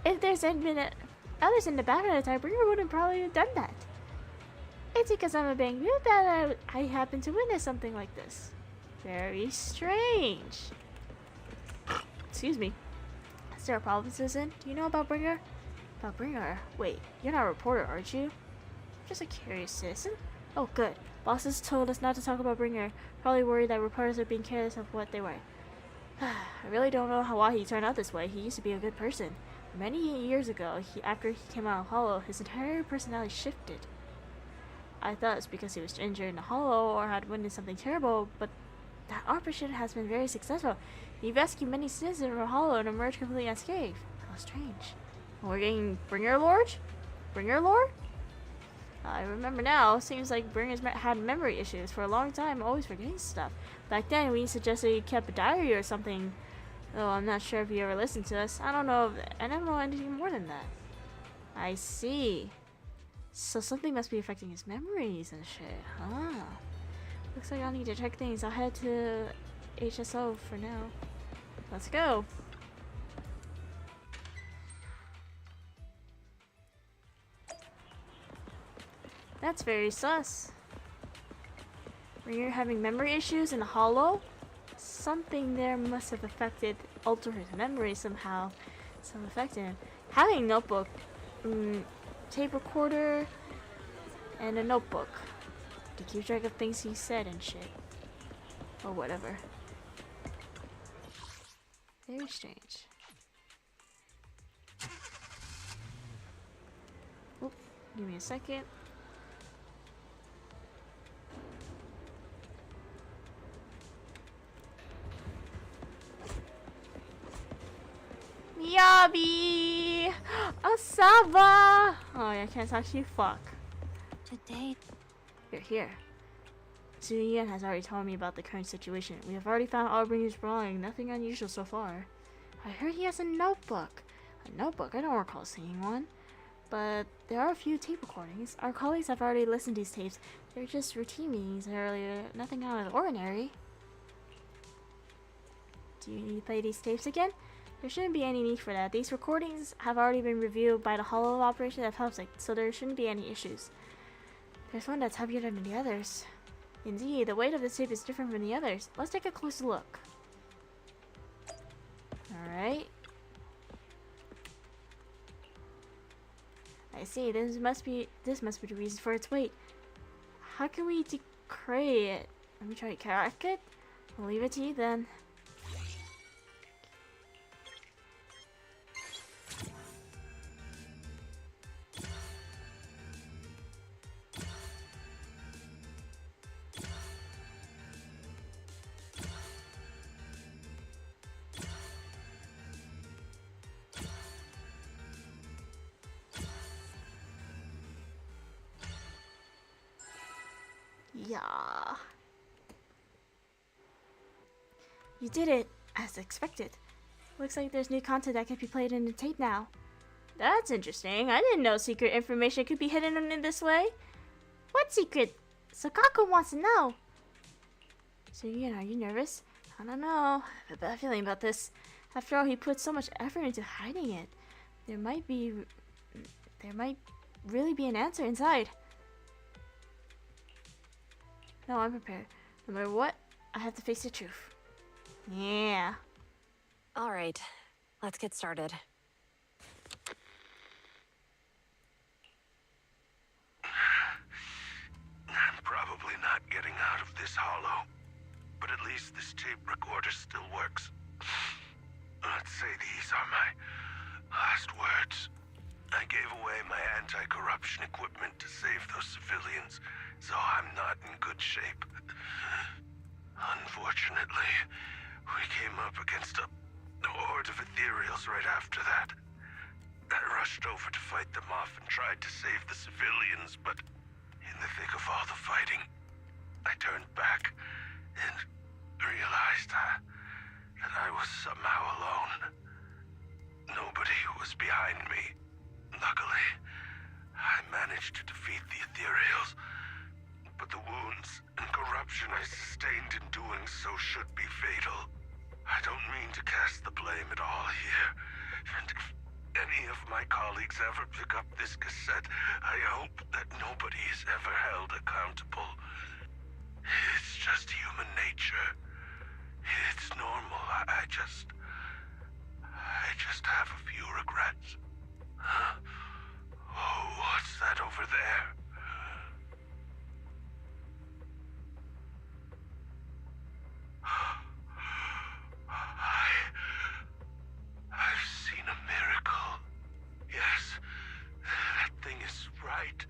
if there's been others in the background at the time, Bringer wouldn't probably have done that. It's because I'm a bang good that I happen to witness something like this. Very strange. Excuse me. Is there a problem, citizen? Do you know about Bringer? About Bringer? Wait, you're not a reporter, aren't you? Just a curious citizen. Oh, good. Bosses told us not to talk about Bringer. Probably worried that reporters are being careless of what they were. I really don't know why he turned out this way. He used to be a good person. Many years ago, after he came out of Hollow, his entire personality shifted. I thought it was because he was injured in the Hollow or had witnessed something terrible, but that operation has been very successful. He rescued many citizens from Hollow and emerged completely unscathed. How strange. We're getting Bringer lore? Bringer lore? I remember now. Seems like Bring had memory issues for a long time, always forgetting stuff. Back then, we suggested he kept a diary or something. Though I'm not sure if he ever listened to us. I don't know anything more than that. I see. So something must be affecting his memories and shit, huh? Looks like I'll need to check things. I'll head to HSO for now. Let's go. That's very sus. When you're having memory issues in the hollow, something there must have altered his memory somehow. Some affected him. Having a notebook, tape recorder, and a notebook to keep track of things he said and shit. Or whatever. Very strange. Oop, give me a second. Yabi! Asava! Oh, yeah, I can't talk to you. Fuck. Today. You're here. Suyin has already told me about the current situation. We have already found Albringer's belonging. Nothing unusual so far. I heard he has a notebook. A notebook? I don't recall seeing one. But there are a few tape recordings. Our colleagues have already listened to these tapes. They're just routine meetings earlier. Nothing out of the ordinary. Do you need to play these tapes again? There shouldn't be any need for that. These recordings have already been reviewed by the Hollow operation at Public, so there shouldn't be any issues. There's one that's heavier than the others. Indeed, the weight of this tape is different from the others. Let's take a closer look. Alright. I see, this must be the reason for its weight. How can we decray it? Let me try to crack it. I'll leave it to you then. Yeah. You did it, as expected. Looks like there's new content that can be played in the tape now. That's interesting. I didn't know secret information could be hidden in this way. What secret? Sakako wants to know. So, are you nervous? I don't know. I have a bad feeling about this. After all, he put so much effort into hiding it. There might really be an answer inside. No, I'm prepared. No matter what, I have to face the truth. Yeah. All right, let's get started. I'm probably not getting out of this hollow, but at least this tape recorder still works. Let's say these are my last words. I gave away my anti-corruption equipment to save those civilians, so I'm not in good shape. Unfortunately, we came up against a horde of ethereals right after that. I rushed over to fight them off and tried to save the civilians, but in the thick of all the fighting, I turned back and realized that I was somehow alone. Nobody was behind me. Luckily, I managed to defeat the ethereals, but the wounds and corruption I sustained in doing so should be fatal. I don't mean to cast the blame at all here, and if any of my colleagues ever pick up this cassette, I hope that nobody is ever held accountable. It's just human nature. It's normal. I just have a few regrets. Oh, what's that over there? I've seen a miracle. Yes, that thing is right.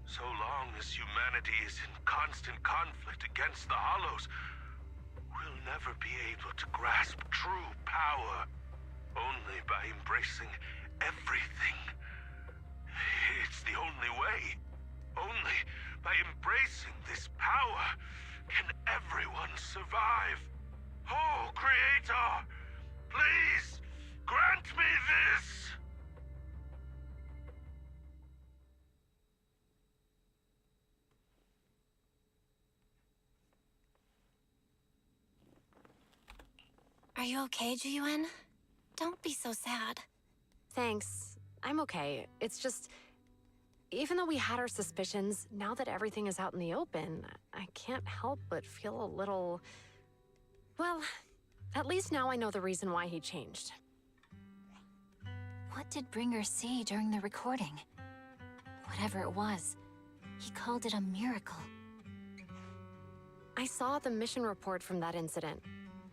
So long as humanity is in constant conflict against the Hollows, we'll never be able to grasp true power. Only by embracing everything. It's the only way. By embracing this power, can everyone survive? Oh, Creator, please grant me this! Are you okay, Jiyuan? Don't be so sad. Thanks. I'm okay. It's just... Even though we had our suspicions, now that everything is out in the open, I can't help but feel a little... Well, at least now I know the reason why he changed. What did Bringer see during the recording? Whatever it was, he called it a miracle. I saw the mission report from that incident.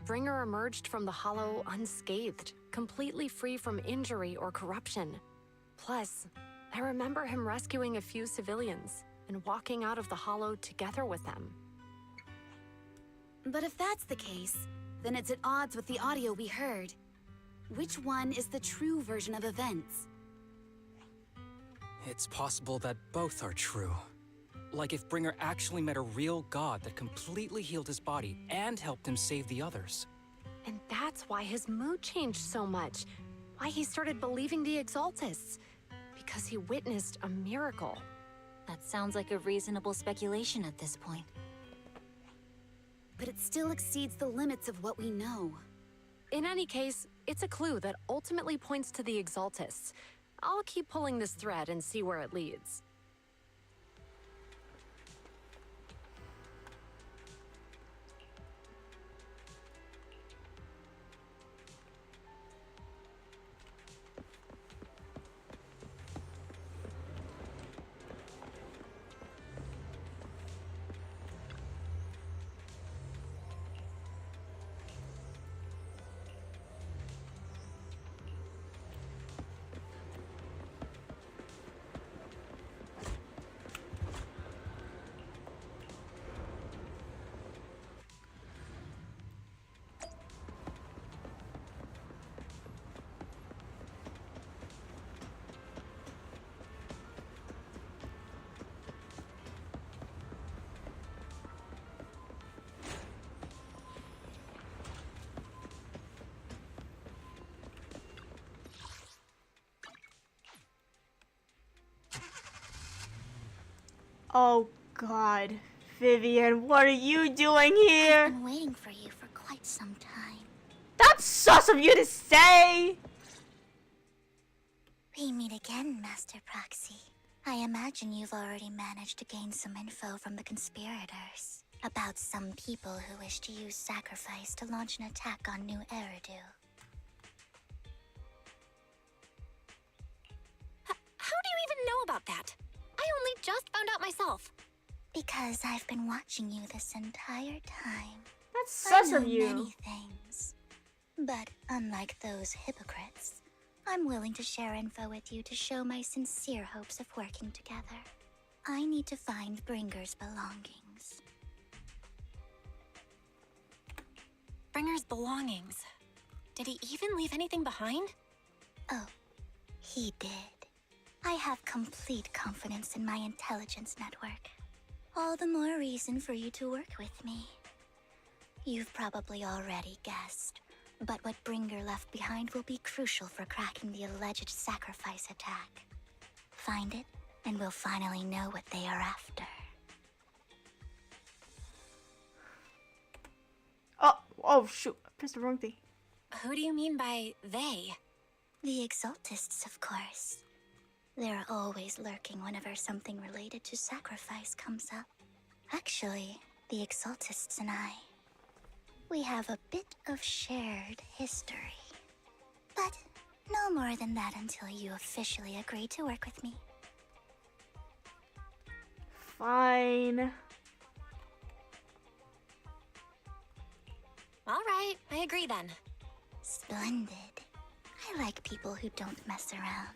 Bringer emerged from the Hollow unscathed, completely free from injury or corruption. Plus, I remember him rescuing a few civilians and walking out of the Hollow together with them. But if that's the case, then it's at odds with the audio we heard. Which one is the true version of events? It's possible that both are true. Like if Bringer actually met a real god that completely healed his body and helped him save the others. And that's why his mood changed so much. Why he started believing the Exaltists. Because he witnessed a miracle. That sounds like a reasonable speculation at this point. But it still exceeds the limits of what we know. In any case, it's a clue that ultimately points to the Exaltists. I'll keep pulling this thread and see where it leads. Oh God, Vivian, what are you doing here? I've been waiting for you for quite some time. That's sus of you to say! We meet again, Master Proxy. I imagine you've already managed to gain some info from the conspirators about some people who wish to use sacrifice to launch an attack on New Eridu. How do you even know about that? I only just found out myself. Because I've been watching you this entire time. That's sus I of know you. many things. But unlike those hypocrites, I'm willing to share info with you to show my sincere hopes of working together. I need to find Bringer's belongings. Bringer's belongings. Did he even leave anything behind? Oh, he did. I have complete confidence in my intelligence network. All the more reason for you to work with me. You've probably already guessed, but what Bringer left behind will be crucial for cracking the alleged sacrifice attack. Find it, and we'll finally know what they are after. Oh shoot, I pressed the wrong thing. Who do you mean by they? The Exaltists, of course. They're always lurking whenever something related to sacrifice comes up. Actually, the Exaltists and I, we have a bit of shared history. But no more than that until you officially agree to work with me. Fine. All right, I agree then. Splendid. I like people who don't mess around.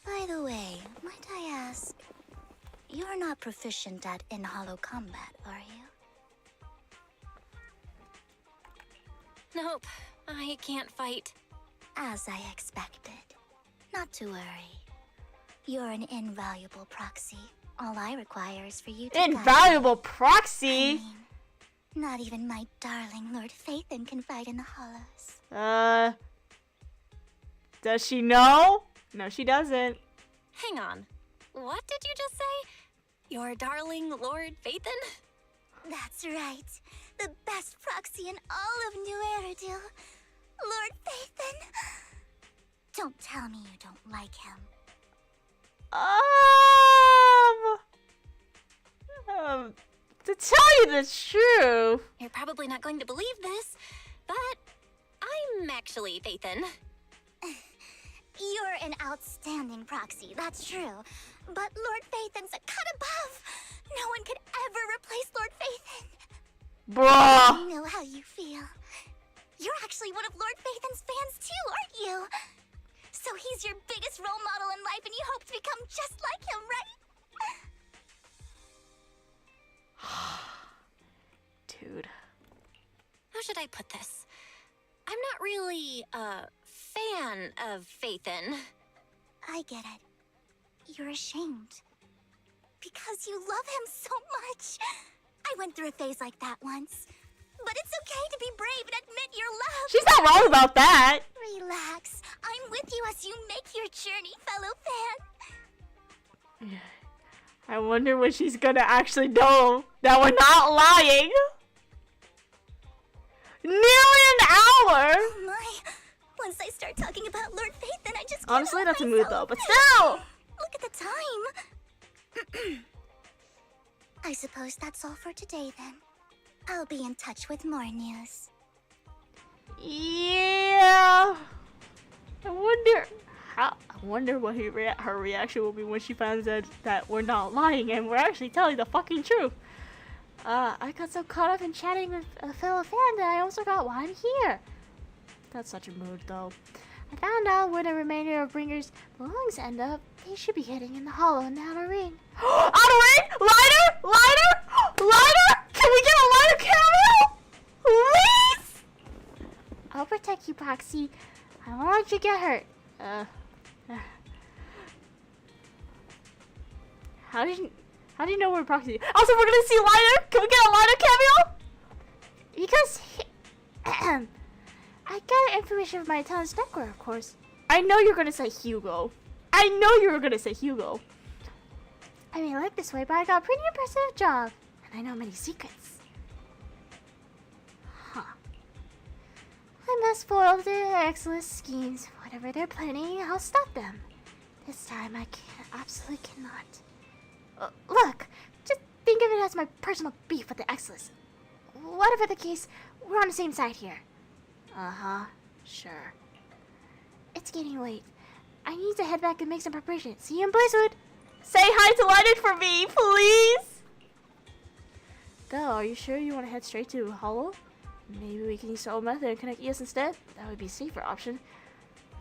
By the way, might I ask, you're not proficient at in-hollow combat, are you? Nope, I can't fight. As I expected. Not to worry. You're an invaluable proxy, All I require is for you to Invaluable proxy? Not even my darling Lord Phaethon can fight in the hollows. Does she know? No, she doesn't. Hang on. What did you just say? Your darling Lord Phaethon? That's right. The best proxy in all of New Eridu. Lord Phaethon. Don't tell me you don't like him. To tell you the truth. You're probably not going to believe this, but I'm actually Phaethon. You're an outstanding proxy, that's true. But Lord Phaethon's a cut above. No one could ever replace Lord Phaethon. Bruh. I know how you feel. You're actually one of Lord Phaethon's fans too, aren't you? So he's your biggest role model in life and you hope to become just like him, right? Dude. How should I put this? I'm not really a fan of Phaethon. I get it. You're ashamed. Because you love him so much. I went through a phase like that once. But it's okay to be brave and admit your love. She's not wrong about that. Relax. I'm with you as you make your journey, fellow fan. I wonder when she's gonna actually know that we're not lying. Nearly an hour. Oh my. Once I start talking about Lord Phaethon, I just can't Honestly, help that's a myself. mood though, but still. Look at the time. I suppose that's all for today then. I'll be in touch with more news. Yeah. I wonder what her reaction will be when she finds out that we're not lying and we're actually telling the fucking truth. I got so caught up in chatting with a fellow fan that I almost forgot why I'm here. That's such a mood though. I found out where the remainder of Bringer's belongings end up. They should be heading in the hollow in the outer ring. Outer ring? Lighter? Lighter? Lighter? Can we get a lighter cameo? Please? I'll protect you, Proxy. I don't want you to get hurt. How did you know we're Proxy? Also, we're gonna see Lighter. Can we get a Lighter cameo? Because I got information from my talent network, of course. I know you're gonna say Hugo. I know you were gonna say Hugo. I may look this way, but I got a pretty impressive job, and I know many secrets. Huh. I must foil their excellent schemes. Whatever they're planning, I'll stop them. This time, I absolutely cannot. Look, just think of it as my personal beef with the Exless. Whatever the case, we're on the same side here. Uh-huh, sure. It's getting late. I need to head back and make some preparations. See you in Blizzwood. Say hi to Leonard for me, please. Though, are you sure you want to head straight to Hollow? Maybe we can use our old method and connect EOS instead. That would be a safer option.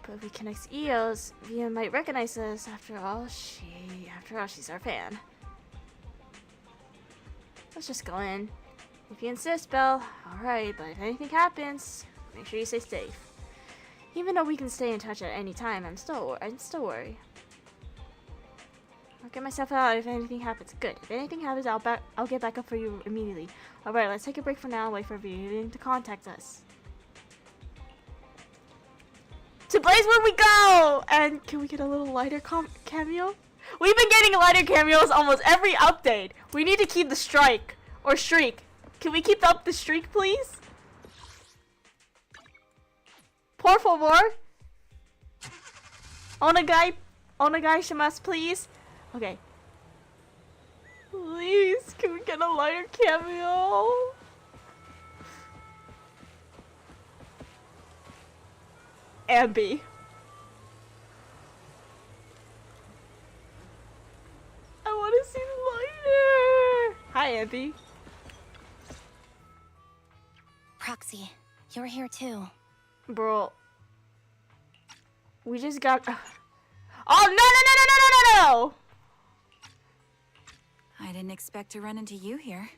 But if we connect EOS, Via might recognize us. After all, she's our fan. Let's just go in. If you insist, Belle. Alright, but if anything happens, make sure you stay safe. Even though we can stay in touch at any time, I'm still worried. I'll get myself out if anything happens. Good. If anything happens, I'll get back up for you immediately. Alright, let's take a break for now and wait for Vivian to contact us. To Blazewood we go! And can we get a little lighter cameo? We've been getting lighter cameos almost every update. We need to keep the streak. Can we keep up the streak, please? Por favor. Onegai shimasu, please. Okay. Please, can we get a lighter cameo? Anby. I want to see the lighter. Hi, Anby. Proxy, you're here too. Bro. We just got... Oh, no! I didn't expect to run into you here.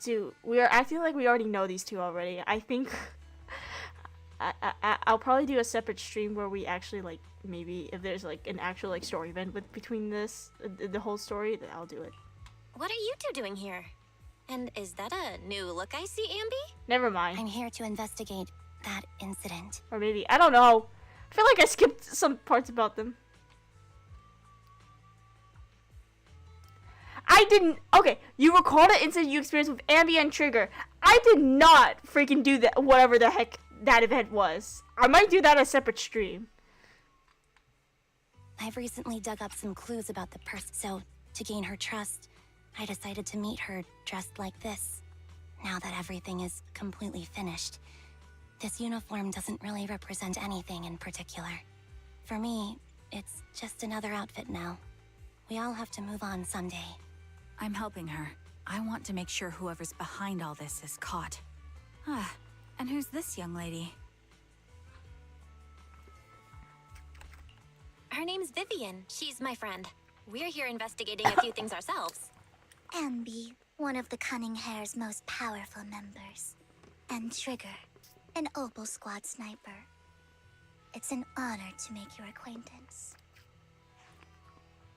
Dude, we are acting like we already know these two already. I think... I'll probably do a separate stream where we actually like maybe if there's like an actual like story event between this the whole story, then I'll do it. What are you two doing here? And is that a new look I see, Amby? Never mind. I'm here to investigate that incident. Or maybe I don't know. I feel like I skipped some parts about them. I didn't. Okay, you recall the incident you experienced with Amby and Trigger. I did not freaking do that. Whatever the heck that event was. I might do that on a separate stream. I've recently dug up some clues about the person, so to gain her trust, I decided to meet her dressed like this. Now that everything is completely finished, this uniform doesn't really represent anything in particular. For me, it's just another outfit now. We all have to move on someday. I'm helping her. I want to make sure whoever's behind all this is caught. Ah, and who's this young lady? Her name's Vivian. She's my friend. We're here investigating a few things ourselves. Anby, one of the Cunning Hair's most powerful members. And Trigger, an Opal Squad sniper. It's an honor to make your acquaintance.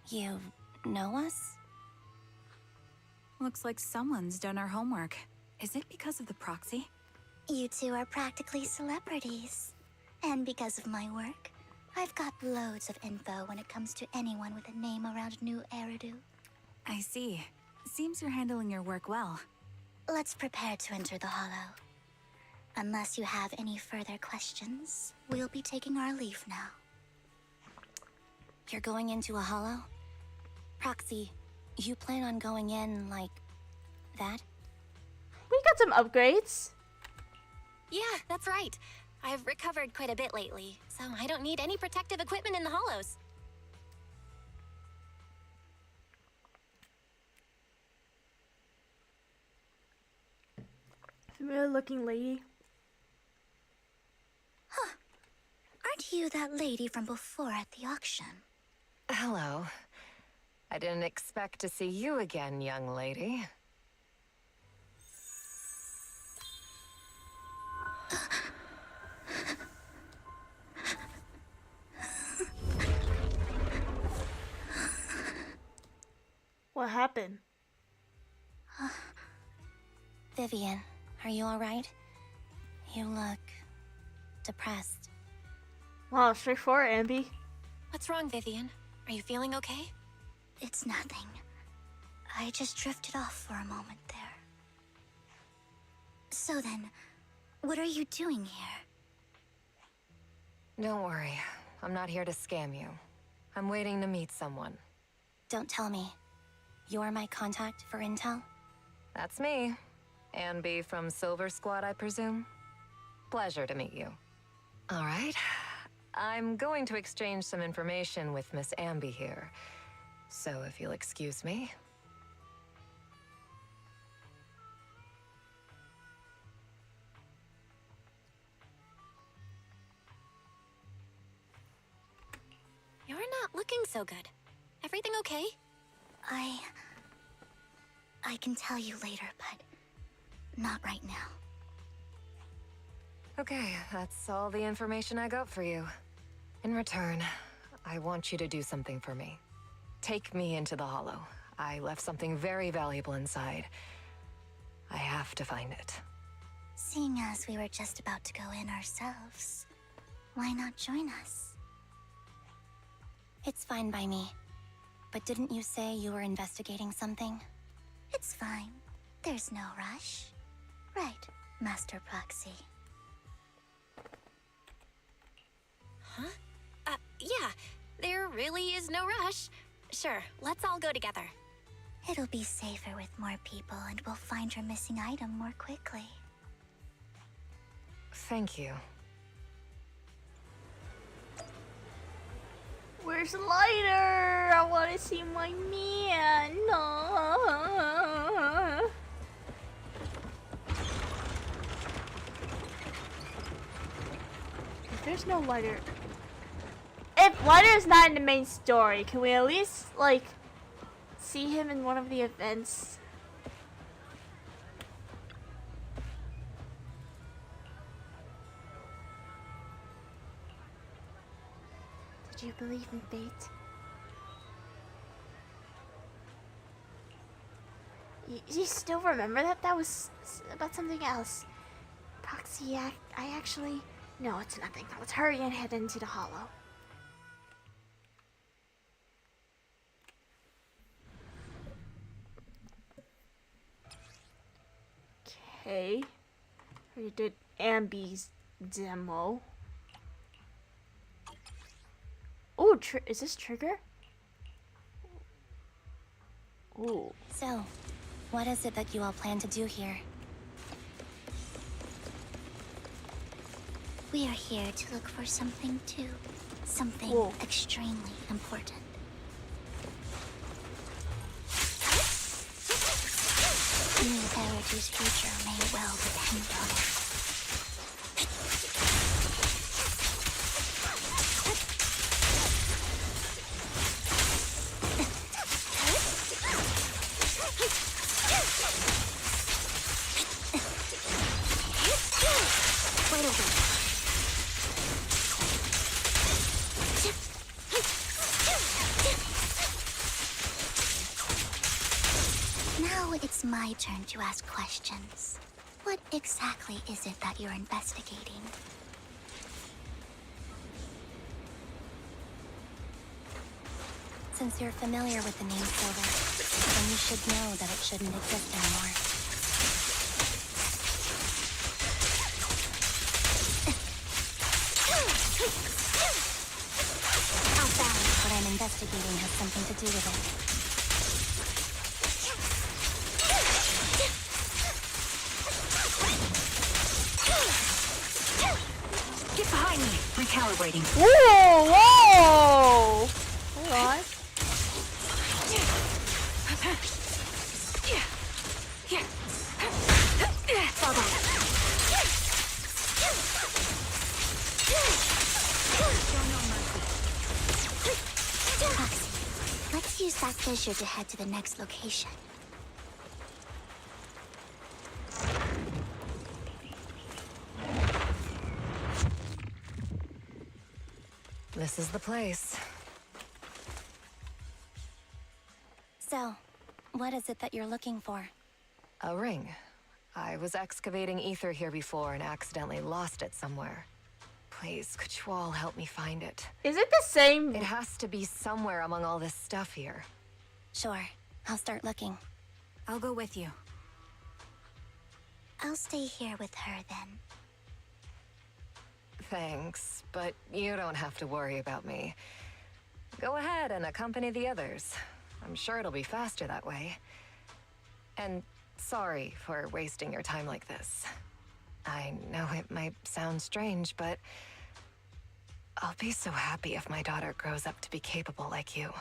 You know us? Looks like someone's done our homework. Is it because of the proxy? You two are practically celebrities. And because of my work, I've got loads of info when it comes to anyone with a name around New Eridu. I see. Seems you're handling your work well. Let's prepare to enter the Hollow. Unless you have any further questions, we'll be taking our leave now. You're going into a Hollow? Proxy, you plan on going in like that? We got some upgrades. Yeah, that's right. I've recovered quite a bit lately, so I don't need any protective equipment in the hollows. Familiar looking lady. Huh. Aren't you that lady from before at the auction? Hello. I didn't expect to see you again, young lady. What happened? Vivian, are you alright? You look depressed. Wow, straightforward, Amby. What's wrong, Vivian? Are you feeling okay? It's nothing. I just drifted off for a moment there. So then, what are you doing here? Don't worry. I'm not here to scam you. I'm waiting to meet someone. Don't tell me. You're my contact for intel? That's me. Anby from Silver Squad, I presume? Pleasure to meet you. All right. I'm going to exchange some information with Miss Anby here. So if you'll excuse me. You're not looking so good. Everything okay? I can tell you later, but not right now. Okay, that's all the information I got for you. In return, I want you to do something for me. Take me into the Hollow. I left something very valuable inside. I have to find it. Seeing as we were just about to go in ourselves, why not join us? It's fine by me. But didn't you say you were investigating something? It's fine. There's no rush. Right, Master Proxy. Huh? Yeah. There really is no rush. Sure, let's all go together. It'll be safer with more people, and we'll find your missing item more quickly. Thank you. Where's Lighter? I want to see my man. No. If there's no Lighter, if Lighter is not in the main story, can we at least like see him in one of the events? Do you believe in fate? You still remember that? That was about something else. Proxy, I actually... No, it's nothing. Let's hurry and head into the hollow. Okay. We did Amby's demo. Oh, is this Trigger? Ooh. So, what is it that you all plan to do here? We are here to look for something too. Something extremely important. New Eridu's future may well depend on it. Wait over. Now it's my turn to ask questions. What exactly is it that you're investigating? Since you're familiar with the name Silver, then you should know that it shouldn't exist anymore. How bad what I'm investigating has something to do with it. Get behind me! Recalibrating. Whoa! Whoa! Hold on. Let's use that fissure to head to the next location. This is the place. So, what is it that you're looking for? A ring. I was excavating ether here before and accidentally lost it somewhere. Please, could you all help me find it? Is it the same? It has to be somewhere among all this stuff here. Sure, I'll start looking. I'll go with you. I'll stay here with her then. Thanks, but you don't have to worry about me. Go ahead and accompany the others. I'm sure it'll be faster that way. And sorry for wasting your time like this. I know it might sound strange, but I'll be so happy if my daughter grows up to be capable like you.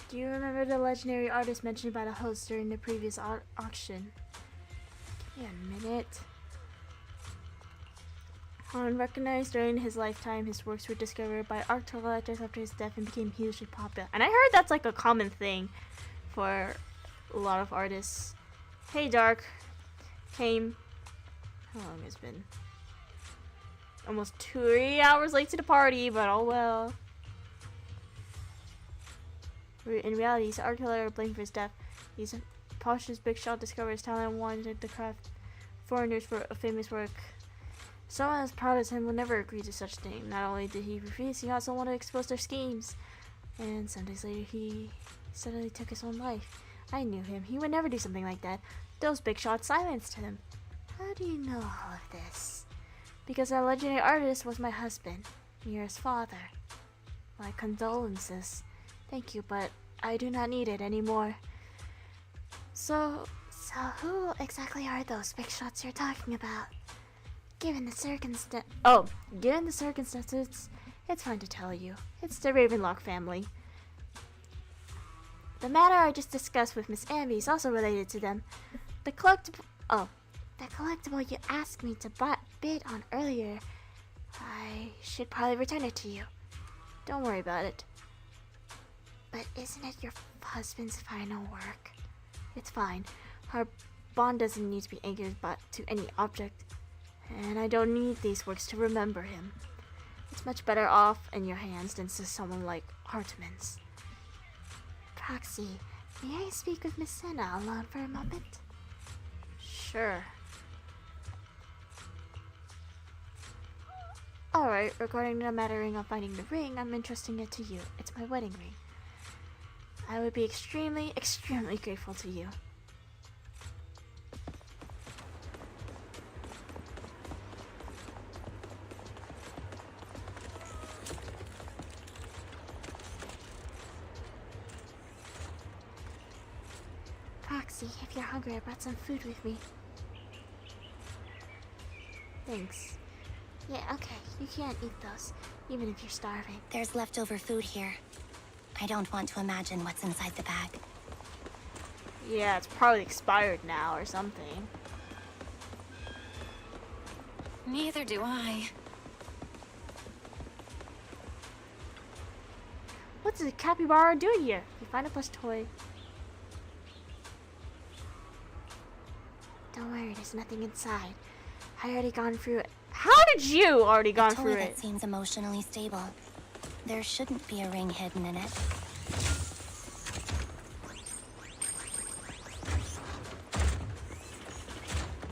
Do you remember the legendary artist mentioned by the host during the previous auction? Give me a minute. Unrecognized during his lifetime, his works were discovered by art collectors after his death and became hugely popular. And I heard that's like a common thing for a lot of artists. Hey, Dark. Came. How long has it been? Almost 3 hours late to the party, but oh well. In reality, he's an art collector blamed for his death. He's a poshest big shot discovered his talent and wanted to craft foreigners for a famous work. Someone as proud as him would never agree to such a thing. Not only did he refuse, he also wanted to expose their schemes. And some days later, he suddenly took his own life. I knew him. He would never do something like that. Those big shots silenced him. How do you know all of this? Because that legendary artist was my husband, Mira's father. My condolences. Thank you, but I do not need it anymore. So who exactly are those big shots you're talking about? Given the circumstances, it's fine to tell you. It's the Ravenlock family. The matter I just discussed with Miss Anby is also related to them. The collectible you asked me to bid on earlier, I should probably return it to you. Don't worry about it. But isn't it your husband's final work? It's fine. Our bond doesn't need to be anchored to any object. And I don't need these works to remember him. It's much better off in your hands than to someone like Hartman's. Proxy, may I speak with Miss Senna alone for a moment? Sure. Alright, regarding the mattering of finding the ring, I'm entrusting it to you. It's my wedding ring. I would be extremely, extremely grateful to you. Proxy, if you're hungry, I brought some food with me. Thanks. Yeah, okay. You can't eat those, even if you're starving. There's leftover food here. I don't want to imagine what's inside the bag. Yeah, it's probably expired now or something. Neither do I. What's the capybara doing here? You find a plush toy. Don't worry, there's nothing inside. I already gone through it. How did you already gone through That it? seems emotionally stable. There shouldn't be a ring hidden in it.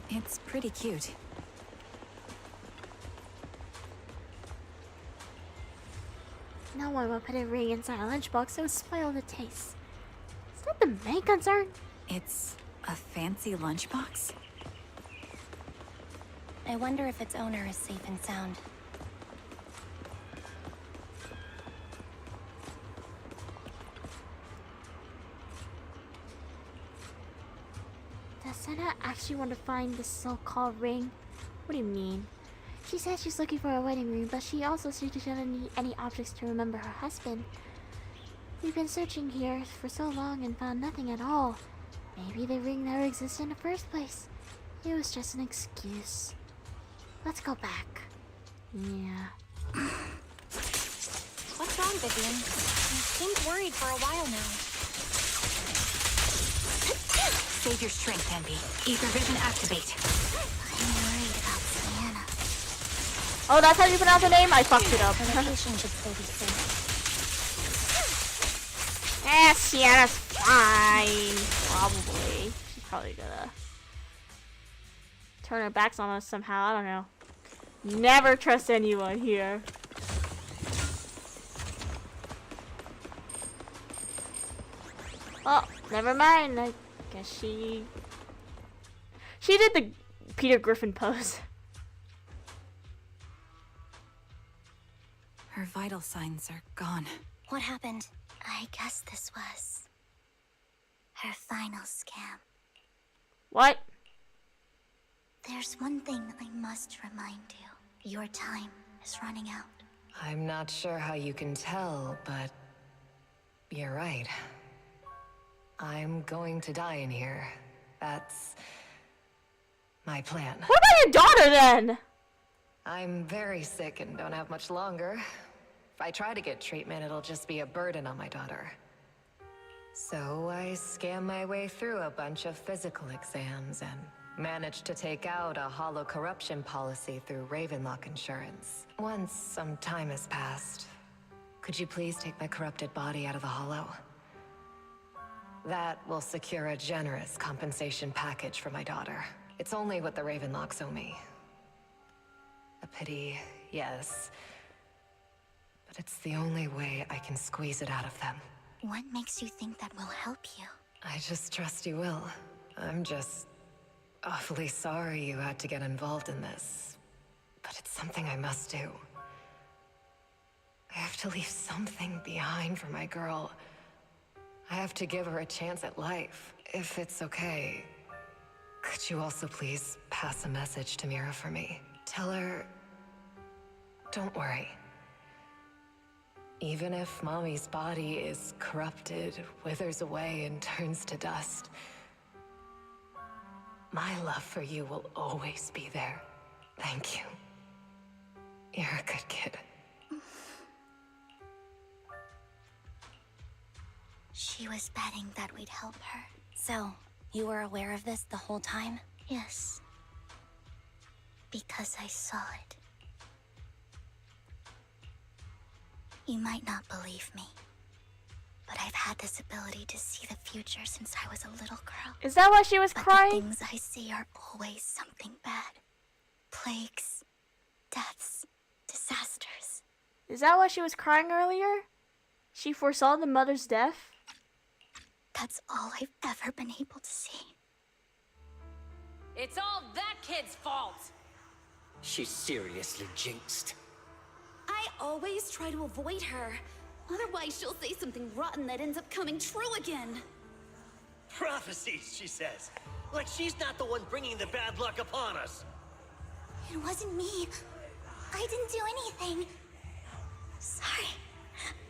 It's pretty cute. No one will put a ring inside a lunchbox, so it would spoil the taste. Is that the main concern? It's a fancy lunchbox? I wonder if its owner is safe and sound. Does Senna actually want to find this so-called ring? What do you mean? She said she's looking for a wedding ring, but she also said she doesn't need any objects to remember her husband. We've been searching here for so long and found nothing at all. Maybe the ring never existed in the first place. It was just an excuse. Let's go back. Yeah. What's wrong, Vivian? You seemed worried for a while now. Save your strength, Anby. Ether vision activate. I'm worried about Sienna. Oh, that's how you pronounce her name? I fucked it up. Her location should still be safe. Sienna's fine. Probably. She's probably gonna turn her backs on us somehow. I don't know. Never trust anyone here. Oh, never mind. I guess she did the Peter Griffin pose. Her vital signs are gone. What happened? I guess this was her final scam. What? There's one thing I must remind you. Your time is running out. I'm not sure how you can tell, but you're right. I'm going to die in here. That's my plan. What about your daughter then? I'm very sick and don't have much longer. If I try to get treatment, it'll just be a burden on my daughter. So I scam my way through a bunch of physical exams and managed to take out a hollow corruption policy through Ravenlock Insurance. Once some time has passed, could you please take my corrupted body out of the hollow? That will secure a generous compensation package for my daughter. It's only what the Ravenlocks owe me. A pity, yes. But it's the only way I can squeeze it out of them. What makes you think that will help you? I just trust you will. I'm just awfully sorry you had to get involved in this. But it's something I must do. I have to leave something behind for my girl. I have to give her a chance at life. If it's okay, could you also please pass a message to Mira for me? Tell her, don't worry. Even if Mommy's body is corrupted, withers away, and turns to dust, my love for you will always be there. Thank you. You're a good kid. She was betting that we'd help her. So, you were aware of this the whole time? Yes. because I saw it. You might not believe me, but I've had this ability to see the future since I was a little girl. Is that why she was crying? The things I see are always something bad. Plagues, deaths, disasters. Is that why she was crying earlier? She foresaw the mother's death? That's all I've ever been able to see. It's all that kid's fault! She's seriously jinxed. I always try to avoid her. Otherwise, she'll say something rotten that ends up coming true again. Prophecies, she says. Like she's not the one bringing the bad luck upon us. It wasn't me. I didn't do anything. Sorry.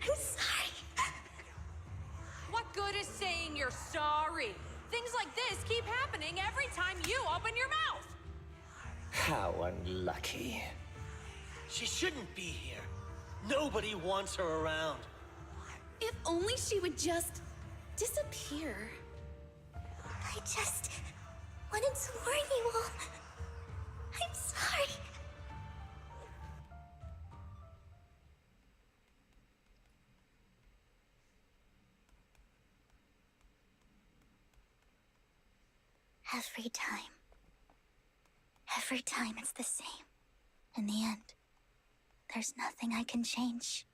I'm sorry. What good is saying you're sorry? Things like this keep happening every time you open your mouth! How unlucky. She shouldn't be here. Nobody wants her around. If only she would just disappear. I just wanted to warn you all. I'm sorry. Every time it's the same. In the end, there's nothing I can change.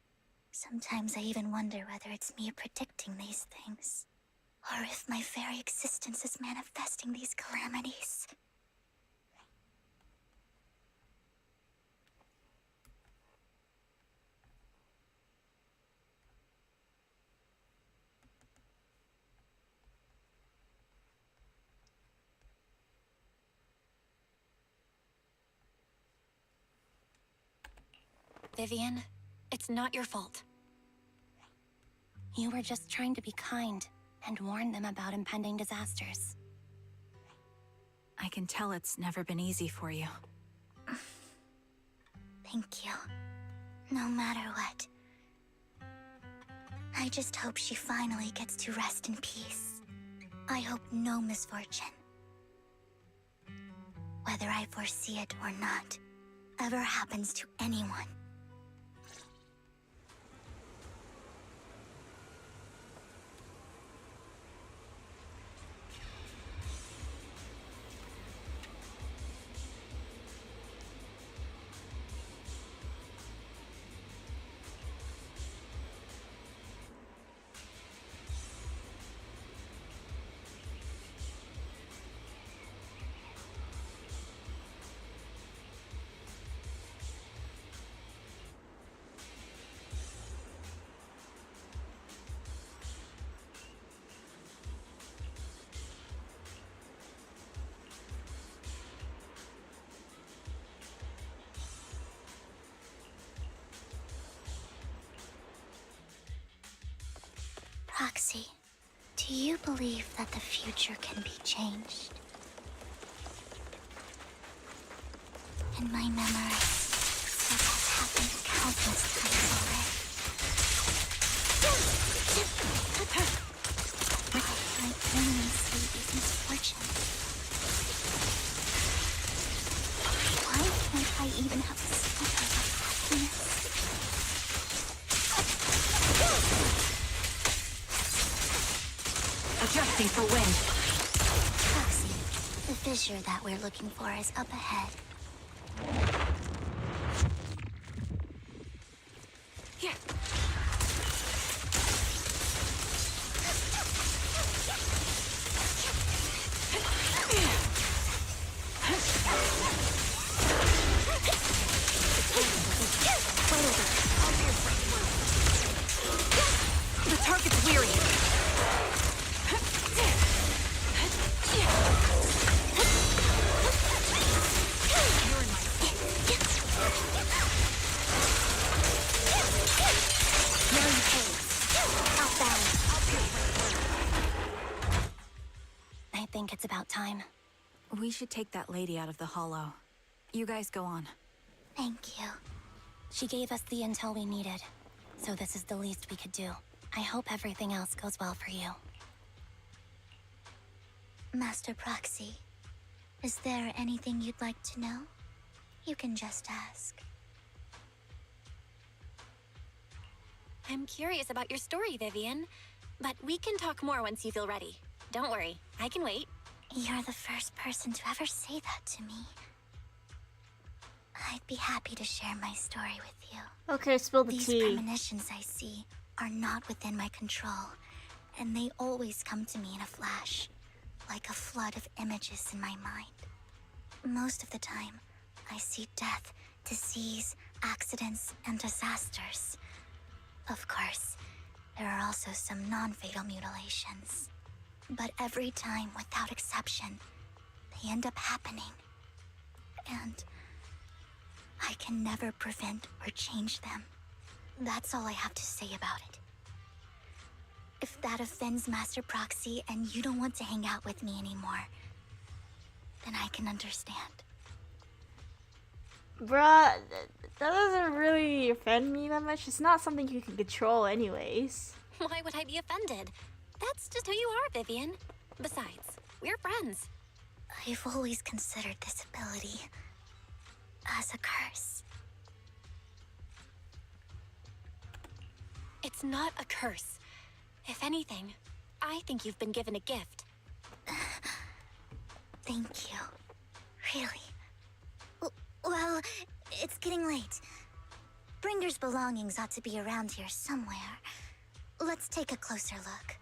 Sometimes I even wonder whether it's me predicting these things, or if my very existence is manifesting these calamities. Vivian, it's not your fault. You were just trying to be kind and warn them about impending disasters. I can tell it's never been easy for you. Thank you. No matter what. I just hope she finally gets to rest in peace. I hope no misfortune, whether I foresee it or not, ever happens to anyone. Proxy, do you believe that the future can be changed? In my memory, this has happened countless times already. I only see these misfortunes. Why can't I even have a sliver of happiness? Adjusting for wind. Proxy, the fissure that we're looking for is up ahead. Yeah. The target's weary. I think it's about time. We should take that lady out of the hollow. You guys go on. Thank you. She gave us the intel we needed, so this is the least we could do. I hope everything else goes well for you. Master Proxy, is there anything you'd like to know? You can just ask. I'm curious about your story, Vivian. But we can talk more once you feel ready. Don't worry, I can wait. You're the first person to ever say that to me. I'd be happy to share my story with you. Okay, spill the These tea. premonitions I see are not within my control, and they always come to me in a flash, like a flood of images in my mind. Most of the time, I see death, disease, accidents, and disasters. Of course, there are also some non-fatal mutilations. But every time, without exception, they end up happening. And I can never prevent or change them. That's all I have to say about it. If that offends Master Proxy and you don't want to hang out with me anymore, then I can understand. Bruh, that doesn't really offend me that much. It's not something you can control anyways. Why would I be offended? That's just who you are, Vivian. Besides, we're friends. I've always considered this ability as a curse. It's not a curse. If anything, I think you've been given a gift. Thank you. Really. Well, it's getting late. Bringer's belongings ought to be around here somewhere. Let's take a closer look.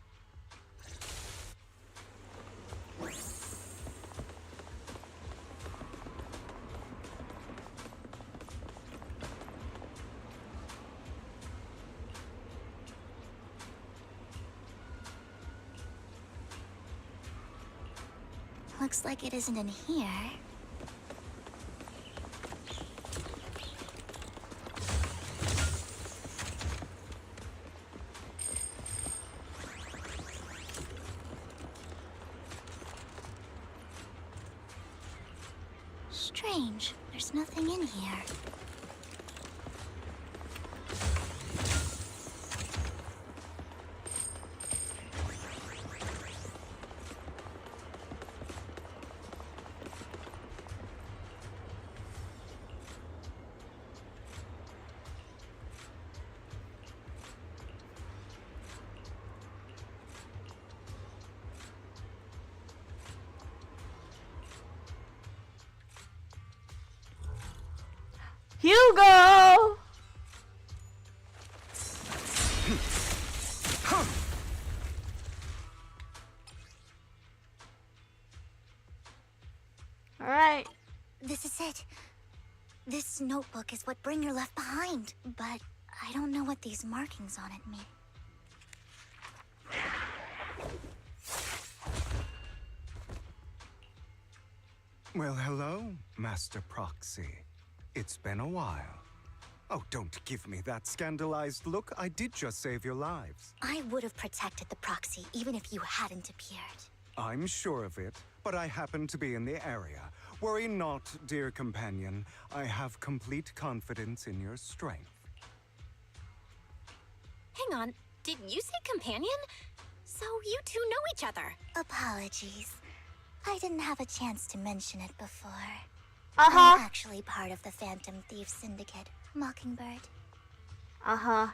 Looks like it isn't in here. Strange. There's nothing in here. Hugo! Alright. This is it. This notebook is what Bringer left behind, but I don't know what these markings on it mean. Well, hello, Master Proxy. It's been a while. Oh, don't give me that scandalized look. I did just save your lives. I would have protected the Proxy even if you hadn't appeared. I'm sure of it, but I happen to be in the area. Worry not, dear companion. I have complete confidence in your strength. Hang on, did you say companion? So you two know each other. Apologies. I didn't have a chance to mention it before. Uh-huh. I'm actually part of the Phantom Thief Syndicate, Mockingbird. Uh-huh.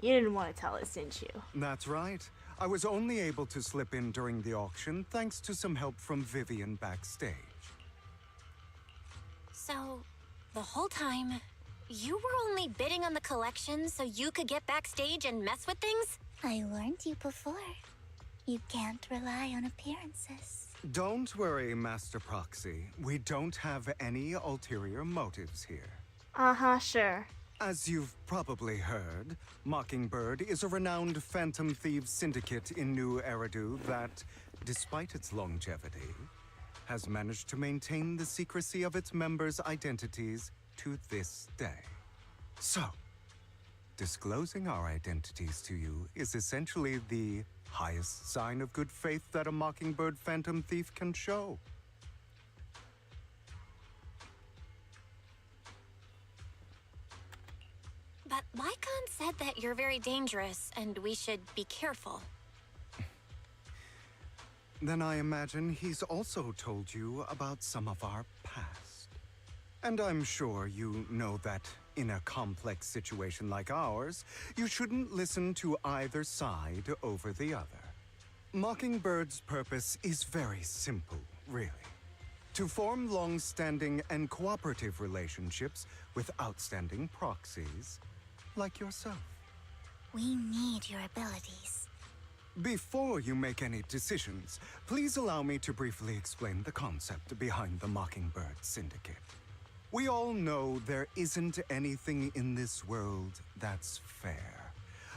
You didn't want to tell us, didn't you? That's right. I was only able to slip in during the auction thanks to some help from Vivian backstage. So, the whole time, you were only bidding on the collection so you could get backstage and mess with things? I warned you before. You can't rely on appearances. Don't worry, Master Proxy. We don't have any ulterior motives here. Uh-huh, sure. As you've probably heard, Mockingbird is a renowned Phantom Thieves syndicate in New Eridu that, despite its longevity, has managed to maintain the secrecy of its members' identities to this day. So, disclosing our identities to you is essentially the highest sign of good faith that a Mockingbird Phantom Thief can show. But Lycon said that you're very dangerous and we should be careful. Then I imagine he's also told you about some of our past. And I'm sure you know that in a complex situation like ours, you shouldn't listen to either side over the other. Mockingbird's purpose is very simple, really. To form long-standing and cooperative relationships with outstanding proxies like yourself. We need your abilities. Before you make any decisions, please allow me to briefly explain the concept behind the Mockingbird Syndicate. We all know there isn't anything in this world that's fair.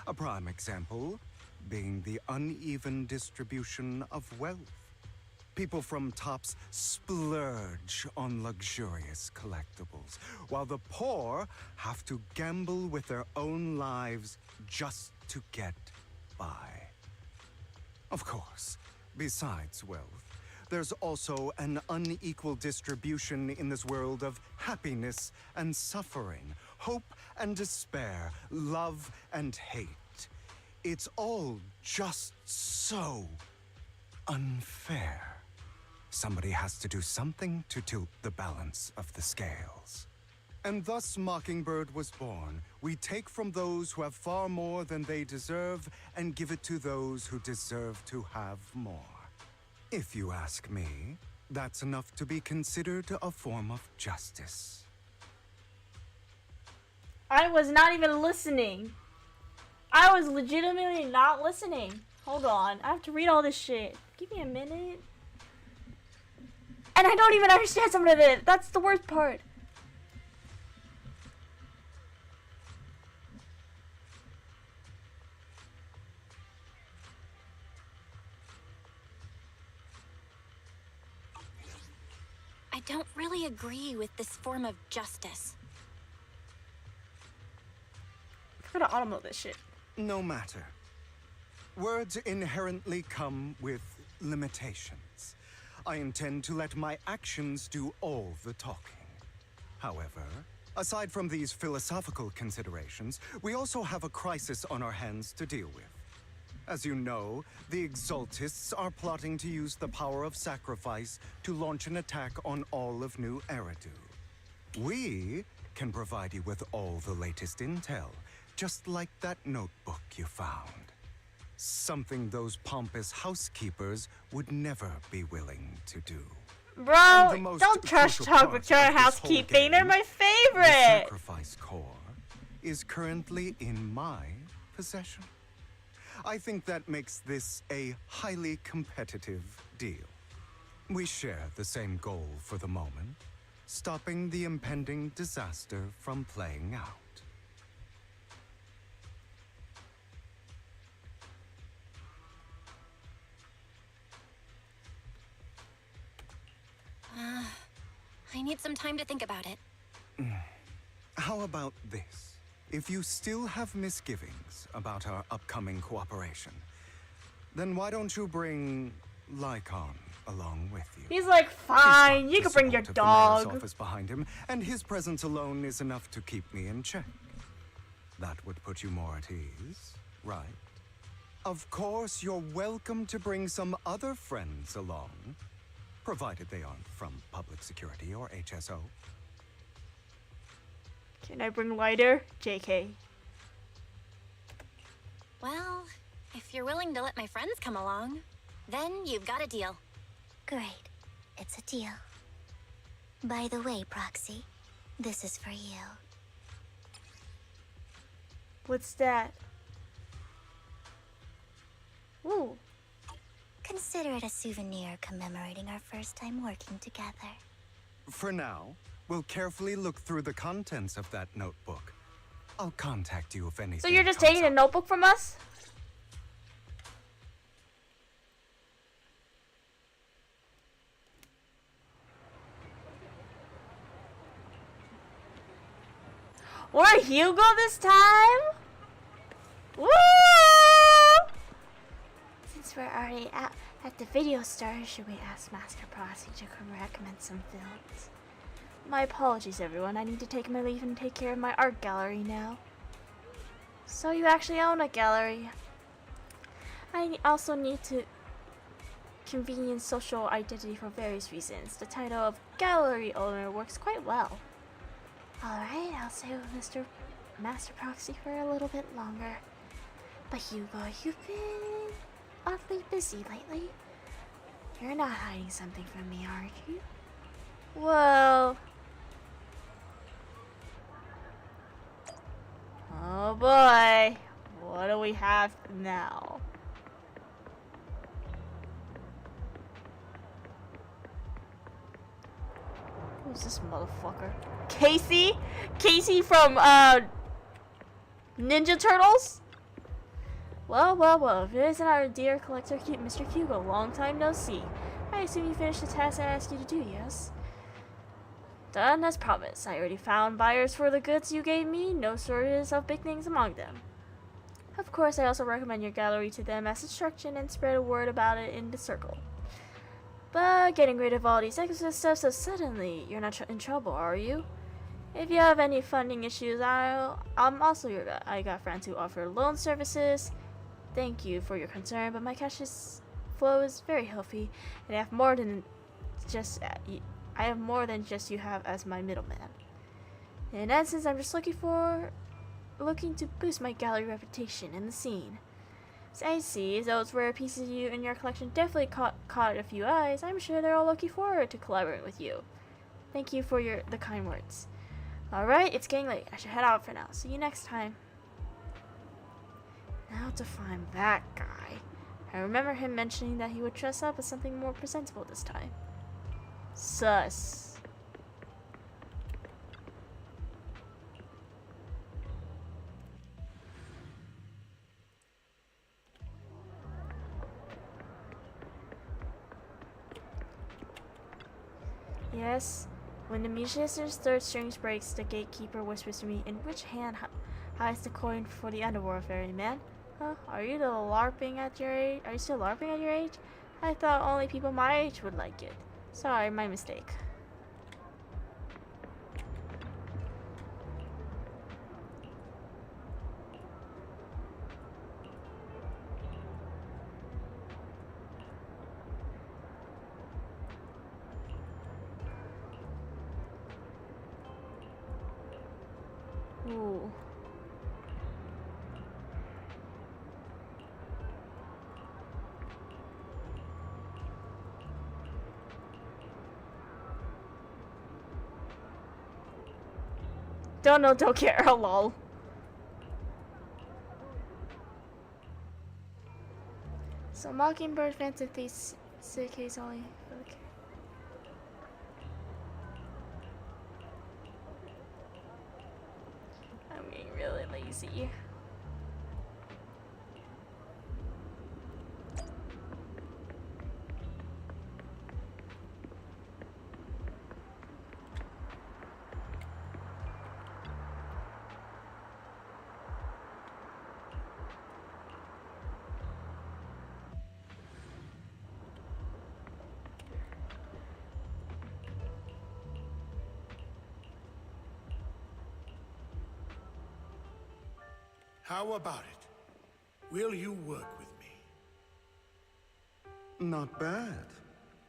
A prime example being the uneven distribution of wealth. People from tops splurge on luxurious collectibles, while the poor have to gamble with their own lives just to get by. Of course, besides wealth, there's also an unequal distribution in this world of happiness and suffering, hope and despair, love and hate. It's all just so unfair. Somebody has to do something to tilt the balance of the scales. And thus Mockingbird was born. We take from those who have far more than they deserve and give it to those who deserve to have more. If you ask me, that's enough to be considered a form of justice. I was not even listening. I was legitimately not listening. Hold on. I have to read all this shit. Give me a minute. And I don't even understand some of it. That's the worst part. I don't really agree with this form of justice. I'm gonna automate this shit. No matter. Words inherently come with limitations. I intend to let my actions do all the talking. However, aside from these philosophical considerations, we also have a crisis on our hands to deal with. As you know, the Exaltists are plotting to use the power of sacrifice to launch an attack on all of New Eridu. We can provide you with all the latest intel, just like that notebook you found. Something those pompous housekeepers would never be willing to do. Bro, don't trash talk with your housekeeping. They're my favorite. The sacrifice core is currently in my possession. I think that makes this a highly competitive deal. We share the same goal for the moment, stopping the impending disaster from playing out. I need some time to think about it. How about this? If you still have misgivings about our upcoming cooperation, then why don't you bring Lycon along with you? He's like, fine, you can bring your dog. The mayor's office behind him, and his presence alone is enough to keep me in check. That would put you more at ease, right? Of course, you're welcome to bring some other friends along, provided they aren't from public security or HSO. Can I bring lighter? JK. Well, if you're willing to let my friends come along, then you've got a deal. Great. It's a deal. By the way, Proxy, this is for you. What's that? Ooh. Consider it a souvenir commemorating our first time working together. For now, we'll carefully look through the contents of that notebook. I'll contact you if anything. So you're just taking a notebook from us? We're Hugo this time? Woo! Since we're already at the video store, should we ask Master Proxy to come recommend some films? My apologies, everyone. I need to take my leave and take care of my art gallery now. So you actually own a gallery. I also need to convenience social identity for various reasons. The title of gallery owner works quite well. Alright, I'll stay with Mr. Master Proxy for a little bit longer. But Hugo, you've been awfully busy lately. You're not hiding something from me, are you? Well... Oh boy. What do we have now? Who's this motherfucker? Casey? Casey from, Ninja Turtles? Well, if it isn't our dear collector, Mr. Hugo, long time no see. I assume you finished the task I asked you to do, yes? Done as promised. I already found buyers for the goods you gave me, no shortage of big things among them. Of course, I also recommend your gallery to them as instruction and spread a word about it in the circle. But getting rid of all these extra stuff so suddenly, you're not in trouble, are you? If you have any funding issues, I'm also your guy. I got friends who offer loan services. Thank you for your concern, but my cash flow is very healthy, and I have more than just you have as my middleman. In essence, I'm just looking to boost my gallery reputation in the scene. So I see those rare pieces of you in your collection definitely caught a few eyes. I'm sure they're all looking forward to collaborating with you. Thank you for the kind words. Alright, it's getting late. I should head out for now. See you next time. Now to find that guy. I remember him mentioning that he would dress up as something more presentable this time. Sus. Yes, when the musician's third string breaks, the gatekeeper whispers to me, "In which hand hides the coin for the underworld, ferryman?" Huh? Are you still LARPing at your age? I thought only people my age would like it. Sorry, my mistake. Ooh. Don't care, lol. So Mockingbird Fantasy case only. Okay. I'm getting really lazy. How about it? Will you work with me? Not bad.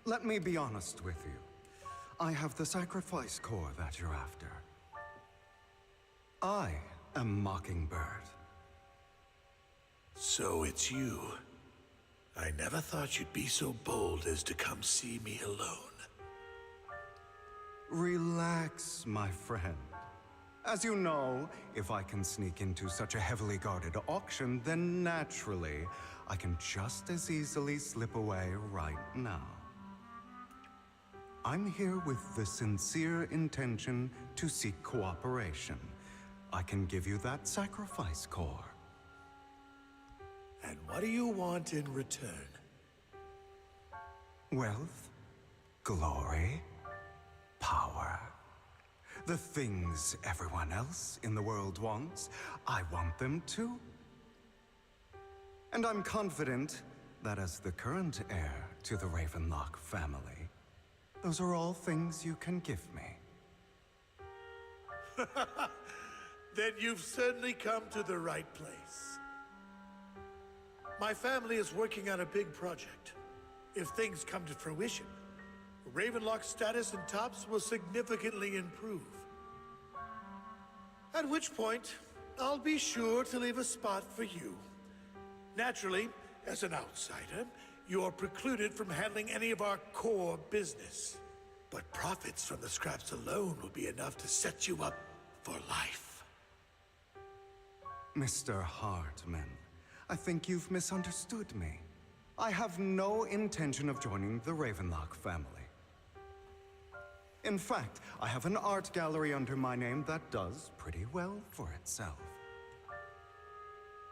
Let me be honest with you. I have the sacrifice core that you're after. I am Mockingbird. So it's you. I never thought you'd be so bold as to come see me alone. Relax, my friend. As you know, if I can sneak into such a heavily guarded auction, then naturally, I can just as easily slip away right now. I'm here with the sincere intention to seek cooperation. I can give you that sacrifice core. And what do you want in return? Wealth, glory, power. The things everyone else in the world wants, I want them too. And I'm confident that as the current heir to the Ravenlock family, those are all things you can give me. Then you've certainly come to the right place. My family is working on a big project. If things come to fruition, Ravenlock's status in Tops will significantly improve. At which point, I'll be sure to leave a spot for you. Naturally, as an outsider, you're precluded from handling any of our core business. But profits from the scraps alone will be enough to set you up for life. Mr. Hartman, I think you've misunderstood me. I have no intention of joining the Ravenlock family. In fact, I have an art gallery under my name that does pretty well for itself.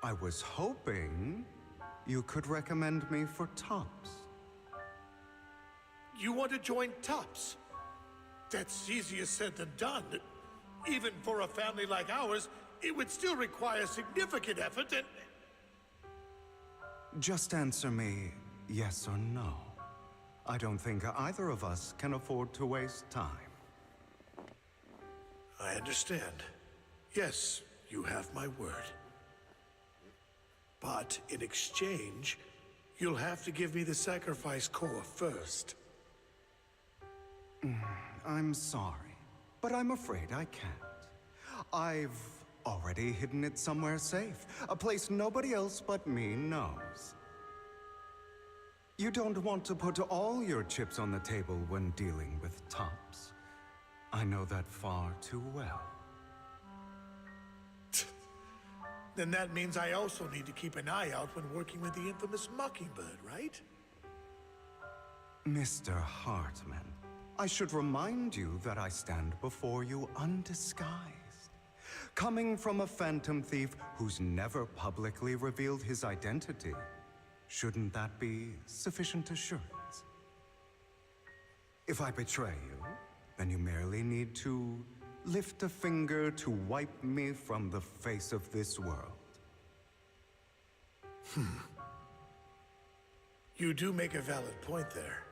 I was hoping you could recommend me for Tops. You want to join Tops? That's easier said than done. Even for a family like ours, it would still require significant effort and... Just answer me yes or no. I don't think either of us can afford to waste time. I understand. Yes, you have my word. But in exchange, you'll have to give me the sacrifice core first. I'm sorry, but I'm afraid I can't. I've already hidden it somewhere safe, a place nobody else but me knows. You don't want to put all your chips on the table when dealing with Tops. I know that far too well. Then that means I also need to keep an eye out when working with the infamous Mockingbird, right? Mr. Hartman, I should remind you that I stand before you undisguised. Coming from a phantom thief who's never publicly revealed his identity, shouldn't that be sufficient assurance? If I betray you, then you merely need to lift a finger to wipe me from the face of this world. You do make a valid point there.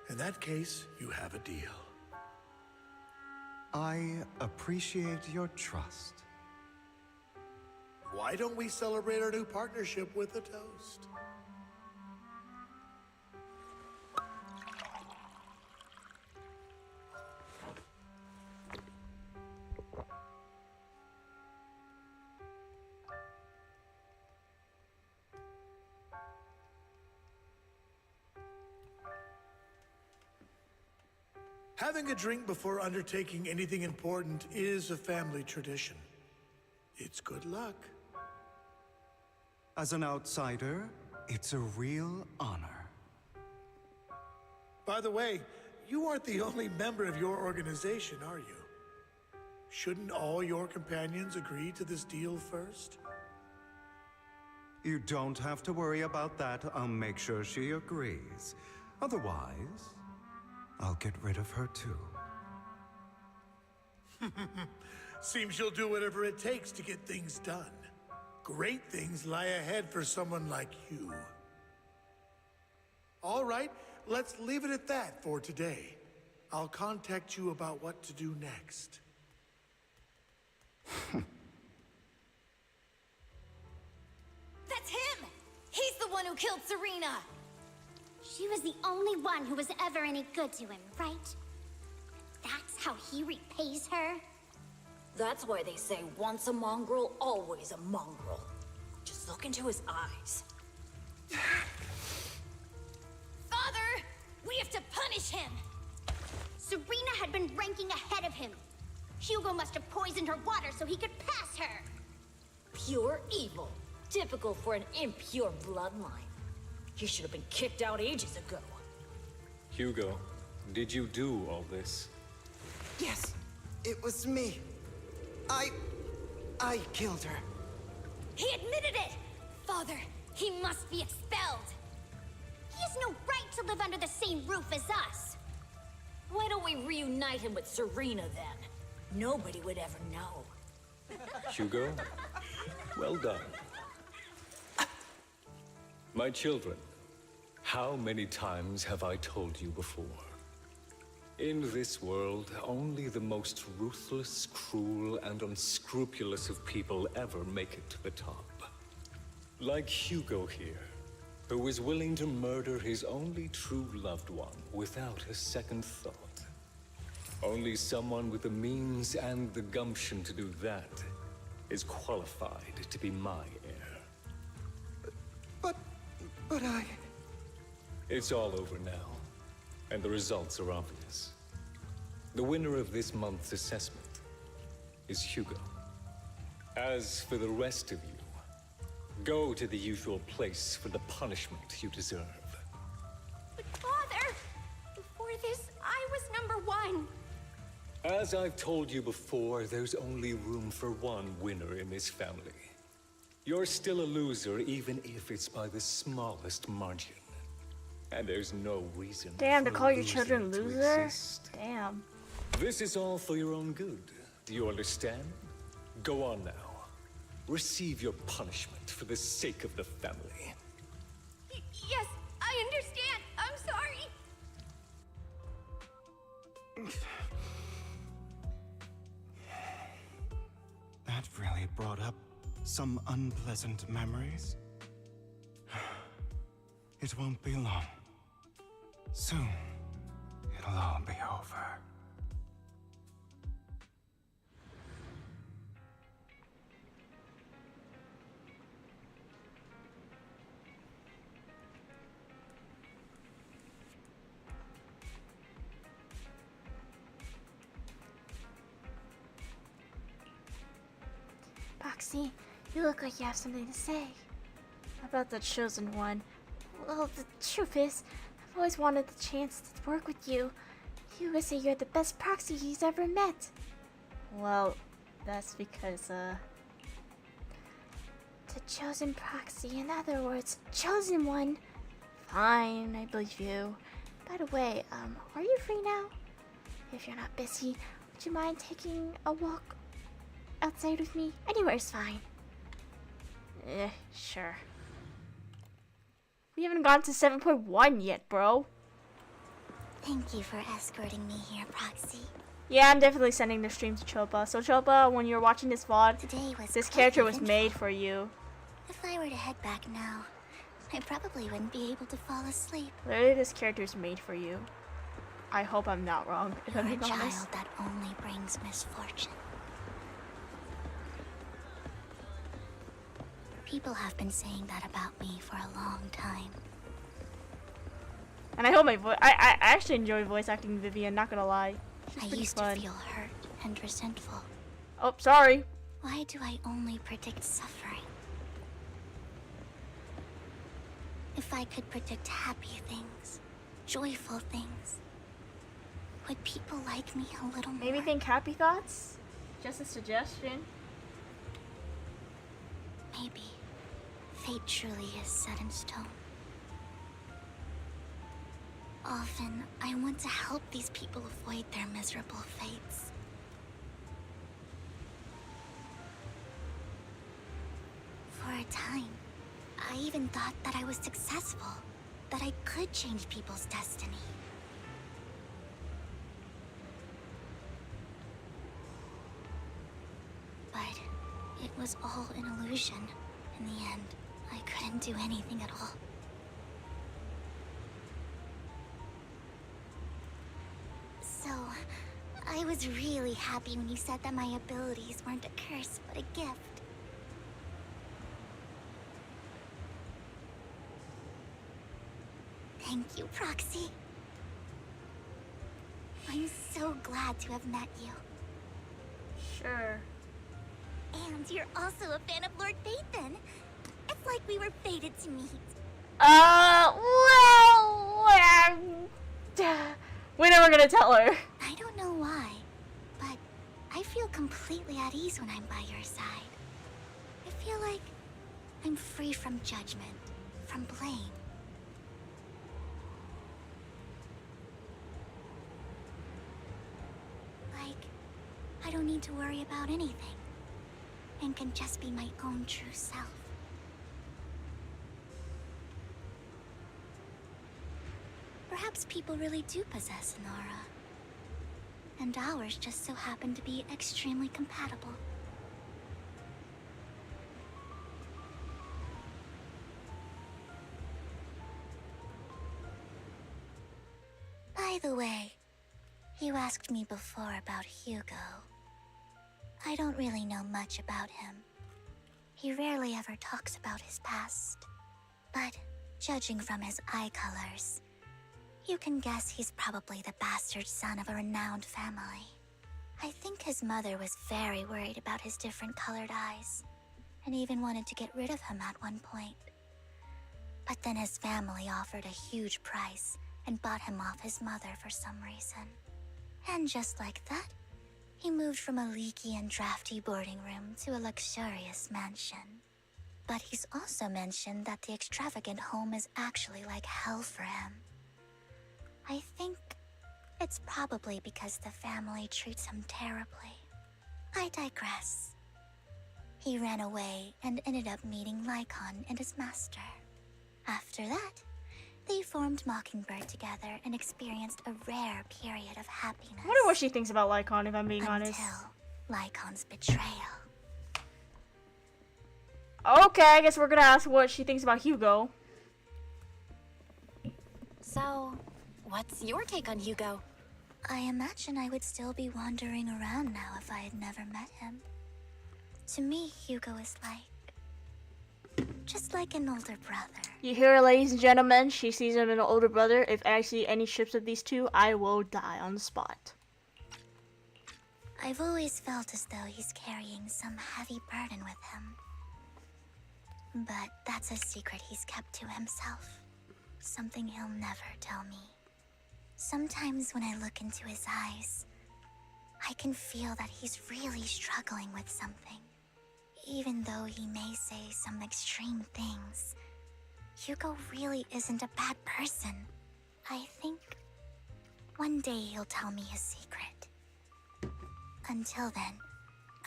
In that case, you have a deal. I appreciate your trust. Why don't we celebrate our new partnership with a toast? Having a drink before undertaking anything important is a family tradition. It's good luck. As an outsider, it's a real honor. By the way, you aren't the only member of your organization, are you? Shouldn't all your companions agree to this deal first? You don't have to worry about that. I'll make sure she agrees. Otherwise, I'll get rid of her too. Seems you'll do whatever it takes to get things done. Great things lie ahead for someone like you. All right, let's leave it at that for today. I'll contact you about what to do next. That's him! He's the one who killed Serena! She was the only one who was ever any good to him, right? That's how he repays her? That's why they say once a mongrel, always a mongrel. Just look into his eyes. Father! We have to punish him! Serena had been ranking ahead of him. Hugo must have poisoned her water so he could pass her. Pure evil. Typical for an impure bloodline. He should have been kicked out ages ago. Hugo, did you do all this? Yes, it was me. I killed her. He admitted it! Father, he must be expelled. He has no right to live under the same roof as us. Why don't we reunite him with Serena then? Nobody would ever know. Hugo, well done. My children, how many times have I told you before? In this world, only the most ruthless, cruel, and unscrupulous of people ever make it to the top. Like Hugo here, who was willing to murder his only true loved one without a second thought. Only someone with the means and the gumption to do that is qualified to be my heir. But I... It's all over now, and the results are obvious. The winner of this month's assessment is Hugo. As for the rest of you, go to the usual place for the punishment you deserve. But Father, before this, I was number one. As I've told you before, there's only room for one winner in this family. You're still a loser, even if it's by the smallest margin. And there's no reason Damn, to for a call your loser children to loser? exist. Damn. This is all for your own good. Do you understand? Go on now. Receive your punishment for the sake of the family. Yes, I understand. I'm sorry. That really brought up some unpleasant memories. It won't be long. Soon, it'll all be over. Roxy, you look like you have something to say. About the chosen one. Well, the truth is, I've always wanted the chance to work with you. You would say you're the best proxy he's ever met. Well, that's because, the chosen proxy, in other words, chosen one. Fine, I believe you. By the way, are you free now? If you're not busy, would you mind taking a walk outside with me? Anywhere's fine. Sure. We haven't gone to 7.1 yet, bro. Thank you for escorting me here, Proxy. Yeah, I'm definitely sending the stream to Chopa. So Chopa, when you're watching this VOD, this character was made for you. If I were to head back now, I probably wouldn't be able to fall asleep. Literally, this character is made for you. I hope I'm not wrong, if You're I'm a being honest. child that only brings misfortune. People have been saying that about me for a long time. And I hope my voice. I actually enjoy voice acting Vivian, not gonna lie. She's I pretty used fun. to feel hurt and resentful. Oh, sorry. Why do I only predict suffering? If I could predict happy things, joyful things, would people like me a little more? Maybe think happy thoughts? Just a suggestion. Maybe. Fate truly is set in stone. Often, I want to help these people avoid their miserable fates. For a time, I even thought that I was successful, that I could change people's destiny. But it was all an illusion. In the end, I couldn't do anything at all. So, I was really happy when you said that my abilities weren't a curse, but a gift. Thank you, Proxy. I'm so glad to have met you. Sure. And you're also a fan of Lord Phaethon. It's like we were fated to meet. We're never gonna tell her. I don't know why, but I feel completely at ease when I'm by your side. I feel like I'm free from judgment, from blame. Like, I don't need to worry about anything, and can just be my own true self. Perhaps people really do possess an aura, and ours just so happen to be extremely compatible. By the way, you asked me before about Hugo. I don't really know much about him. He rarely ever talks about his past. But judging from his eye colors, you can guess he's probably the bastard son of a renowned family. I think his mother was very worried about his different colored eyes, and even wanted to get rid of him at one point. But then his family offered a huge price and bought him off his mother for some reason. And just like that, he moved from a leaky and drafty boarding room to a luxurious mansion. But he's also mentioned that the extravagant home is actually like hell for him. I think it's probably because the family treats him terribly. I digress. He ran away and ended up meeting Lycon and his master. After that, they formed Mockingbird together and experienced a rare period of happiness. I wonder what she thinks about Lycon, if I'm being honest. Until Lycon's betrayal. Okay, I guess we're gonna ask what she thinks about Hugo. So, what's your take on Hugo? I imagine I would still be wandering around now if I had never met him. To me, Hugo is just like an older brother. You hear it, ladies and gentlemen? She sees him as an older brother. If I see any ships of these two, I will die on the spot. I've always felt as though he's carrying some heavy burden with him. But that's a secret he's kept to himself. Something he'll never tell me. Sometimes when I look into his eyes, I can feel that he's really struggling with something. Even though he may say some extreme things, Hugo really isn't a bad person. I think one day he'll tell me his secret. Until then,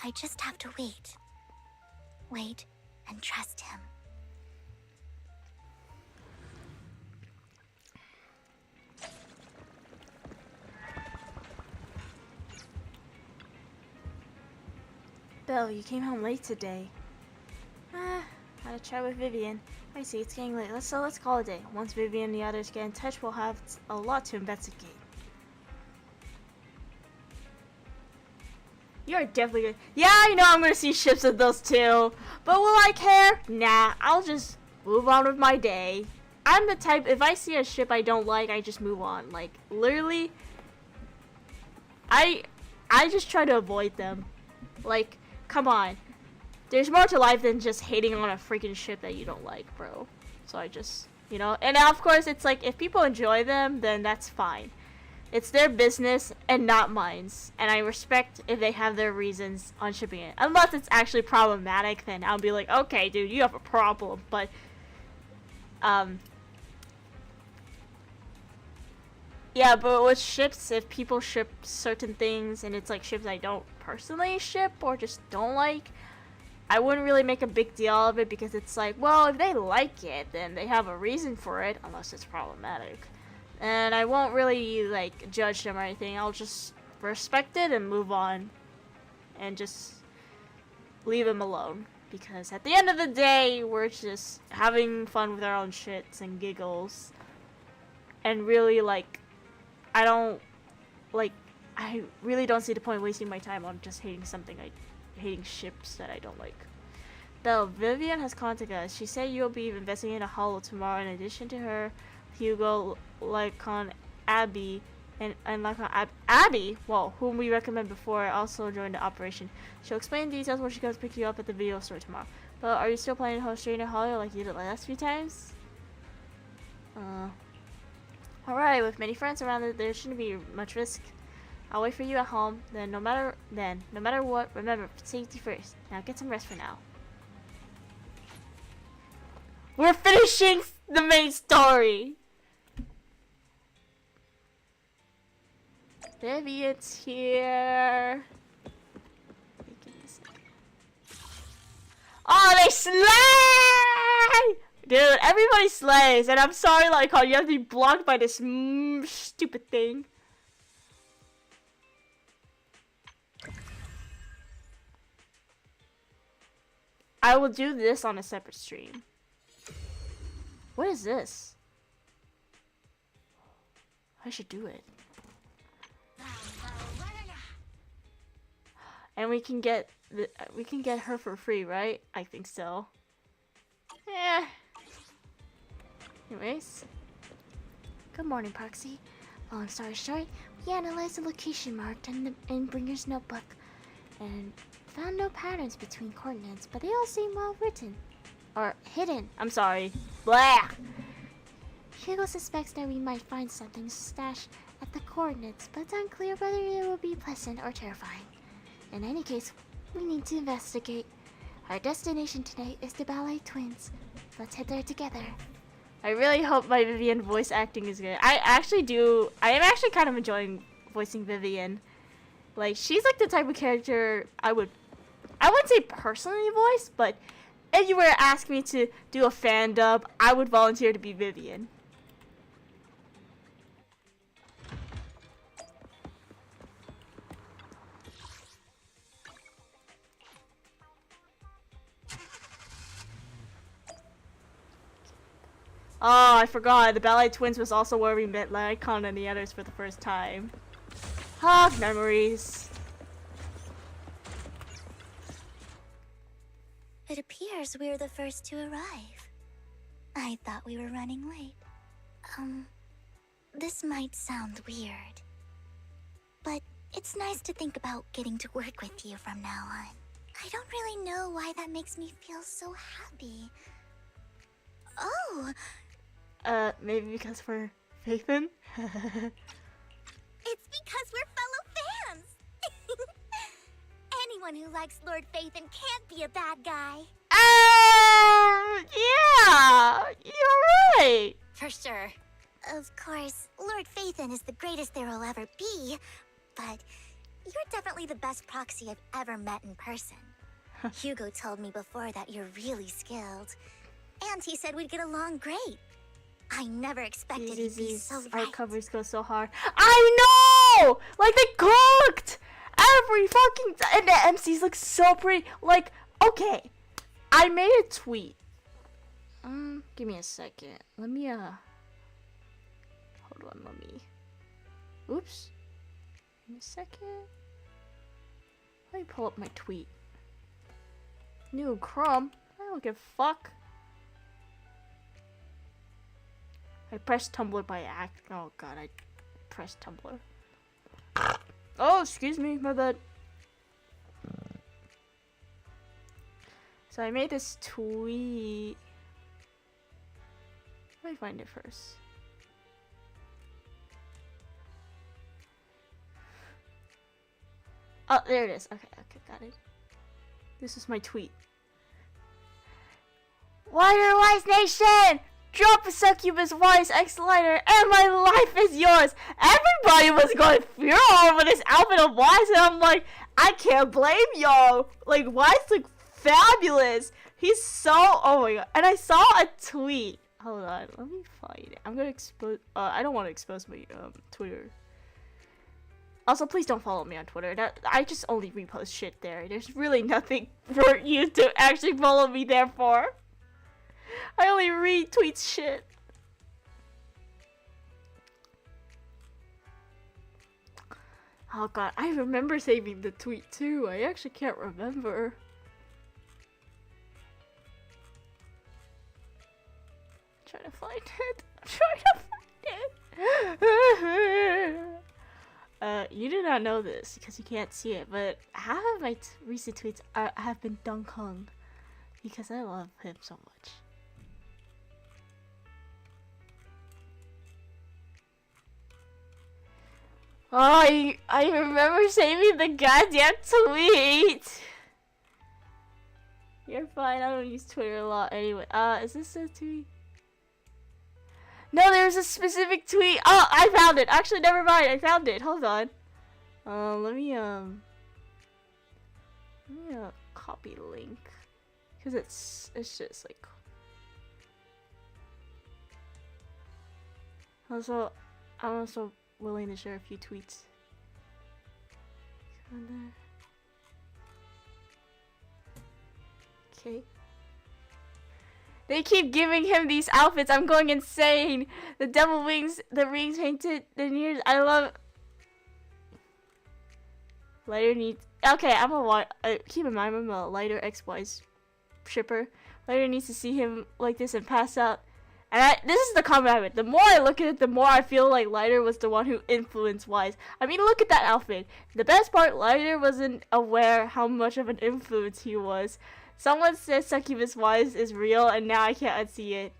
I just have to wait. Wait and trust him. Belle, you came home late today. Had a chat with Vivian. I see, it's getting late. Let's call it a day. Once Vivian and the others get in touch, we'll have a lot to investigate. You're definitely good. Yeah, I know I'm gonna see ships of those two. But will I care? Nah, I'll just move on with my day. I'm the type, if I see a ship I don't like, I just move on. Like, literally, I just try to avoid them. Like, come on. There's more to life than just hating on a freaking ship that you don't like, bro. So I just, you know, and of course it's like, if people enjoy them, then that's fine. It's their business and not mine. And I respect if they have their reasons on shipping it. Unless it's actually problematic, then I'll be like, okay, dude, you have a problem. But, yeah, but with ships, if people ship certain things and it's like ships I don't personally ship or just don't like, I wouldn't really make a big deal of it because it's like, well, if they like it, then they have a reason for it, unless it's problematic. And I won't really, like, judge them or anything. I'll just respect it and move on. And just leave them alone. Because at the end of the day, we're just having fun with our own shits and giggles. And really, like, I really don't see the point wasting my time on just hating hating ships that I don't like. Though Vivian has contacted us. She said you'll be investigating a hollow tomorrow in addition to her, Hugo, Lycon, Abby, and Lycon Abby, well, whom we recommend before, also joined the operation. She'll explain details when she comes pick you up at the video store tomorrow. But are you still planning to host Strainer Hollow like you did the last few times? Alright, with many friends around, there shouldn't be much risk. I'll wait for you at home. No matter what, remember, safety first. Now get some rest for now. We're finishing the main story. Vivian's here. Oh, they slay! Dude, everybody slays, and I'm sorry, like, how you have to be blocked by this stupid thing. I will do this on a separate stream. What is this? I should do it. And we can get her for free, right? I think so. Yeah. Anyways. Good morning, Proxy. Long story short, we analyzed the location marked in Bringer's notebook and found no patterns between coordinates, but they all seem well written. Or hidden. I'm sorry. Blah! Hugo suspects that we might find something stashed at the coordinates, but it's unclear whether it will be pleasant or terrifying. In any case, we need to investigate. Our destination tonight is the Ballet Twins. Let's head there together. I really hope my Vivian voice acting is good. I am actually kind of enjoying voicing Vivian. Like, she's like the type of character I wouldn't say personally voice, but if you were to ask me to do a fan dub, I would volunteer to be Vivian. Oh, I forgot. The Ballet Twins was also where we met Lycon and the others for the first time. Ah, memories. It appears we're the first to arrive. I thought we were running late. This might sound weird, but it's nice to think about getting to work with you from now on. I don't really know why that makes me feel so happy. Oh! Maybe because we're Faithin? It's because we're fellow fans! Anyone who likes Lord Faithin can't be a bad guy. Yeah! You're right! For sure. Of course, Lord Faithin is the greatest there will ever be, but you're definitely the best proxy I've ever met in person. Hugo told me before that you're really skilled, and he said we'd get along great. I never expected he'd be so right. Our covers go so hard. I know! Like, they cooked! Every fucking and the MCs look so pretty. Like, okay. I made a tweet. Give me a second. Let me, hold on, let me. Oops. Give me a second. Let me pull up my tweet. New Chrome. I don't give a fuck. I pressed Tumblr by act. Oh god, I pressed Tumblr. Oh, excuse me, my bad. So I made this tweet. Let me find it first. Oh, there it is. Okay, got it. This is my tweet. Warrior Wise Nation! Drop a succubus wise X-Lighter and my life is yours! Everybody was going feral over this outfit of Wise and I'm like, I can't blame y'all! Like, Wise look fabulous! He's so, oh my god. And I saw a tweet. Hold on, let me find it. I'm gonna expose, I don't want to expose my, Twitter. Also, please don't follow me on Twitter. I just only repost shit there. There's really nothing for you to actually follow me there for. I only retweet shit. Oh god, I remember saving the tweet too. I actually can't remember. I'm trying to find it. You do not know this because you can't see it, but half of my recent tweets have been Dunk Hung because I love him so much. Oh, I remember saving the goddamn tweet. You're fine. I don't use Twitter a lot anyway. Is this a tweet? No, there was a specific tweet. Oh, I found it. Actually, never mind. I found it. Hold on. Let me copy the link because it's just like. Also, I'm also willing to share a few tweets. Okay. They keep giving him these outfits. I'm going insane. The devil wings, the rings painted, the ears. I love Lighter needs. Okay, keep in mind I'm a Lighter XY's shipper. Lighter needs to see him like this and pass out. And this is the comment I made. The more I look at it, the more I feel like Lighter was the one who influenced Wise. I mean, look at that outfit. The best part, Lighter wasn't aware how much of an influence he was. Someone says Succubus Wise is real, and now I can't unsee it.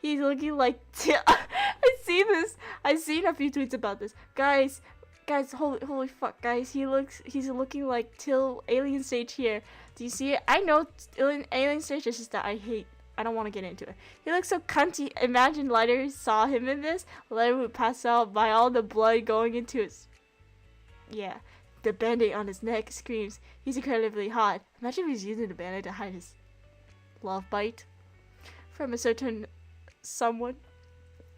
He's looking like I see this. I've seen a few tweets about this. Guys, holy fuck, guys. He's looking like Till Alien Stage here. Do you see it? I know Alien Stage, it's just that I don't want to get into it. He looks so cunty. Imagine Lighter saw him in this. Lighter would pass out by all the blood going into his... Yeah. The band-aid on his neck screams. He's incredibly hot. Imagine if he's using the band-aid to hide his love bite from a certain someone.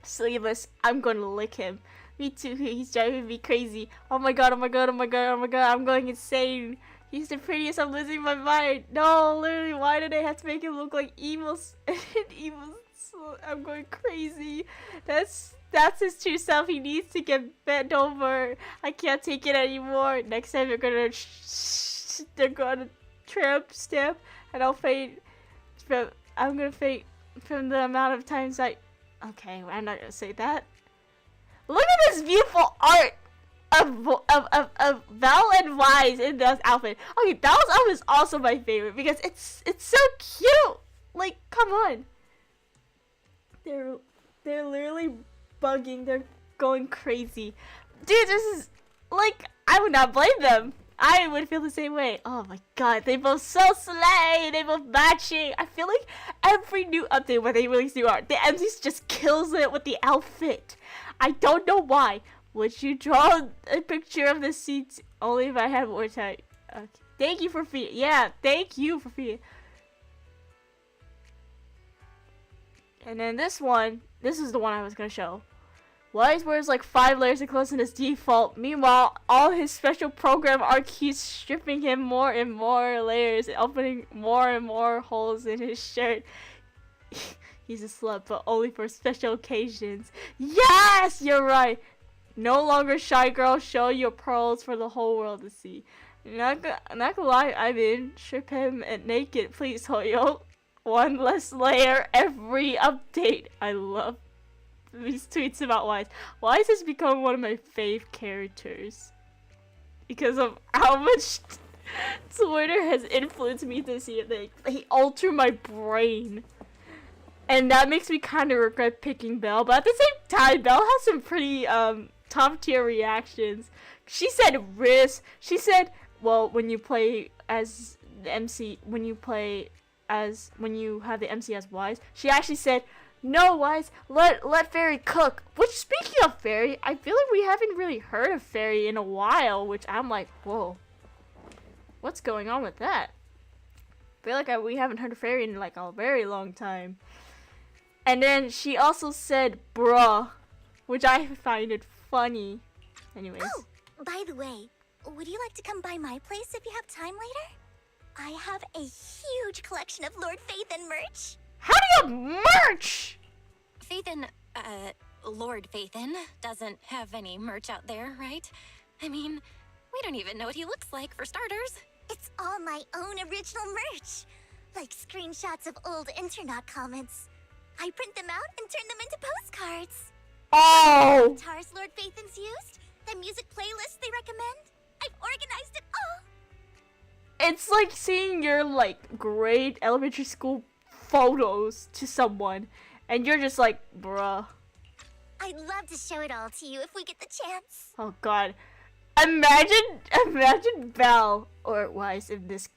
Sleeveless. I'm gonna lick him. Me too. He's driving me crazy. Oh my god, oh my god, oh my god, oh my god. I'm going insane. He's the prettiest. I'm losing my mind. No, literally, why did they have to make him look like evil? I'm going crazy. That's his true self. He needs to get bent over. I can't take it anymore. Next time they're gonna tramp stamp, and I'll faint. I'm gonna faint from the amount of times Okay, I'm not gonna say that. Look at this beautiful art of Val and Wise in this outfit. Okay, Val's outfit is also my favorite because it's so cute. Like, come on. They're literally bugging. They're going crazy. Dude, this is like, I would not blame them. I would feel the same way. Oh my god, they both so slay. They both matching. I feel like every new update when they release new art, the MCs just kills it with the outfit. I don't know why. Would you draw a picture of the seats only if I had more time? Okay. Thank you for feeding. Yeah, thank you for feeding. And then this is the one I was gonna show. Wise wears like 5 layers of clothes in his default. Meanwhile, all his special program art keeps stripping him more and more layers, opening more and more holes in his shirt. He's a slut, but only for special occasions. Yes, you're right. No longer shy girl, show your pearls for the whole world to see. Not gonna lie, I'm in. Strip him and naked, please, Hoyo. 1 less layer every update. I love these tweets about Wise. Wise has become one of my fave characters because of how much Twitter has influenced me this year. He altered my brain. And that makes me kind of regret picking Belle, but at the same time, Belle has some pretty top tier reactions. She said Riz. She said, well, when you play as the MC, when you have the MC as Wise, she actually said, no, Wise, let Fairy cook. Which, speaking of Fairy, I feel like we haven't really heard of Fairy in a while, which I'm like, whoa, what's going on with that? I feel like we haven't heard of Fairy in like a very long time. And then she also said bruh, which I find it funny. Anyways. Oh, by the way, would you like to come by my place if you have time later? I have a huge collection of Lord Phaethon merch. How do you have merch? Phaethon, Lord Phaethon doesn't have any merch out there, right? I mean, we don't even know what he looks like, for starters. It's all my own original merch. Like screenshots of old internet comments. I print them out and turn them into postcards. Oh! The guitars Lord Phaethon's used, the music playlists they recommend. I've organized it all. It's like seeing your like grade elementary school photos to someone, and you're just like, bruh. I'd love to show it all to you if we get the chance. Oh god. Imagine Val or Wise,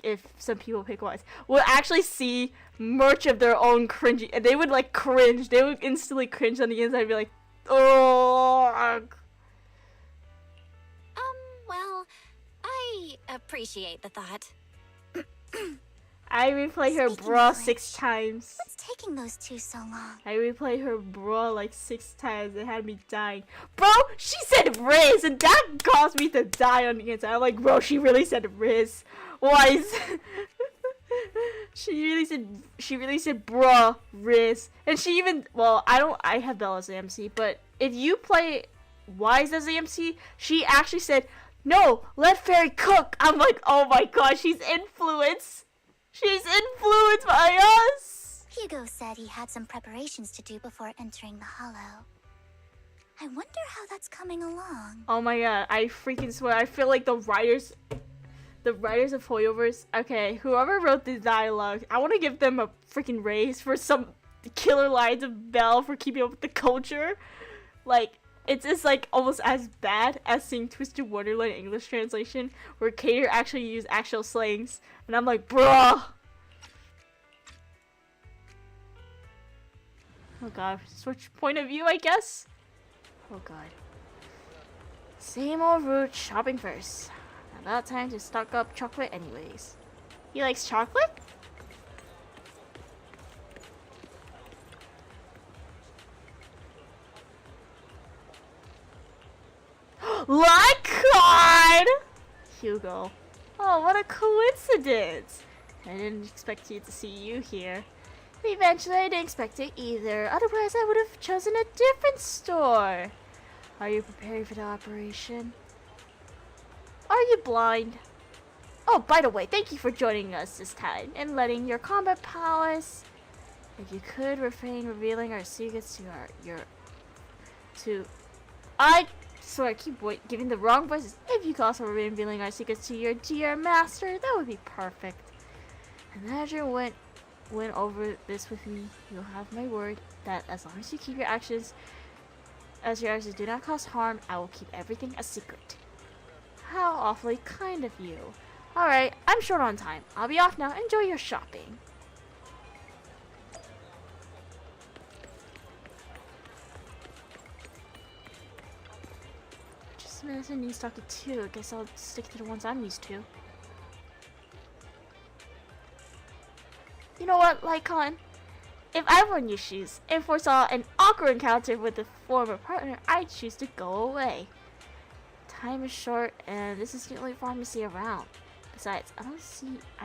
if some people pick Wise, will actually see merch of their own cringy, and they would like cringe. They would instantly cringe on the inside and be like, oh. Well, I appreciate the thought. I replay her bra 6 times. What's taking those two so long? I replay her bra like 6 times. It had me dying. Bro, she said Riz, and that caused me to die on the inside. I'm like, bro, she really said Riz. Wise. She really said bruh, Riz. And she even, well, I have Belle as the MC, but if you play Wise as the MC, she actually said, No, let Fairy cook. I'm like, oh my god, she's influenced. She's influenced by us. Hugo said he had some preparations to do before entering the Hollow. I wonder how that's coming along. Oh my god, I freaking swear, I feel like the writers of Hoyoverse, okay, whoever wrote the dialogue, I want to give them a freaking raise for some killer lines of Belle for keeping up with the culture. Like, it's just like almost as bad as seeing Twisted Wonderland English translation, where Cater actually used actual slangs, and I'm like, bruh. Oh god, switch point of view, I guess. Oh god. Same old route, shopping first. About time to stock up chocolate anyways. He likes chocolate? Lycon! Hugo. Oh, what a coincidence. I didn't expect you to see you here. Eventually, I didn't expect it either. Otherwise, I would have chosen a different store. Are you preparing for the operation? Are you blind? Oh, by the way, thank you for joining us this time and letting your combat prowess. If you could refrain revealing our secrets to I swear I keep giving the wrong voices. If you could also refrain revealing our secrets to your dear master, that would be perfect. And the manager went over this with me. You'll have my word that as long as you keep your actions do not cause harm, I will keep everything a secret. How awfully kind of you. Alright, I'm short on time. I'll be off now. Enjoy your shopping. Just imagine you stock it too. I guess I'll stick to the ones I'm used to. You know what, Lycon? If I were in your shoes and foresaw an awkward encounter with a former partner, I'd choose to go away. Time is short, and this is the only pharmacy around. Besides, I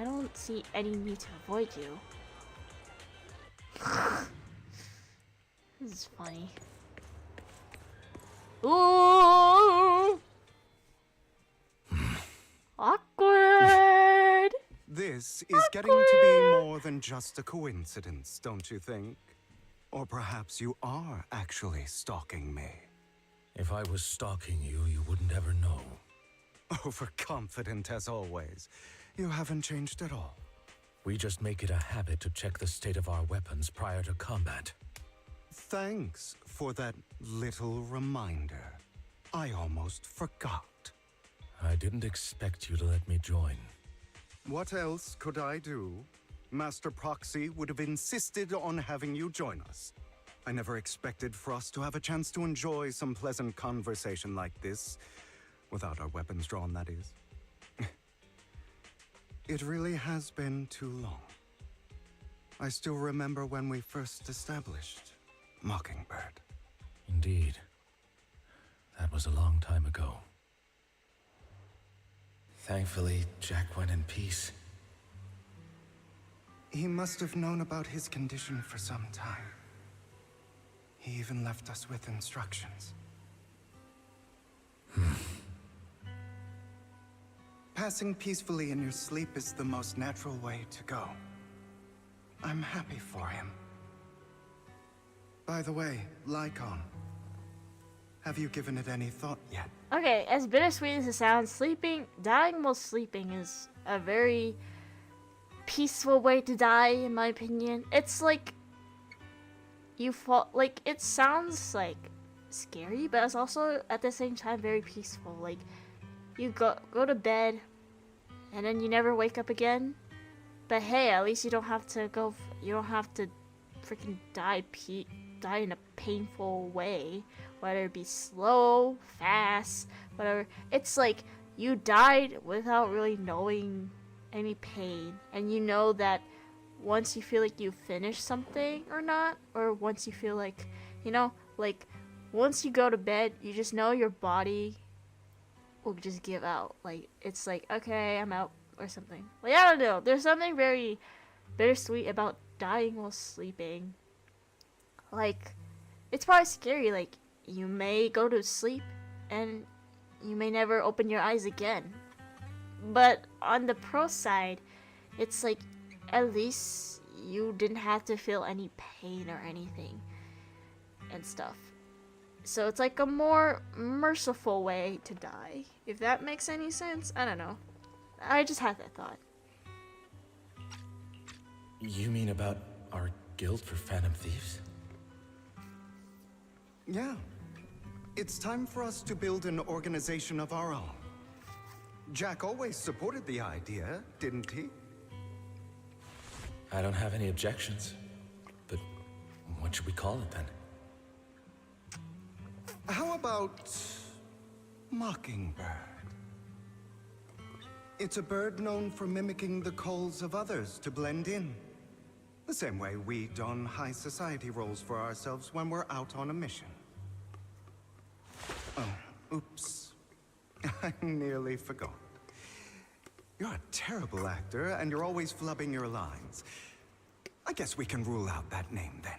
don't see any need to avoid you. This is funny. Ooh! Awkward! This is getting to be more than just a coincidence, don't you think? Or perhaps you are actually stalking me. If I was stalking you, you wouldn't ever know. Overconfident as always. You haven't changed at all. We just make it a habit to check the state of our weapons prior to combat. Thanks for that little reminder. I almost forgot. I didn't expect you to let me join. What else could I do? Master Proxy would have insisted on having you join us. I never expected for us to have a chance to enjoy some pleasant conversation like this. Without our weapons drawn, that is. It really has been too long. I still remember when we first established Mockingbird. Indeed. That was a long time ago. Thankfully, Jack went in peace. He must have known about his condition for some time. He even left us with instructions. Passing peacefully in your sleep is the most natural way to go. I'm happy for him. By the way, Lycon, have you given it any thought yet? Okay, as bittersweet as it sounds, dying while sleeping is a very peaceful way to die, in my opinion. It's like you fall, like, it sounds like scary, but it's also at the same time very peaceful. Like, you go to bed and then you never wake up again, but hey, at least you don't have to freaking die in a painful way, whether it be slow, fast, whatever. It's like you died without really knowing any pain, and you know that once you feel like you finished something or not, or once you feel like, you know, like once you go to bed, you just know your body will just give out. Like, it's like, okay, I'm out or something. Like, I don't know, there's something very bittersweet about dying while sleeping. Like, it's probably scary. Like, you may go to sleep and you may never open your eyes again. But on the pro side, it's like at least you didn't have to feel any pain or anything and stuff. So it's like a more merciful way to die, if that makes any sense. I don't know. I just had that thought. You mean about our guild for Phantom Thieves? Yeah. It's time for us to build an organization of our own. Jack always supported the idea, didn't he? I don't have any objections. But what should we call it then? How about Mockingbird? It's a bird known for mimicking the calls of others to blend in. The same way we don high society roles for ourselves when we're out on a mission. Oh, oops. I nearly forgot. You're a terrible actor, and you're always flubbing your lines. I guess we can rule out that name, then.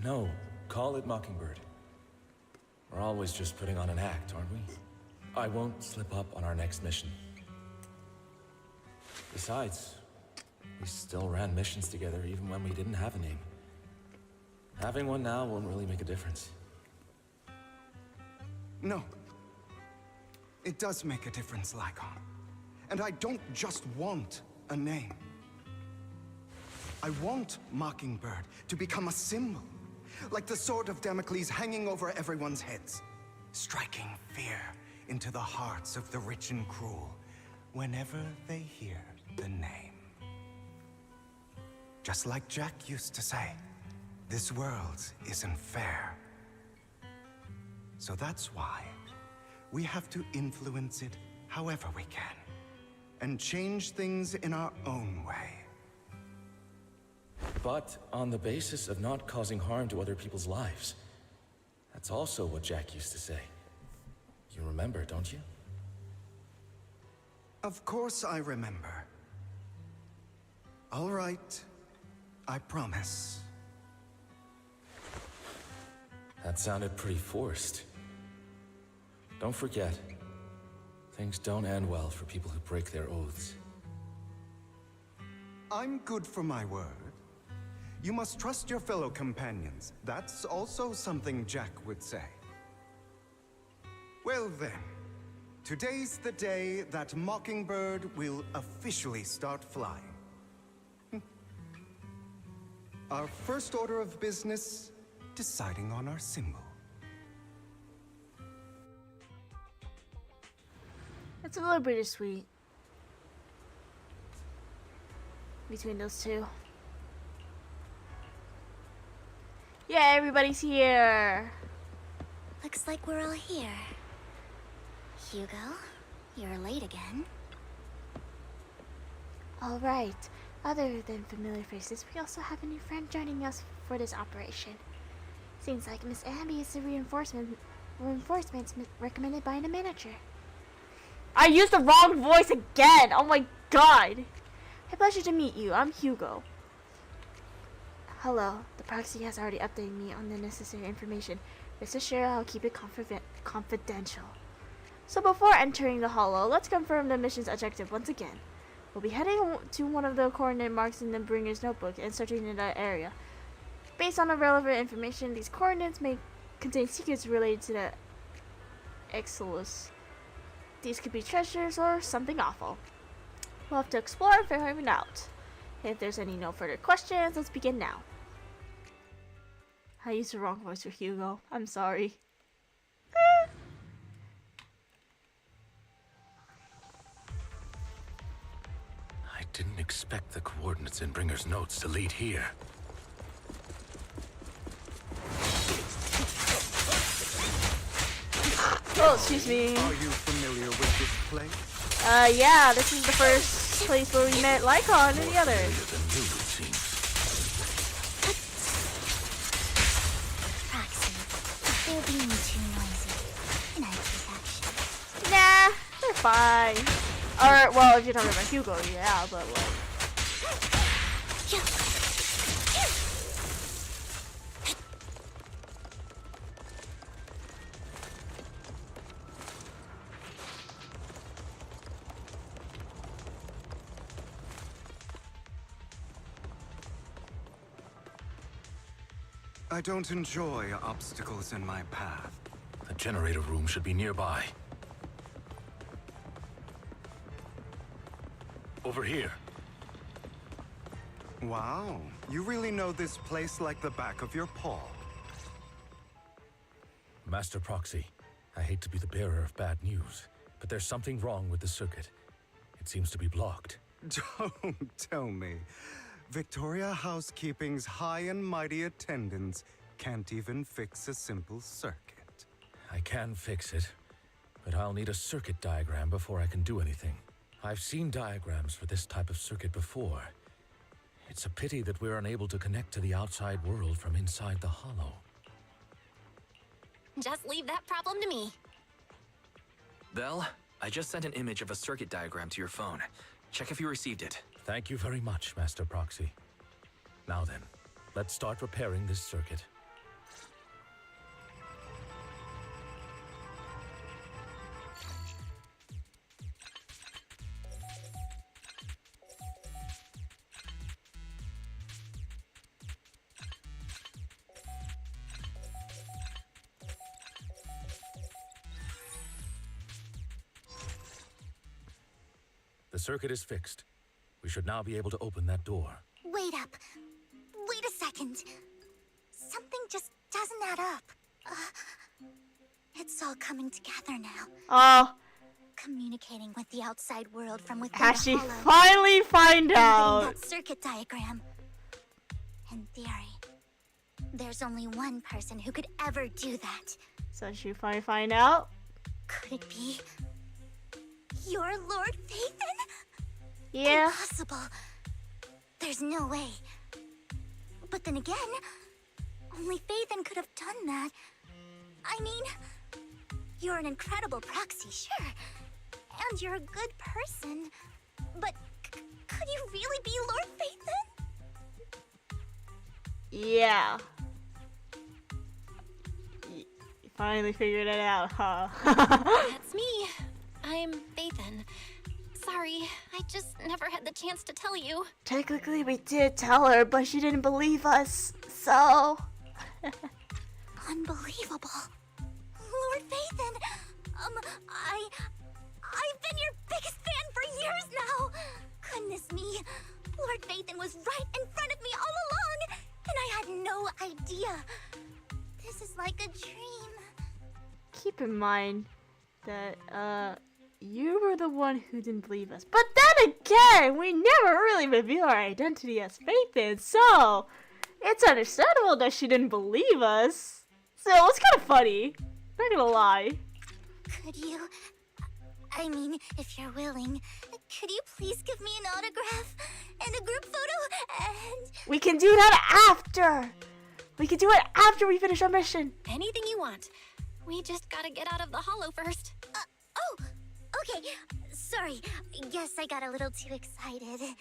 No, call it Mockingbird. We're always just putting on an act, aren't we? I won't slip up on our next mission. Besides, we still ran missions together even when we didn't have a name. Having one now won't really make a difference. No. It does make a difference, Lycon. And I don't just want a name. I want Mockingbird to become a symbol. Like the sword of Damocles hanging over everyone's heads. Striking fear into the hearts of the rich and cruel whenever they hear the name. Just like Jack used to say, this world isn't fair. So that's why we have to influence it however we can, and change things in our own way. But on the basis of not causing harm to other people's lives. That's also what Jack used to say. You remember, don't you? Of course I remember. All right, I promise. That sounded pretty forced. Don't forget, things don't end well for people who break their oaths. I'm good for my word. You must trust your fellow companions. That's also something Jack would say. Well then, today's the day that Mockingbird will officially start flying. Our first order of business, deciding on our symbol. It's a little bittersweet between those two. Yeah, everybody's here. Looks like we're all here. Hugo, you're late again. All right. Other than familiar faces, we also have a new friend joining us for this operation. Seems like Miss Anby is the reinforcements recommended by the manager. I used the wrong voice again! Oh my god! A pleasure to meet you. I'm Hugo. Hello. The proxy has already updated me on the necessary information. Rest assured I'll keep it confidential. So before entering the hollow, let's confirm the mission's objective once again. We'll be heading to one of the coordinate marks in the Bringer's notebook and searching in that area. Based on the relevant information, these coordinates may contain secrets related to the Exolus. These could be treasures or something awful. We'll have to explore and figure it out. If there's no further questions, let's begin now. I used the wrong voice for Hugo. I'm sorry. I didn't expect the coordinates in Bringer's notes to lead here. Oh, excuse me. Are you familiar with this place? Yeah, this is the first place where we met Lycon and the others. Proxy, they're being too noisy. Can I take action? Nah, they're fine. Or, well, if you're talking about Hugo, yeah, but like... I don't enjoy obstacles in my path. The generator room should be nearby. Over here. Wow, you really know this place like the back of your paw. Master Proxy, I hate to be the bearer of bad news, but there's something wrong with the circuit. It seems to be blocked. Don't tell me. Victoria Housekeeping's high and mighty attendants can't even fix a simple circuit. I can fix it, but I'll need a circuit diagram before I can do anything. I've seen diagrams for this type of circuit before. It's a pity that we're unable to connect to the outside world from inside the hollow. Just leave that problem to me. Vel, I just sent an image of a circuit diagram to your phone. Check if you received it. Thank you very much, Master Proxy. Now then, let's start repairing this circuit. The circuit is fixed. We should now be able to open that door. Wait up. Wait a second. Something just doesn't add up. It's all coming together now. Oh. Communicating with the outside world from within Has the she hollow. finally find out? That circuit diagram. In theory, there's only one person who could ever do that. So she finally find out? Could it be your Lord Phaethon? Yeah. Impossible. There's no way. But then again, only Phaethon could have done that. I mean, you're an incredible proxy, sure. And you're a good person. But could you really be Lord Phaethon? Yeah. You finally figured it out, huh? That's me. I'm Phaethon. Sorry, I just never had the chance to tell you. Technically, we did tell her, but she didn't believe us, so... Unbelievable. Lord Phaethon, I've been your biggest fan for years now. Goodness me, Lord Phaethon was right in front of me all along, and I had no idea. This is like a dream. Keep in mind that, you were the one who didn't believe us. But then again, we never really revealed our identity as Phaethon, so it's understandable that she didn't believe us. So it's kind of funny. Not gonna lie. Could you... I mean, if you're willing, could you please give me an autograph and a group photo and... We can do that after! We can do it after we finish our mission. Anything you want. We just gotta get out of the hollow first. Oh! Okay, sorry. Guess I got a little too excited.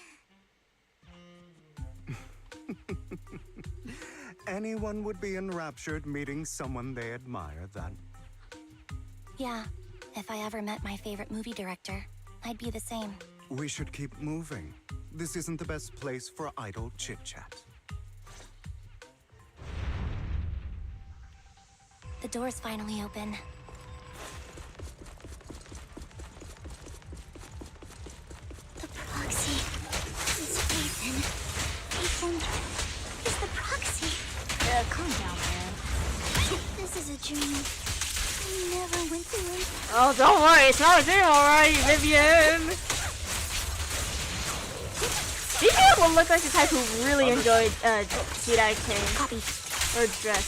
Anyone would be enraptured meeting someone they admire, then. Yeah, if I ever met my favorite movie director, I'd be the same. We should keep moving. This isn't the best place for idle chit-chat. The door's finally open. The proxy is Phaethon. Phaethon is the proxy. Yeah, calm down, man. This is a dream. I never went through it. Oh, don't worry, it's not a dream, alright, Vivian. Vivian will look like the type who really enjoyed CVnty or dress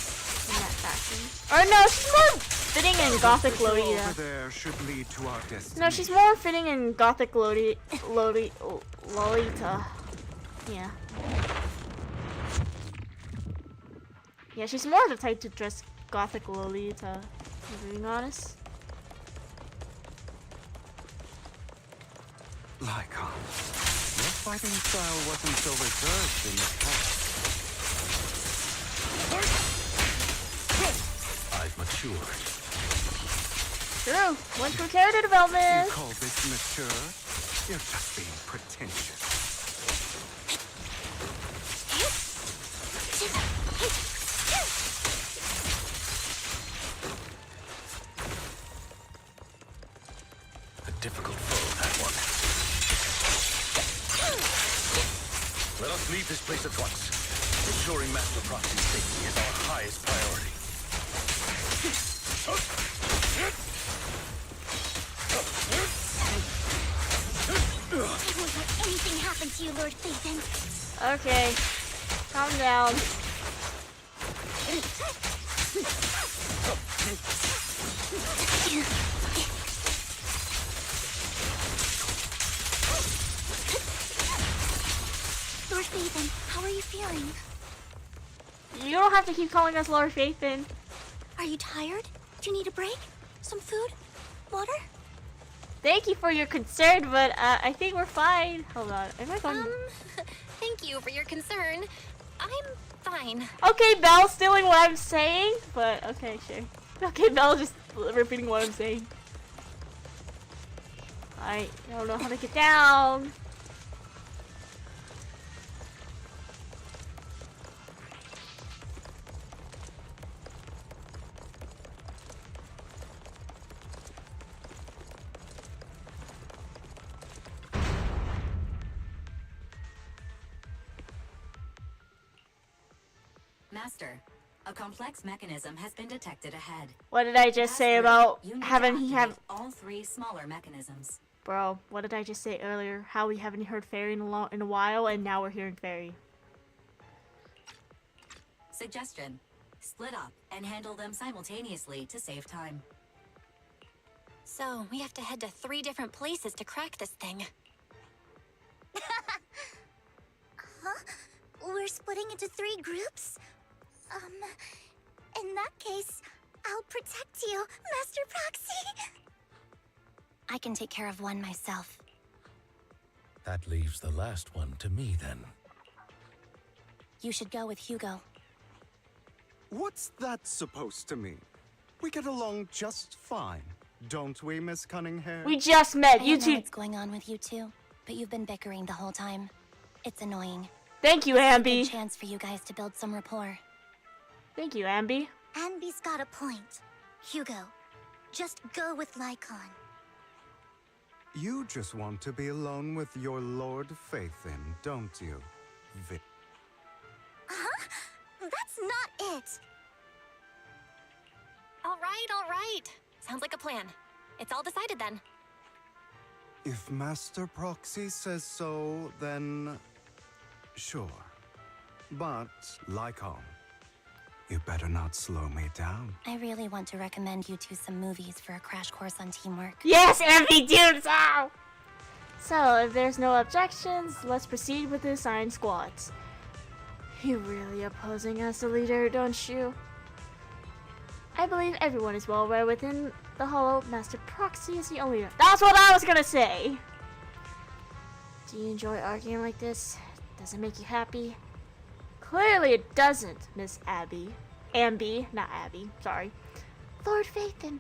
in that fashion. Or no, she's more fitting in Gothic Lolita. Over there should lead to our destiny. No, she's more fitting in Gothic Lolita. Yeah. Yeah, she's more the type to dress Gothic Lolita, if I'm being honest. Lycon, your fighting style wasn't so reserved in the past. I've matured. True. Went through character development. You call this mature? You're just being pretentious. Leave this place at once. Ensuring Master Proxy's safety is our highest priority. I won't let anything happen to you, Lord Phaethon. Okay. Calm down. Lord Phaethon, how are you feeling? You don't have to keep calling us Lord Phaethon. Are you tired? Do you need a break? Some food? Water? Thank you for your concern, but I think we're fine. Hold on. Am I going? Thank you for your concern. I'm fine. Okay, Belle's stealing what I'm saying, but okay, sure. Okay, Belle's just repeating what I'm saying. I don't know how to get down. Master, a complex mechanism has been detected ahead. What did I just say about You need having to he have? activate all three smaller mechanisms. Bro, what did I just say earlier? How we haven't heard Fairy in a while, and now we're hearing Fairy. Suggestion: split up and handle them simultaneously to save time. So, we have to head to 3 different places to crack this thing. Huh? We're splitting into 3 groups? In that case, I'll protect you, Master Proxy. I can take care of one myself. That leaves the last one to me, then. You should go with Hugo. What's that supposed to mean? We get along just fine, don't we, Miss Cunninghair? We just met. You I don't two. know what's going on with you two, but you've been bickering the whole time. It's annoying. Thank you, This is a Amby. good chance for you guys to build some rapport. Thank you, Amby. Anby's got a point. Hugo, just go with Lycon. You just want to be alone with your Lord Phaethon, don't you, Vip? Huh? That's not it. All right. Sounds like a plan. It's all decided then. If Master Proxy says so, then sure. But, Lycon, you better not slow me down. I really want to recommend you two some movies for a crash course on teamwork. Yes, Amby, dude. So, if there's no objections, let's proceed with the assigned squads. You're really opposing us, the leader, don't you? I believe everyone is well aware within the Hollow. Master Proxy is the only leader. That's what I was gonna say! Do you enjoy arguing like this? Does it make you happy? Clearly it doesn't, Miss Abby. Amby, not Abby, sorry. Lord Phaethon,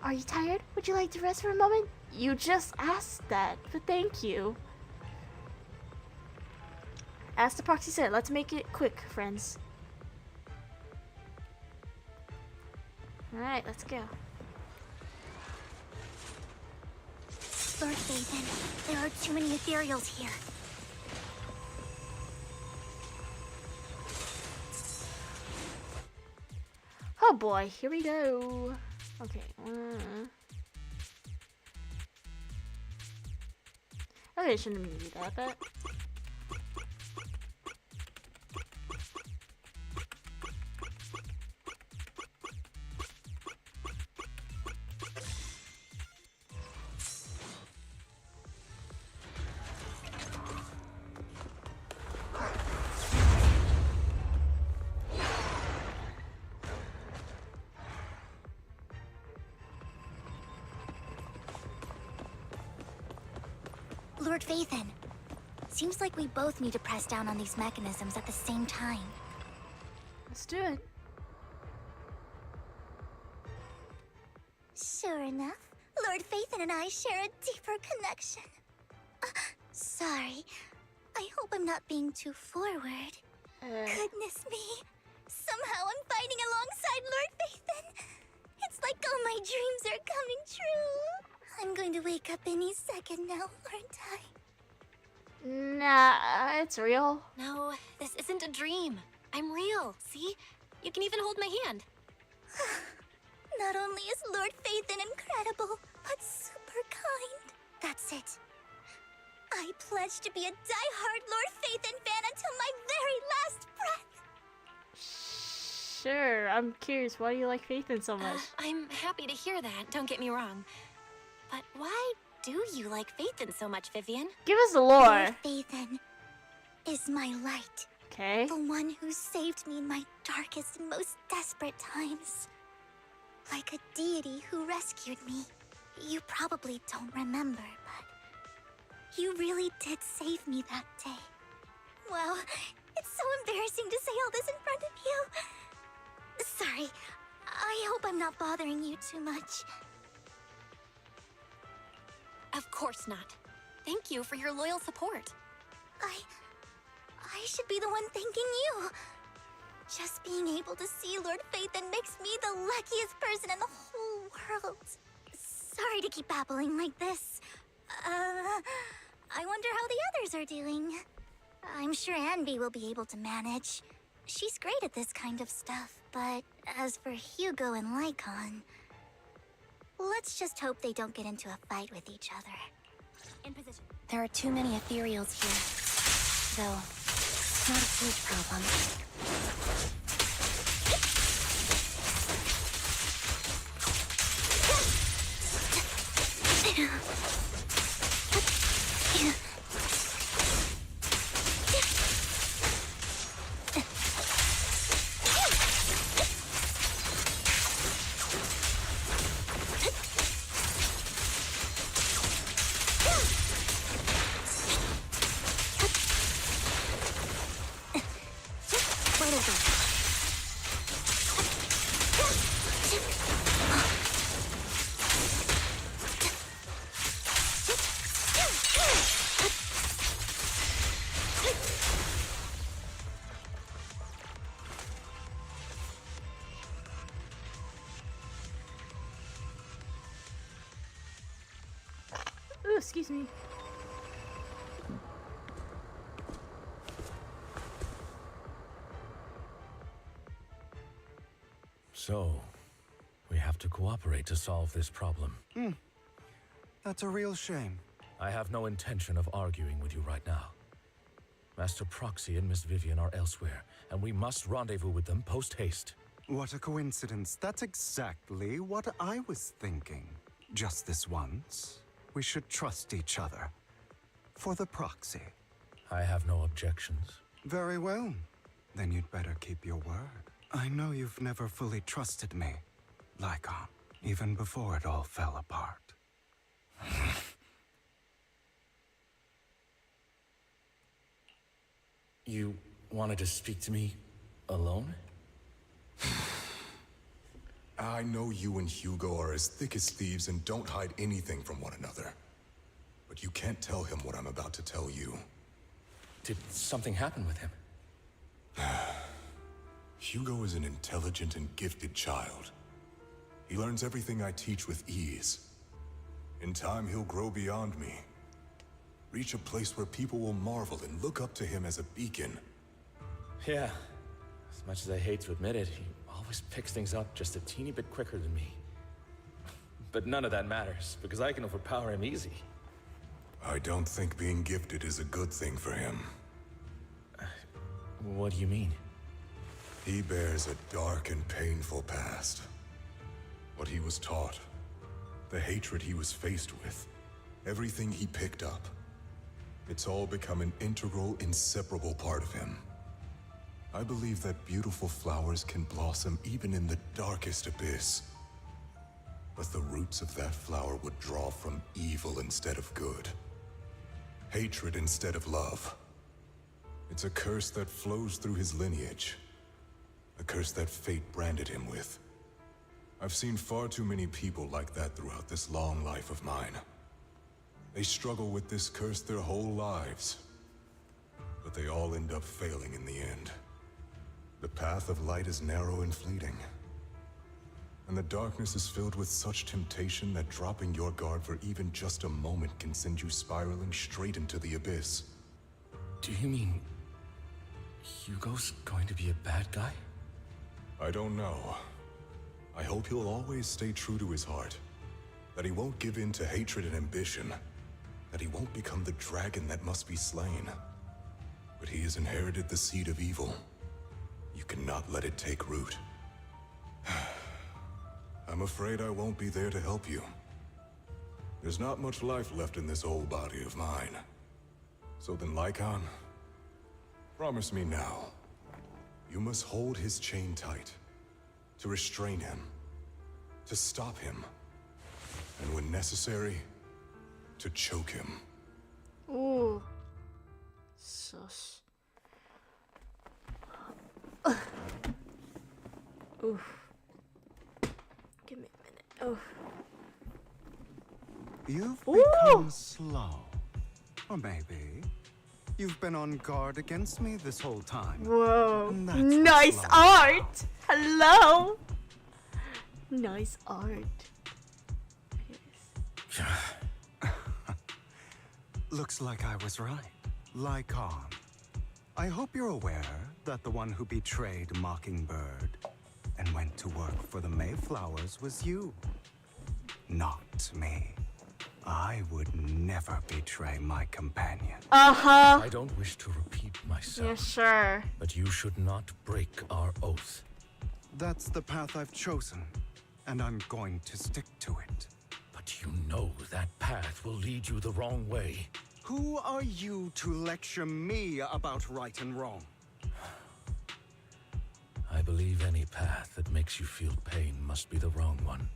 are you tired? Would you like to rest for a moment? You just asked that, but thank you. As the proxy said, let's make it quick, friends. Alright, let's go. Lord Phaethon, there are too many ethereals here. Oh boy, here we go. Okay. Okay, shouldn't even do that, but. Lord Phaethon, seems like we both need to press down on these mechanisms at the same time. Let's do it. Sure enough, Lord Phaethon and I share a deeper connection. Sorry, I hope I'm not being too forward. Goodness me, somehow I'm fighting alongside Lord Phaethon. It's like all my dreams are coming true. I'm going to wake up any second now, aren't I? Nah, it's real. No, this isn't a dream. I'm real, see? You can even hold my hand. Not only is Lord Phaethon incredible, but super kind. That's it. I pledge to be a die-hard Lord Phaethon fan until my very last breath. Sure, I'm curious, why do you like Phaethon so much? I'm happy to hear that, don't get me wrong. But why do you like Phaethon so much, Vivian? Give us the lore. Lord Phaethon is my light. Okay. The one who saved me in my darkest and most desperate times. Like a deity who rescued me. You probably don't remember, but you really did save me that day. Wow, it's so embarrassing to say all this in front of you. Sorry, I hope I'm not bothering you too much. Of course not. Thank you for your loyal support. I should be the one thanking you. Just being able to see Lord Phaethon makes me the luckiest person in the whole world. Sorry to keep babbling like this. I wonder how the others are doing. I'm sure Anby will be able to manage. She's great at this kind of stuff, but as for Hugo and Lycon, let's just hope they don't get into a fight with each other. In position. There are too many ethereals here. Though, it's not a huge problem. Ooh, excuse me. So, we have to cooperate to solve this problem. That's a real shame. I have no intention of arguing with you right now. Master Proxy and Miss Vivian are elsewhere, and we must rendezvous with them post-haste. What a coincidence. That's exactly what I was thinking. Just this once, we should trust each other. For the Proxy. I have no objections. Very well. Then you'd better keep your word. I know you've never fully trusted me, Lycon, even before it all fell apart. You wanted to speak to me alone? I know you and Hugo are as thick as thieves and don't hide anything from one another. But you can't tell him what I'm about to tell you. Did something happen with him? Hugo is an intelligent and gifted child. He learns everything I teach with ease. In time, he'll grow beyond me. Reach a place where people will marvel and look up to him as a beacon. Yeah. As much as I hate to admit it, he always picks things up just a teeny bit quicker than me. But none of that matters, because I can overpower him easy. I don't think being gifted is a good thing for him. What do you mean? He bears a dark and painful past. What he was taught, the hatred he was faced with, everything he picked up. It's all become an integral, inseparable part of him. I believe that beautiful flowers can blossom even in the darkest abyss. But the roots of that flower would draw from evil instead of good. Hatred instead of love. It's a curse that flows through his lineage. A curse that fate branded him with. I've seen far too many people like that throughout this long life of mine. They struggle with this curse their whole lives. But they all end up failing in the end. The path of light is narrow and fleeting. And the darkness is filled with such temptation that dropping your guard for even just a moment can send you spiraling straight into the abyss. Do you mean Hugo's going to be a bad guy? I don't know. I hope he'll always stay true to his heart. That he won't give in to hatred and ambition. That he won't become the dragon that must be slain. But he has inherited the seed of evil. You cannot let it take root. I'm afraid I won't be there to help you. There's not much life left in this old body of mine. So then, Lycon, promise me now. You must hold his chain tight. To restrain him. To stop him. And when necessary, to choke him. Ooh. Sus. Oof. Give me a minute. Oh. You've become slow. Or maybe you've been on guard against me this whole time. Whoa. And that's Nice slow. art. Hello. Nice art. Looks like I was right. Lycon. I hope you're aware that the one who betrayed Mockingbird and went to work for the Mayflowers was you. Not me. I would never betray my companion. Uh-huh. I don't wish to repeat myself. Yeah, sure. But you should not break our oath. That's the path I've chosen, and I'm going to stick to it. But you know that path will lead you the wrong way. Who are you to lecture me about right and wrong? I believe any path that makes you feel pain must be the wrong one.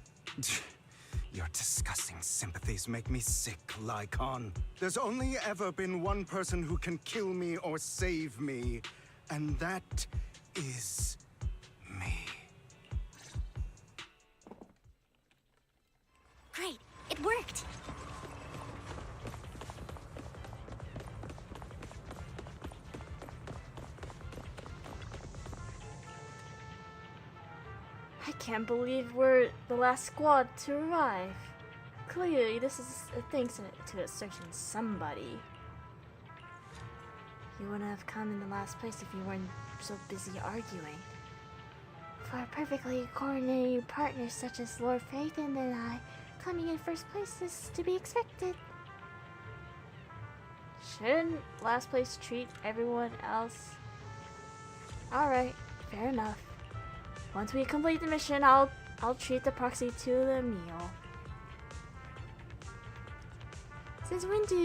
Your disgusting sympathies make me sick, Lycon. There's only ever been one person who can kill me or save me, and that is me. Great, it worked. I can't believe we're the last squad to arrive. Clearly, this is thanks to a certain somebody. You wouldn't have come in the last place if you weren't so busy arguing. For a perfectly coordinated partner such as Lord Phaethon and I, coming in first place is to be expected. Shouldn't last place treat everyone else? Alright, fair enough. Once we complete the mission, I'll treat the proxy to the meal. Since when did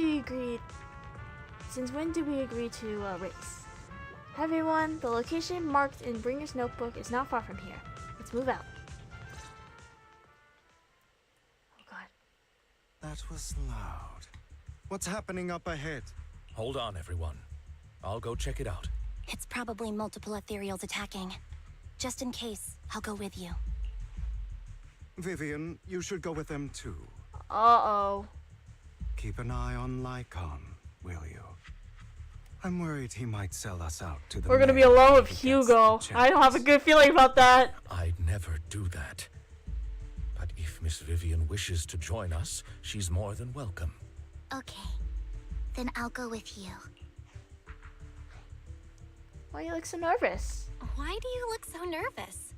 we agree to race? Everyone, the location marked in Bringer's notebook is not far from here. Let's move out. Oh god. That was loud. What's happening up ahead? Hold on, everyone. I'll go check it out. It's probably multiple ethereals attacking. Just in case, I'll go with you. Vivian, you should go with them too. Uh-oh. Keep an eye on Lycon, will you? I'm worried he might sell us out to the We're gonna be May alone if with he gets Hugo. the I don't have a good feeling about that. I'd never do that. But if Miss Vivian wishes to join us, she's more than welcome. Okay. Then I'll go with you. Why you look so nervous? Why do you look so nervous?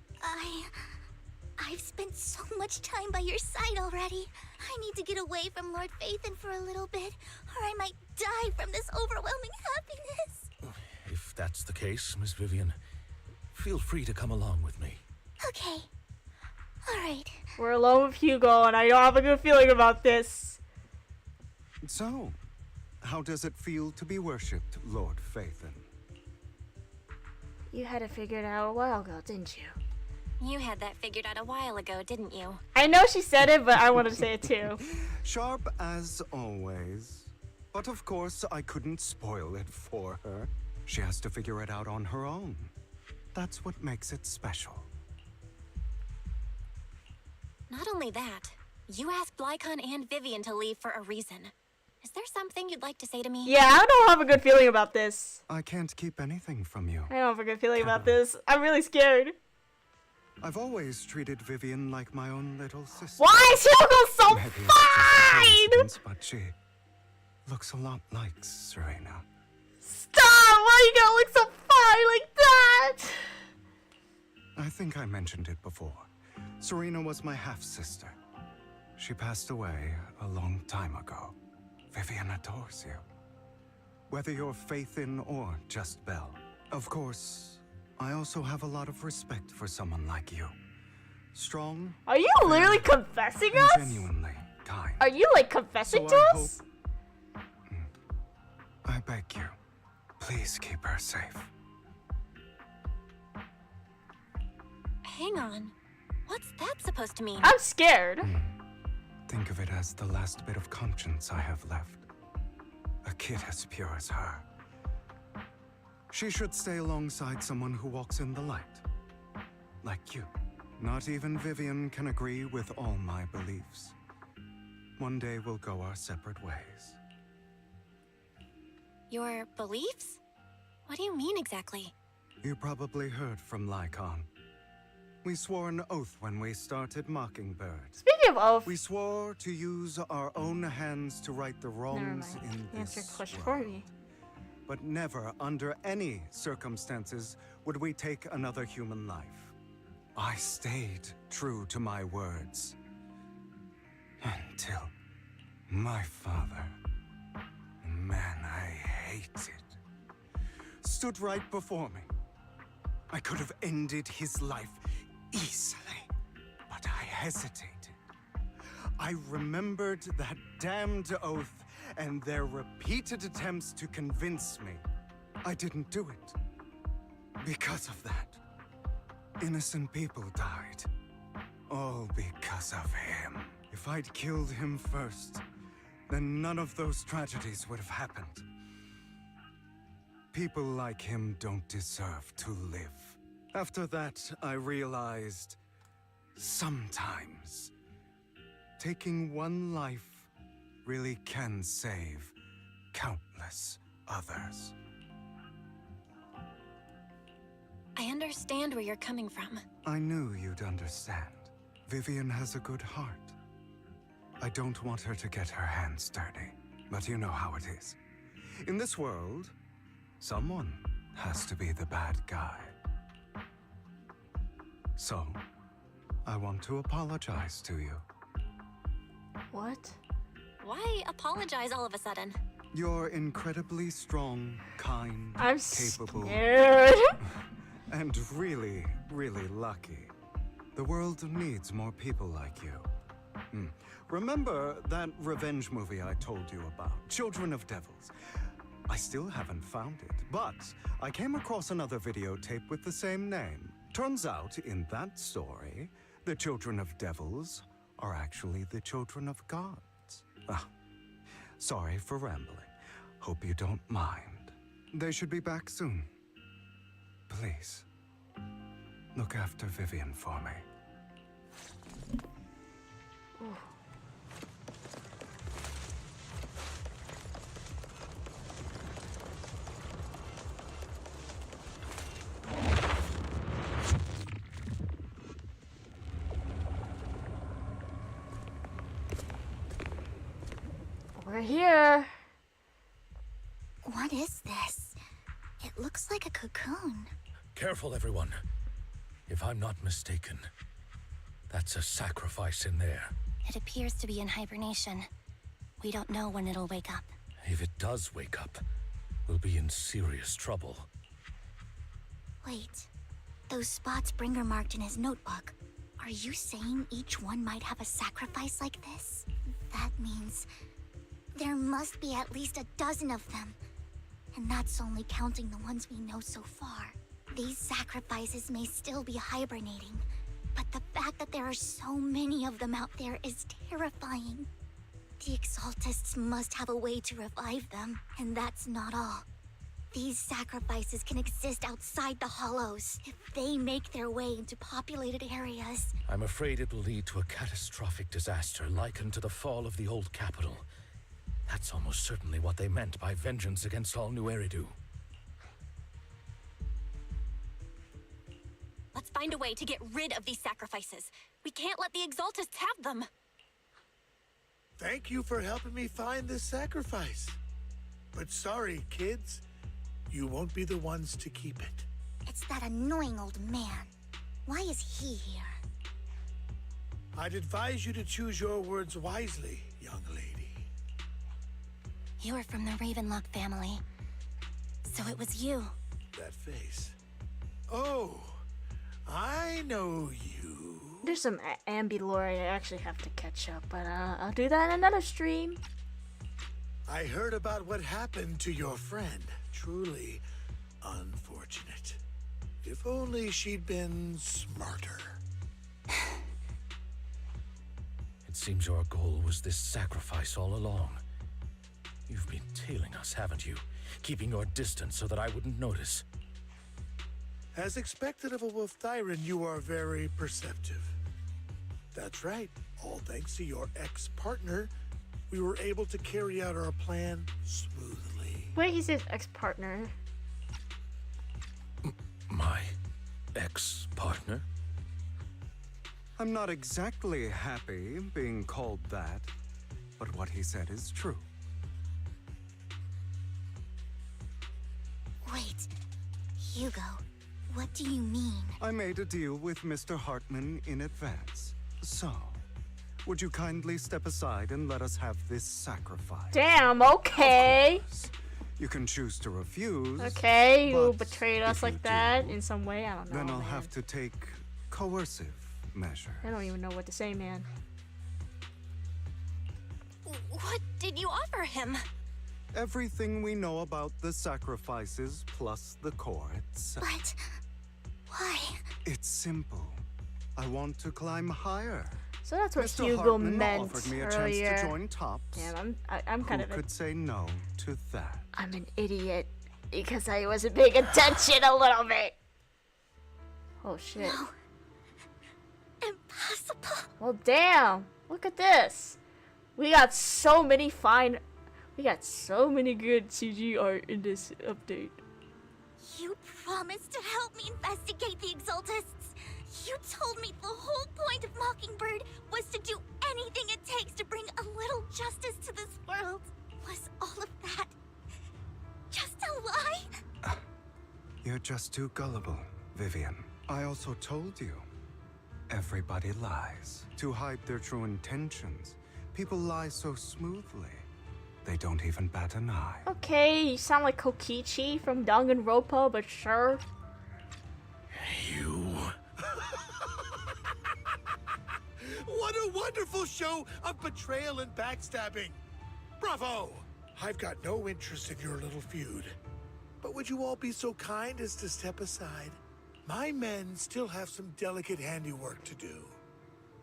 I've spent so much time by your side already. I need to get away from Lord Phaethon for a little bit, or I might die from this overwhelming happiness. If that's the case, Miss Vivian, feel free to come along with me. Okay. Alright. We're alone with Hugo, and I don't have a good feeling about this. So, how does it feel to be worshipped, Lord Phaethon? You had it figured out a while ago, didn't you? You had that figured out a while ago, didn't you? I know she said it, but I want to say it too. Sharp as always. But of course, I couldn't spoil it for her. She has to figure it out on her own. That's what makes it special. Not only that, you asked Lycon and Vivian to leave for a reason. Is there something you'd like to say to me? Yeah, I don't have a good feeling about this. I can't keep anything from you. I don't have a good feeling about this. I'm really scared. I've always treated Vivian like my own little sister. Why is Hugo so Maybe it's just a fine? coincidence, but she looks a lot like Serena. Stop! Why you gotta look so fine like that? I think I mentioned it before. Serena was my half-sister. She passed away a long time ago. Vivian adores you. Whether you're faith in or just Belle. Of course, I also have a lot of respect for someone like you. Strong. Are you literally confessing and us? Genuinely kind. Are you like confessing So to I us? I beg you, please keep her safe. Hang on. What's that supposed to mean? I'm scared. Think of it as the last bit of conscience I have left. A kid as pure as her. She should stay alongside someone who walks in the light. Like you. Not even Vivian can agree with all my beliefs. One day we'll go our separate ways. Your beliefs? What do you mean exactly? You probably heard from Lycon. We swore an oath when we started Mockingbird. Speaking of oath, we swore to use our own hands to right the wrongs in answer this question world. for me. But never, under any circumstances, would we take another human life. I stayed true to my words. Until my father, a man I hated, stood right before me. I could have ended his life easily, but I hesitated. I remembered that damned oath and their repeated attempts to convince me. I didn't do it. Because of that, innocent people died. All because of him. If I'd killed him first, then none of those tragedies would have happened. People like him don't deserve to live. After that, I realized sometimes taking one life really can save countless others. I understand where you're coming from. I knew you'd understand. Vivian has a good heart. I don't want her to get her hands dirty, but you know how it is. In this world, someone has to be the bad guy. So, I want to apologize to you. What? Why apologize all of a sudden? You're incredibly strong, kind, I'm capable, scared. and really, really lucky. The world needs more people like you. Remember that revenge movie I told you about, Children of Devils? I still haven't found it, but I came across another videotape with the same name. Turns out, in that story, the children of devils are actually the children of gods. Ah, sorry for rambling. Hope you don't mind. They should be back soon. Please, look after Vivian for me. Ooh. We're here. What is this? It looks like a cocoon. Careful, everyone. If I'm not mistaken, that's a sacrifice in there. It appears to be in hibernation. We don't know when it'll wake up. If it does wake up, we'll be in serious trouble. Wait, those spots Bringer marked in his notebook. Are you saying each one might have a sacrifice like this? That means there must be at least a dozen of them. And that's only counting the ones we know so far. These sacrifices may still be hibernating, but the fact that there are so many of them out there is terrifying. The Exaltists must have a way to revive them, and that's not all. These sacrifices can exist outside the Hollows if they make their way into populated areas. I'm afraid it will lead to a catastrophic disaster likened to the fall of the old capital. That's almost certainly what they meant by vengeance against all New Eridu. Let's find a way to get rid of these sacrifices. We can't let the Exaltists have them. Thank you for helping me find this sacrifice. But sorry, kids. you won't be the ones to keep it. It's that annoying old man. Why is he here? I'd advise you to choose your words wisely, young lady. You're from the Ravenlock family. So it was you. That face. Oh, I know you. There's some Ambi lore I actually have to catch up, but I'll do that in another stream. I heard about what happened to your friend. Truly unfortunate. If only she'd been smarter. It seems your goal was this sacrifice all along. You've been tailing us, haven't you? Keeping your distance so that I wouldn't notice. As expected of a wolf Thyran, you are very perceptive. That's right. All thanks to your ex-partner, we were able to carry out our plan smoothly. Wait, he says ex-partner. My ex-partner? I'm not exactly happy being called that, but what he said is true. Wait, Hugo, what do you mean? I made a deal with Mr. Hartman in advance. So, would you kindly step aside and let us have this sacrifice? Damn, okay. You can choose to refuse. Okay, you but betrayed us like that in some way. I don't know. Then I'll man. have to take coercive measures. I don't even know what to say, man. What did you offer him? Everything we know about the sacrifices plus the core itself. But why? It's simple. I want to climb higher. So that's what Mr. Hugo Hartman meant offered me a earlier. chance to join Tops. Damn, I'm kind Who of a, could say no to that? I'm an idiot because I wasn't paying attention a little bit. Oh shit. No. Impossible. Well, damn. Look at this. We got so many good CG art in this update. You promised to help me investigate the Exaltists. You told me the whole point of Mockingbird was to do anything it takes to bring a little justice to this world. Was all of that just a lie? You're just too gullible, Vivian. I also told you. Everybody lies. To hide their true intentions, people lie so smoothly. They don't even bat an eye. Okay, you sound like Kokichi from Danganronpa, but sure. You... What a wonderful show of betrayal and backstabbing! Bravo! I've got no interest in your little feud. But would you all be so kind as to step aside? My men still have some delicate handiwork to do.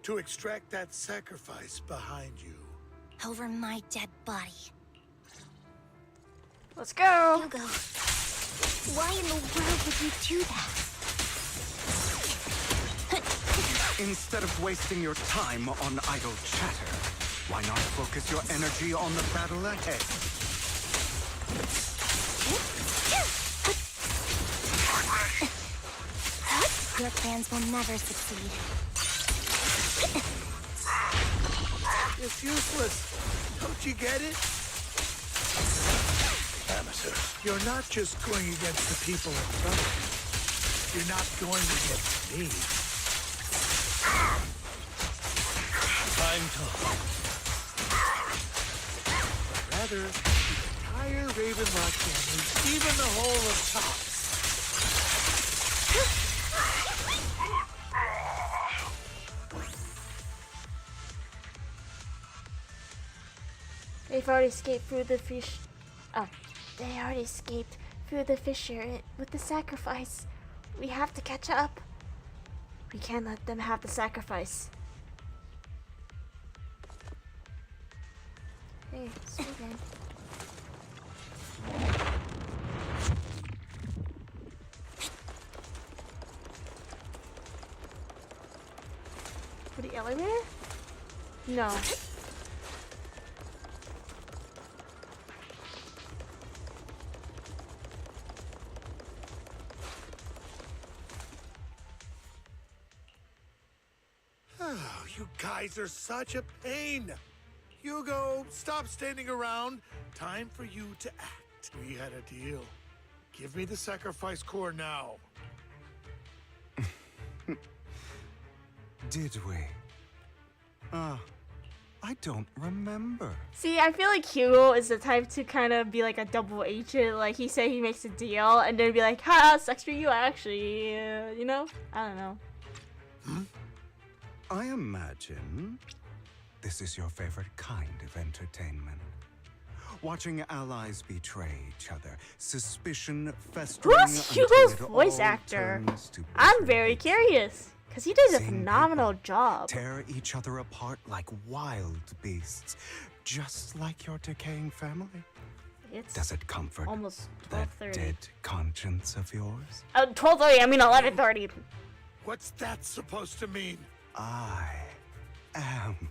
To extract that sacrifice behind you. Over my dead body. Let's go! Hugo, why in the world would you do that? Instead of wasting your time on idle chatter, why not focus your energy on the battle ahead? Your plans will never succeed. It's useless. Don't you get it? Amateur. You're not just going against the people in front of you. You're not going against me. Time to... Rather, the entire Ravenlock family, even the whole of Tops. They've already escaped through the fish. Oh, they already escaped through the fissure with the sacrifice. We have to catch up. We can't let them have the sacrifice. Hey, Steven. For the elevator? No. Oh, you guys are such a pain. Hugo, stop standing around. Time for you to act. We had a deal. Give me the sacrifice core now. Did we? I don't remember. See, I feel like Hugo is the type to kind of be like a double agent. Like, he say he makes a deal, and then be like, ha, sucks for you, actually. You know? I don't know. I imagine this is your favorite kind of entertainment. Watching allies betray each other, suspicion festering Who's until Hugo's it voice all actor? turns to I'm very curious. Because he did a Same phenomenal job. tear each other apart like wild beasts, just like your decaying family. It's Does it comfort almost that 12:30. dead conscience of yours? 12:30, I mean 11:30. What's that supposed to mean? I am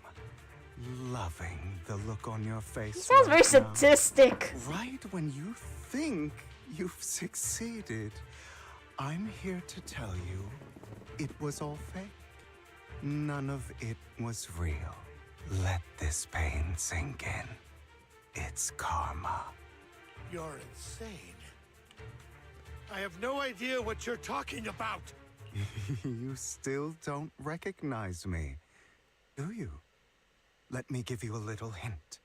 loving the look on your face. He sounds very right now. sadistic. Right when you think you've succeeded, I'm here to tell you it was all fake. None of it was real. Let this pain sink in. It's karma. You're insane. I have no idea what you're talking about. You still don't recognize me, do you? Let me give you a little hint.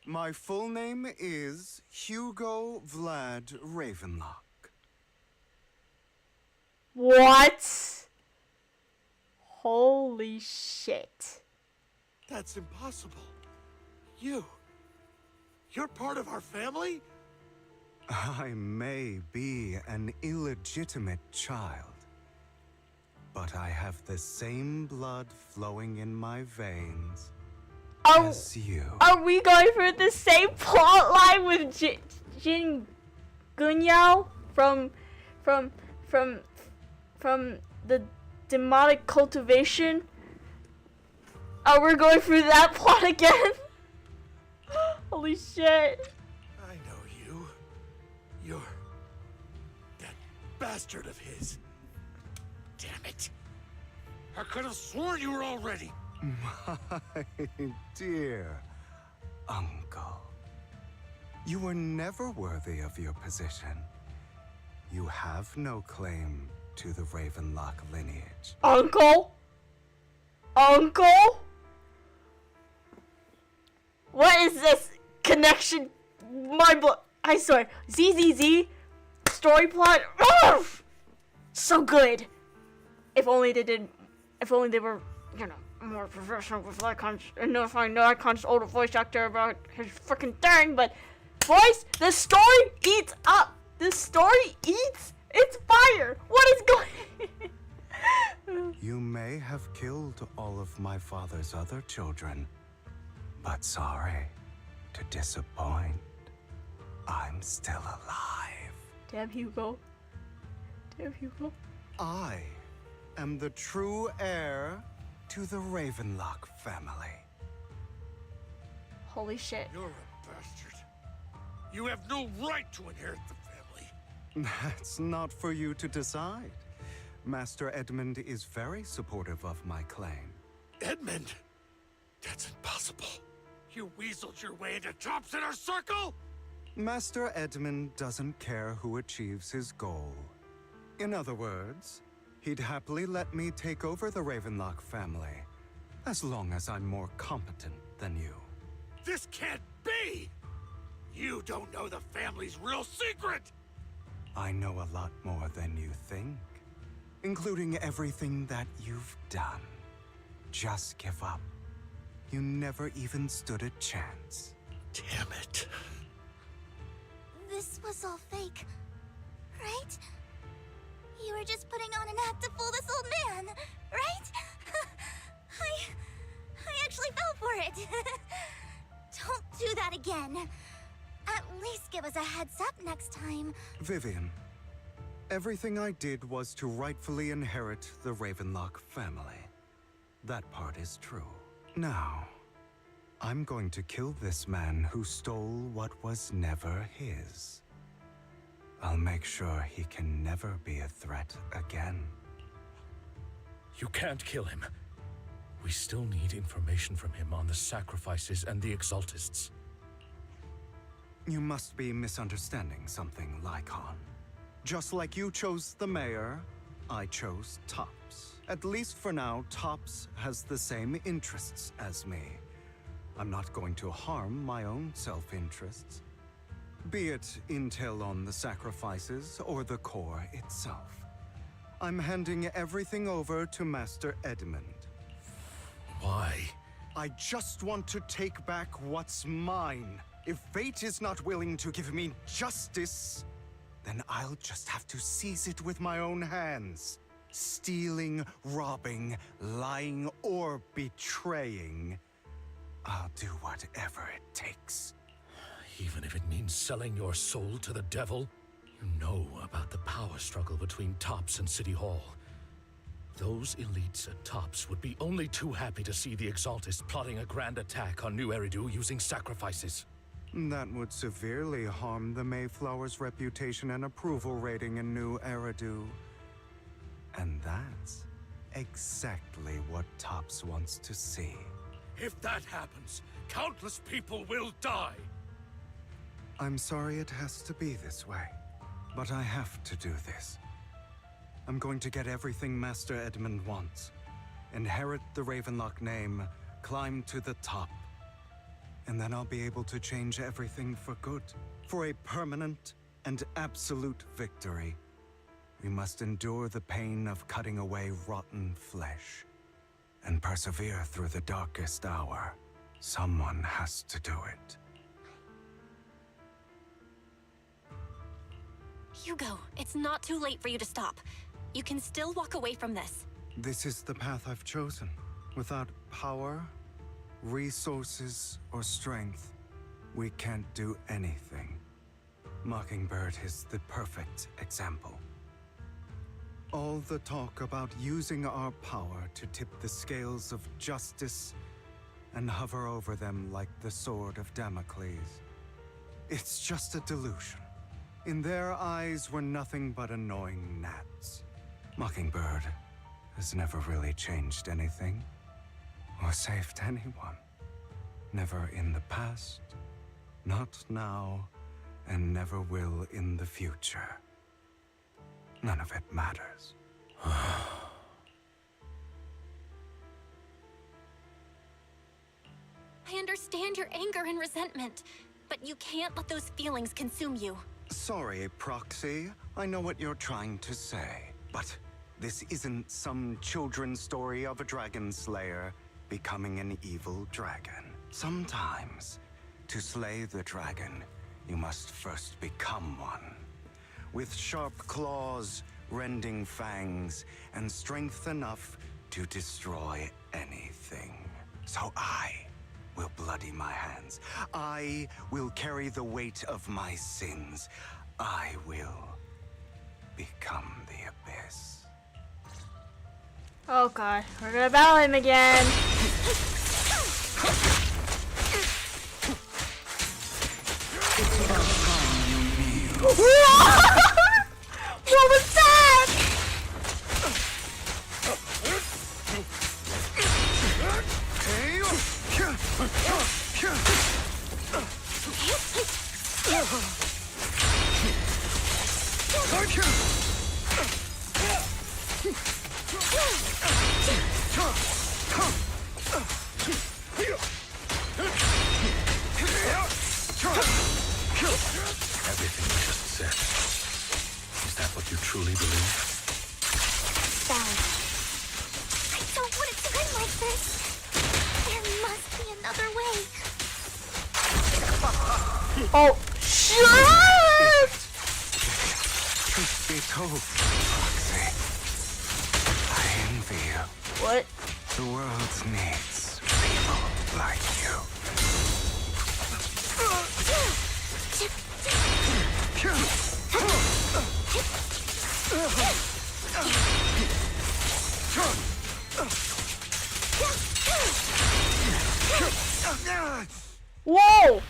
My full name is Hugo Vlad Ravenlock. What? Holy shit. That's impossible. You're part of our family? I may be an illegitimate child, but I have the same blood flowing in my veins as you. Are we going for the same plot line with Jin Gunyao from the demonic cultivation? Are we going through that plot again? Holy shit. I know you. You're that bastard of his. Damn it. I could have sworn you were already. My dear uncle, you were never worthy of your position. You have no claim to the Ravenlock lineage. Uncle? Uncle? What is this connection? I swear. ZZZ story plot. Oof! So good. If only they were, you know, more professional with Lycon's, and notifying Lycon's older voice actor about his freaking thing, but boys, the story eats up. The story eats. It's fire. What is going? You may have killed all of my father's other children, but sorry to disappoint. I'm still alive. Damn Hugo. Damn Hugo. I am the true heir to the Ravenlock family. Holy shit. You're a bastard. You have no right to inherit the family. That's not for you to decide. Master Edmund is very supportive of my claim. Edmund? That's impossible. You weaseled your way into top center circle? Master Edmund doesn't care who achieves his goal. In other words, he'd happily let me take over the Ravenlock family, as long as I'm more competent than you. This can't be! You don't know the family's real secret! I know a lot more than you think, including everything that you've done. Just give up. You never even stood a chance. Damn it. This was all fake, right? You were just putting on an act to fool this old man, right? I actually fell for it. Don't do that again. At least give us a heads up next time. Vivian, everything I did was to rightfully inherit the Ravenlock family. That part is true. Now, I'm going to kill this man who stole what was never his. I'll make sure he can never be a threat again. You can't kill him. We still need information from him on the sacrifices and the Exaltists. You must be misunderstanding something, Lycon. Just like you chose the mayor, I chose Tops. At least for now, Tops has the same interests as me. I'm not going to harm my own self-interests. Be it intel on the sacrifices or the core itself. I'm handing everything over to Master Edmund. Why? I just want to take back what's mine. If fate is not willing to give me justice, then I'll just have to seize it with my own hands. Stealing, robbing, lying, or betraying. I'll do whatever it takes. Even if it means selling your soul to the devil? You know about the power struggle between Tops and City Hall. Those elites at Tops would be only too happy to see the Exaltists plotting a grand attack on New Eridu using sacrifices. That would severely harm the Mayflower's reputation and approval rating in New Eridu. And that's exactly what Tops wants to see. If that happens, countless people will die! I'm sorry it has to be this way, but I have to do this. I'm going to get everything Master Edmund wants. Inherit the Ravenlock name, climb to the top. And then I'll be able to change everything for good. For a permanent and absolute victory. We must endure the pain of cutting away rotten flesh. And persevere through the darkest hour. Someone has to do it. Hugo, it's not too late for you to stop. You can still walk away from this. This is the path I've chosen. Without power, resources, or strength, we can't do anything. Mockingbird is the perfect example. All the talk about using our power to tip the scales of justice and hover over them like the sword of Damocles. It's just a delusion. In their eyes, we're nothing but annoying gnats. Mockingbird has never really changed anything, or saved anyone. Never in the past, not now, and never will in the future. None of it matters. I understand your anger and resentment, but you can't let those feelings consume you. Sorry, Proxy. I know what you're trying to say, but this isn't some children's story of a dragon slayer becoming an evil dragon. Sometimes, to slay the dragon, you must first become one. With sharp claws, rending fangs, and strength enough to destroy anything. So I will bloody my hands. I will carry the weight of my sins. I will become the abyss. Oh god, we're gonna battle him again. What was that? Everything you just said. Is that what you truly believe? Sally, I don't want it to end like this. There must be another way. Oh, shit! Truth be told, Proxy, I envy you. What? The world needs people like you. Whoa!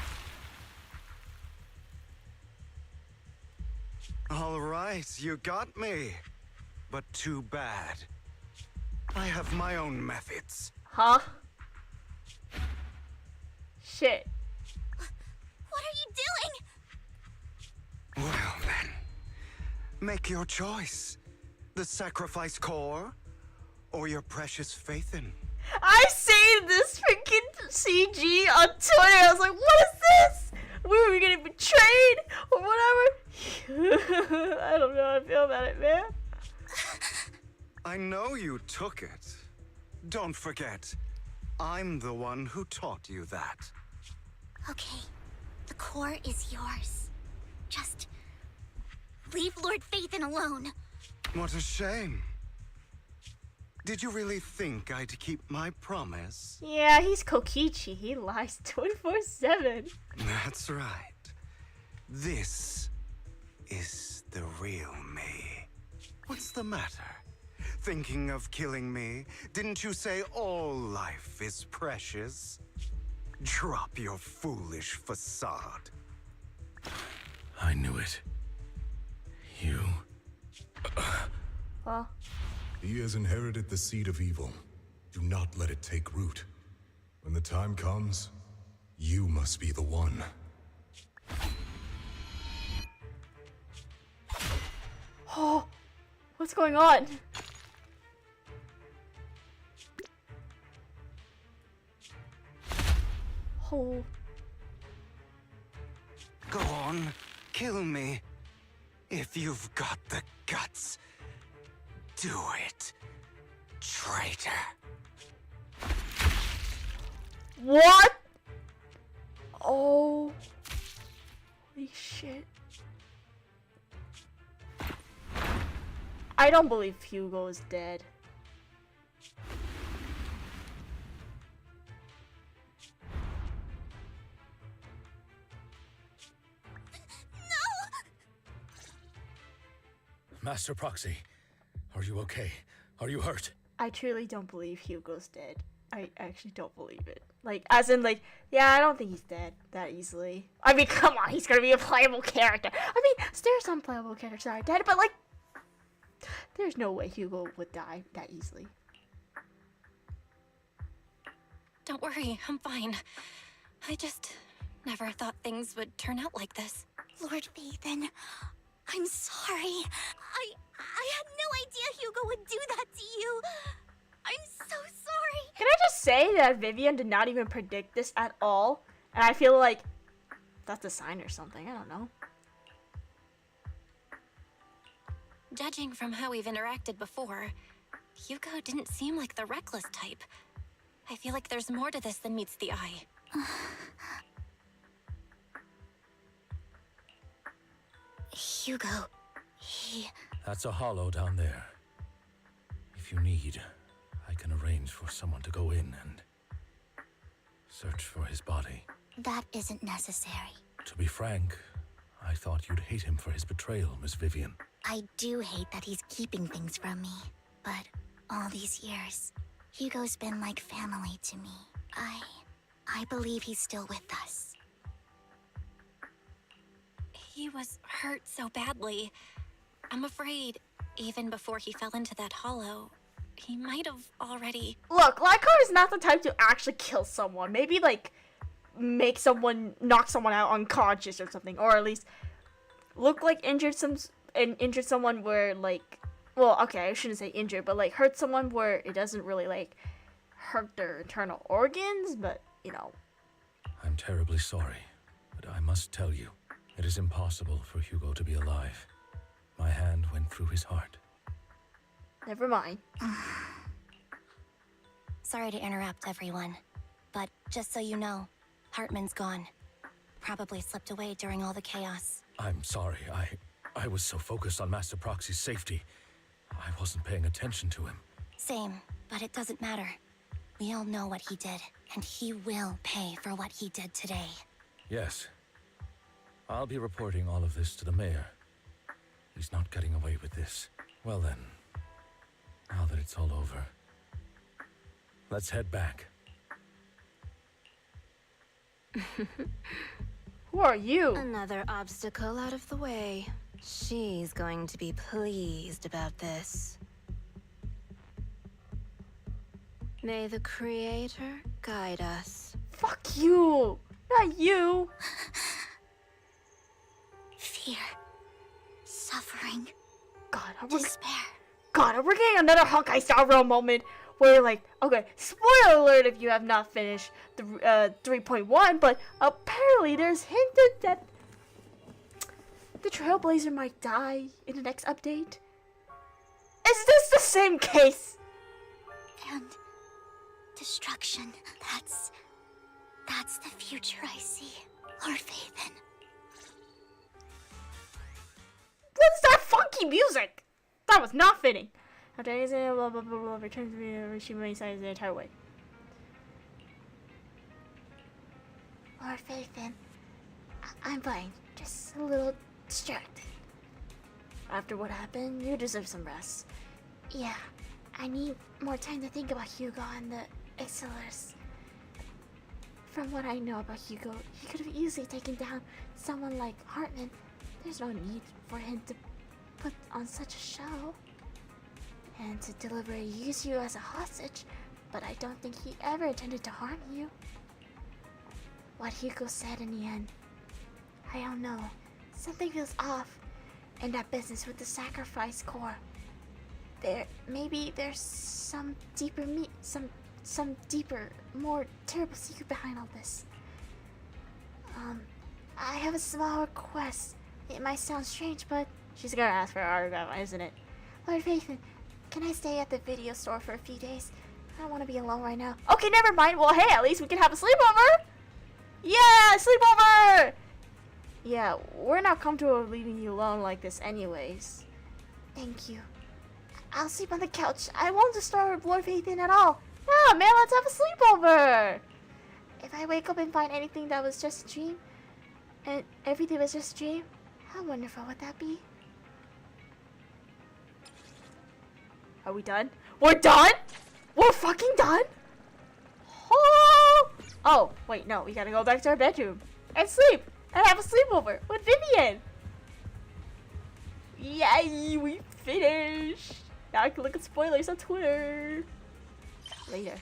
All right, you got me. But too bad. I have my own methods. Huh? Shit. What are you doing? Well then, Make your choice. The sacrifice core, or your precious faith in. I seen this freaking CG on Twitter. I was like, what is this? Were we getting betrayed or whatever? I don't know how I feel about it, man. I know you took it. Don't forget, I'm the one who taught you that. Okay, the core is yours. Just leave Lord Phaethon alone. What a shame. Did you really think I'd keep my promise? Yeah, he's Kokichi. He lies 24/7. That's right. This is the real me. What's the matter? Thinking of killing me? Didn't you say all life is precious? Drop your foolish facade. I knew it. You... Huh? He has inherited the seed of evil. Do not let it take root. When the time comes, you must be the one. Oh, what's going on? Oh. Go on, kill me. If you've got the guts, do it, traitor. What? Oh. Holy shit. I don't believe Hugo is dead. Master Proxy, are you okay? Are you hurt? I truly don't believe Hugo's dead. I actually don't believe it. Like, as in, like, yeah, I don't think he's dead that easily. I mean, come on, he's gonna be a playable character. I mean, there's some playable characters that are dead, but, like, there's no way Hugo would die that easily. Don't worry, I'm fine. I just never thought things would turn out like this. Lord Phaethon, I'm sorry. I had no idea Hugo would do that to you. I'm so sorry. Can I just say that Vivian did not even predict this at all? And I feel like that's a sign or something. I don't know. Judging from how we've interacted before, Hugo didn't seem like the reckless type. I feel like there's more to this than meets the eye. Hugo, he... That's a hollow down there. If you need, I can arrange for someone to go in and search for his body. That isn't necessary. To be frank, I thought you'd hate him for his betrayal, Miss Vivian. I do hate that he's keeping things from me, but all these years, Hugo's been like family to me. I believe he's still with us. He was hurt so badly. I'm afraid, even before he fell into that hollow, he might have already... Look, Lycar is not the type to actually kill someone. Maybe, like, make someone, knock someone out unconscious or something. Or at least look like injured someone where, like... Well, okay, I shouldn't say injured, but, like, hurt someone where it doesn't really, like, hurt their internal organs, but, you know. I'm terribly sorry, but I must tell you, it is impossible for Hugo to be alive. My hand went through his heart. Never mind. Sorry to interrupt, everyone. But just so you know, Hartman's gone. Probably slipped away during all the chaos. I'm sorry, I was so focused on Master Proxy's safety. I wasn't paying attention to him. Same, but it doesn't matter. We all know what he did, and he will pay for what he did today. Yes. I'll be reporting all of this to the mayor. He's not getting away with this. Well then, now that it's all over, let's head back. Who are you? Another obstacle out of the way. She's going to be pleased about this. May the Creator guide us. Fuck you! Not you! Fear. Suffering. despair. God, we're getting another Hawkeye Star Rail moment where, like, okay, spoiler alert if you have not finished the 3.1, but apparently there's hinted that the Trailblazer might die in the next update. Is this the same case? And destruction. That's the future I see. Lord Vathan. What's that funky music? That was not fitting. After anything, blah blah blah blah, return to me, she remains silent the entire way. Lord Vathan. I'm fine. Just a little distracted. After what happened, you deserve some rest. Yeah, I need more time to think about Hugo and the Exilers. From what I know about Hugo, he could have easily taken down someone like Hartman. There's no need for him to put on such a show. And to deliberately use you as a hostage, but I don't think he ever intended to harm you. What Hugo said in the end, I don't know. Something feels off in that business with the sacrifice core. Maybe there's some deeper some deeper, more terrible secret behind all this. I have a small request. It might sound strange, but she's gonna ask for an autograph, isn't it? Lord Vathan, can I stay at the video store for a few days? I don't want to be alone right now. Okay, never mind. Well, hey, at least we can have a sleepover. Yeah, sleepover. Yeah, we're not comfortable with leaving you alone like this anyways. Thank you. I'll sleep on the couch. I won't disturb Lord Vathan at all. Yeah, man, let's have a sleepover. If I wake up and find anything that was just a dream, and everything was just a dream, how wonderful would that be? Are we done? We're done? We're fucking done? Oh, wait, no, we gotta go back to our bedroom and sleep and have a sleepover with Vivian. Yay, we finished. Now I can look at spoilers on Twitter later.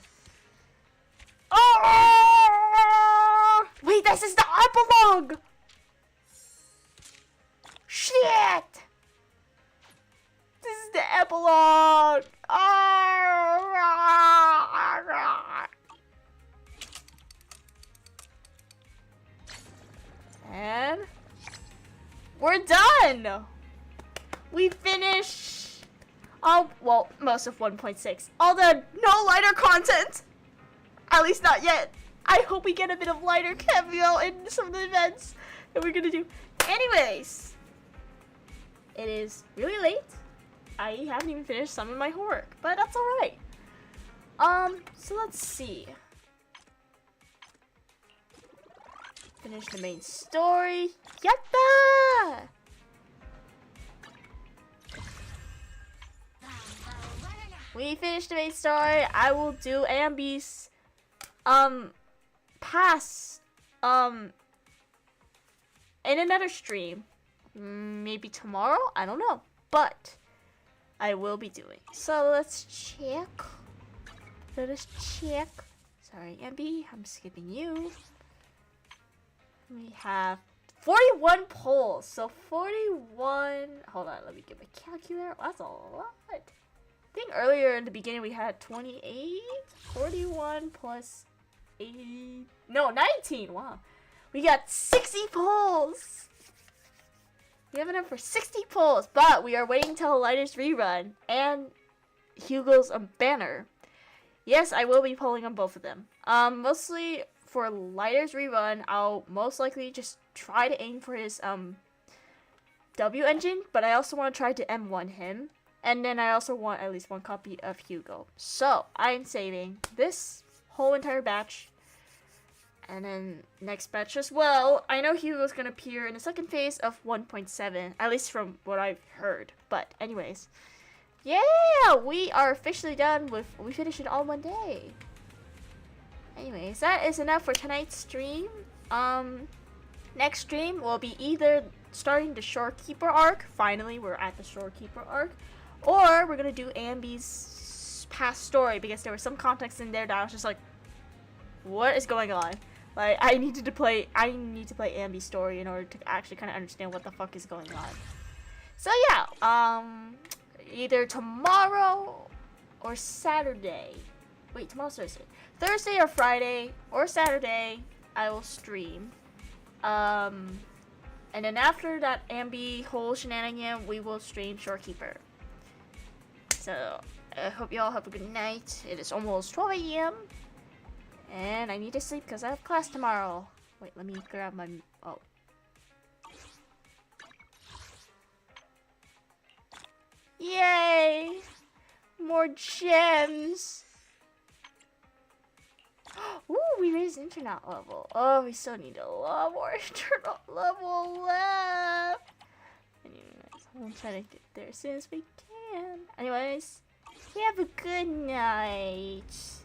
Oh! Wait, this is the epilogue! Shit! This is the epilogue! And we're done! We finished, well, most of 1.6. All the no lighter content! At least not yet. I hope we get a bit of lighter cameo in some of the events that we're gonna do. Anyways, it is really late. I haven't even finished some of my homework, but that's alright. So let's see. Finish the main story. Yatta! We finished the main story. I will do Amby's pass in another stream. Maybe tomorrow? I don't know. But I will be doing. So let's check. Let us check. Sorry, Amby, I'm skipping you. We have 41 polls. So 41. Hold on, let me get my calculator. That's a lot. I think earlier in the beginning we had 28. 41 plus 80. No, 19. Wow. We got 60 polls. We have enough for 60 polls, but we are waiting till Lighter's rerun and Hugo's banner. Yes, I will be polling on both of them. Mostly for Lighter's rerun, I'll most likely just try to aim for his W engine, but I also want to try to M1 him. And then I also want at least one copy of Hugo. So, I'm saving this whole entire batch. And then next batch as well. I know Hugo's going to appear in the second phase of 1.7. At least from what I've heard. But anyways. Yeah! We are officially done with... We finished it all one day. Anyways, that is enough for tonight's stream. Next stream will be either starting the Shorekeeper arc. Finally, we're at the Shorekeeper arc. Or we're going to do Amby's past story. Because there was some context in there that I was just like... What is going on? Like, I need to play Amby's story in order to actually kind of understand what the fuck is going on. So yeah, either tomorrow or Saturday. Wait, tomorrow's Thursday. Thursday or Friday or Saturday, I will stream. And then after that Ambi whole shenanigan, we will stream Shorekeeper. So, I hope y'all have a good night. It is almost 12 a.m. And I need to sleep because I have class tomorrow. Wait, let me grab my... Oh. Yay! More gems! Ooh, we raised internet level. Oh, we still need a lot more internet level left. Anyways, we'll try to get there as soon as we can. Anyways, we have a good night.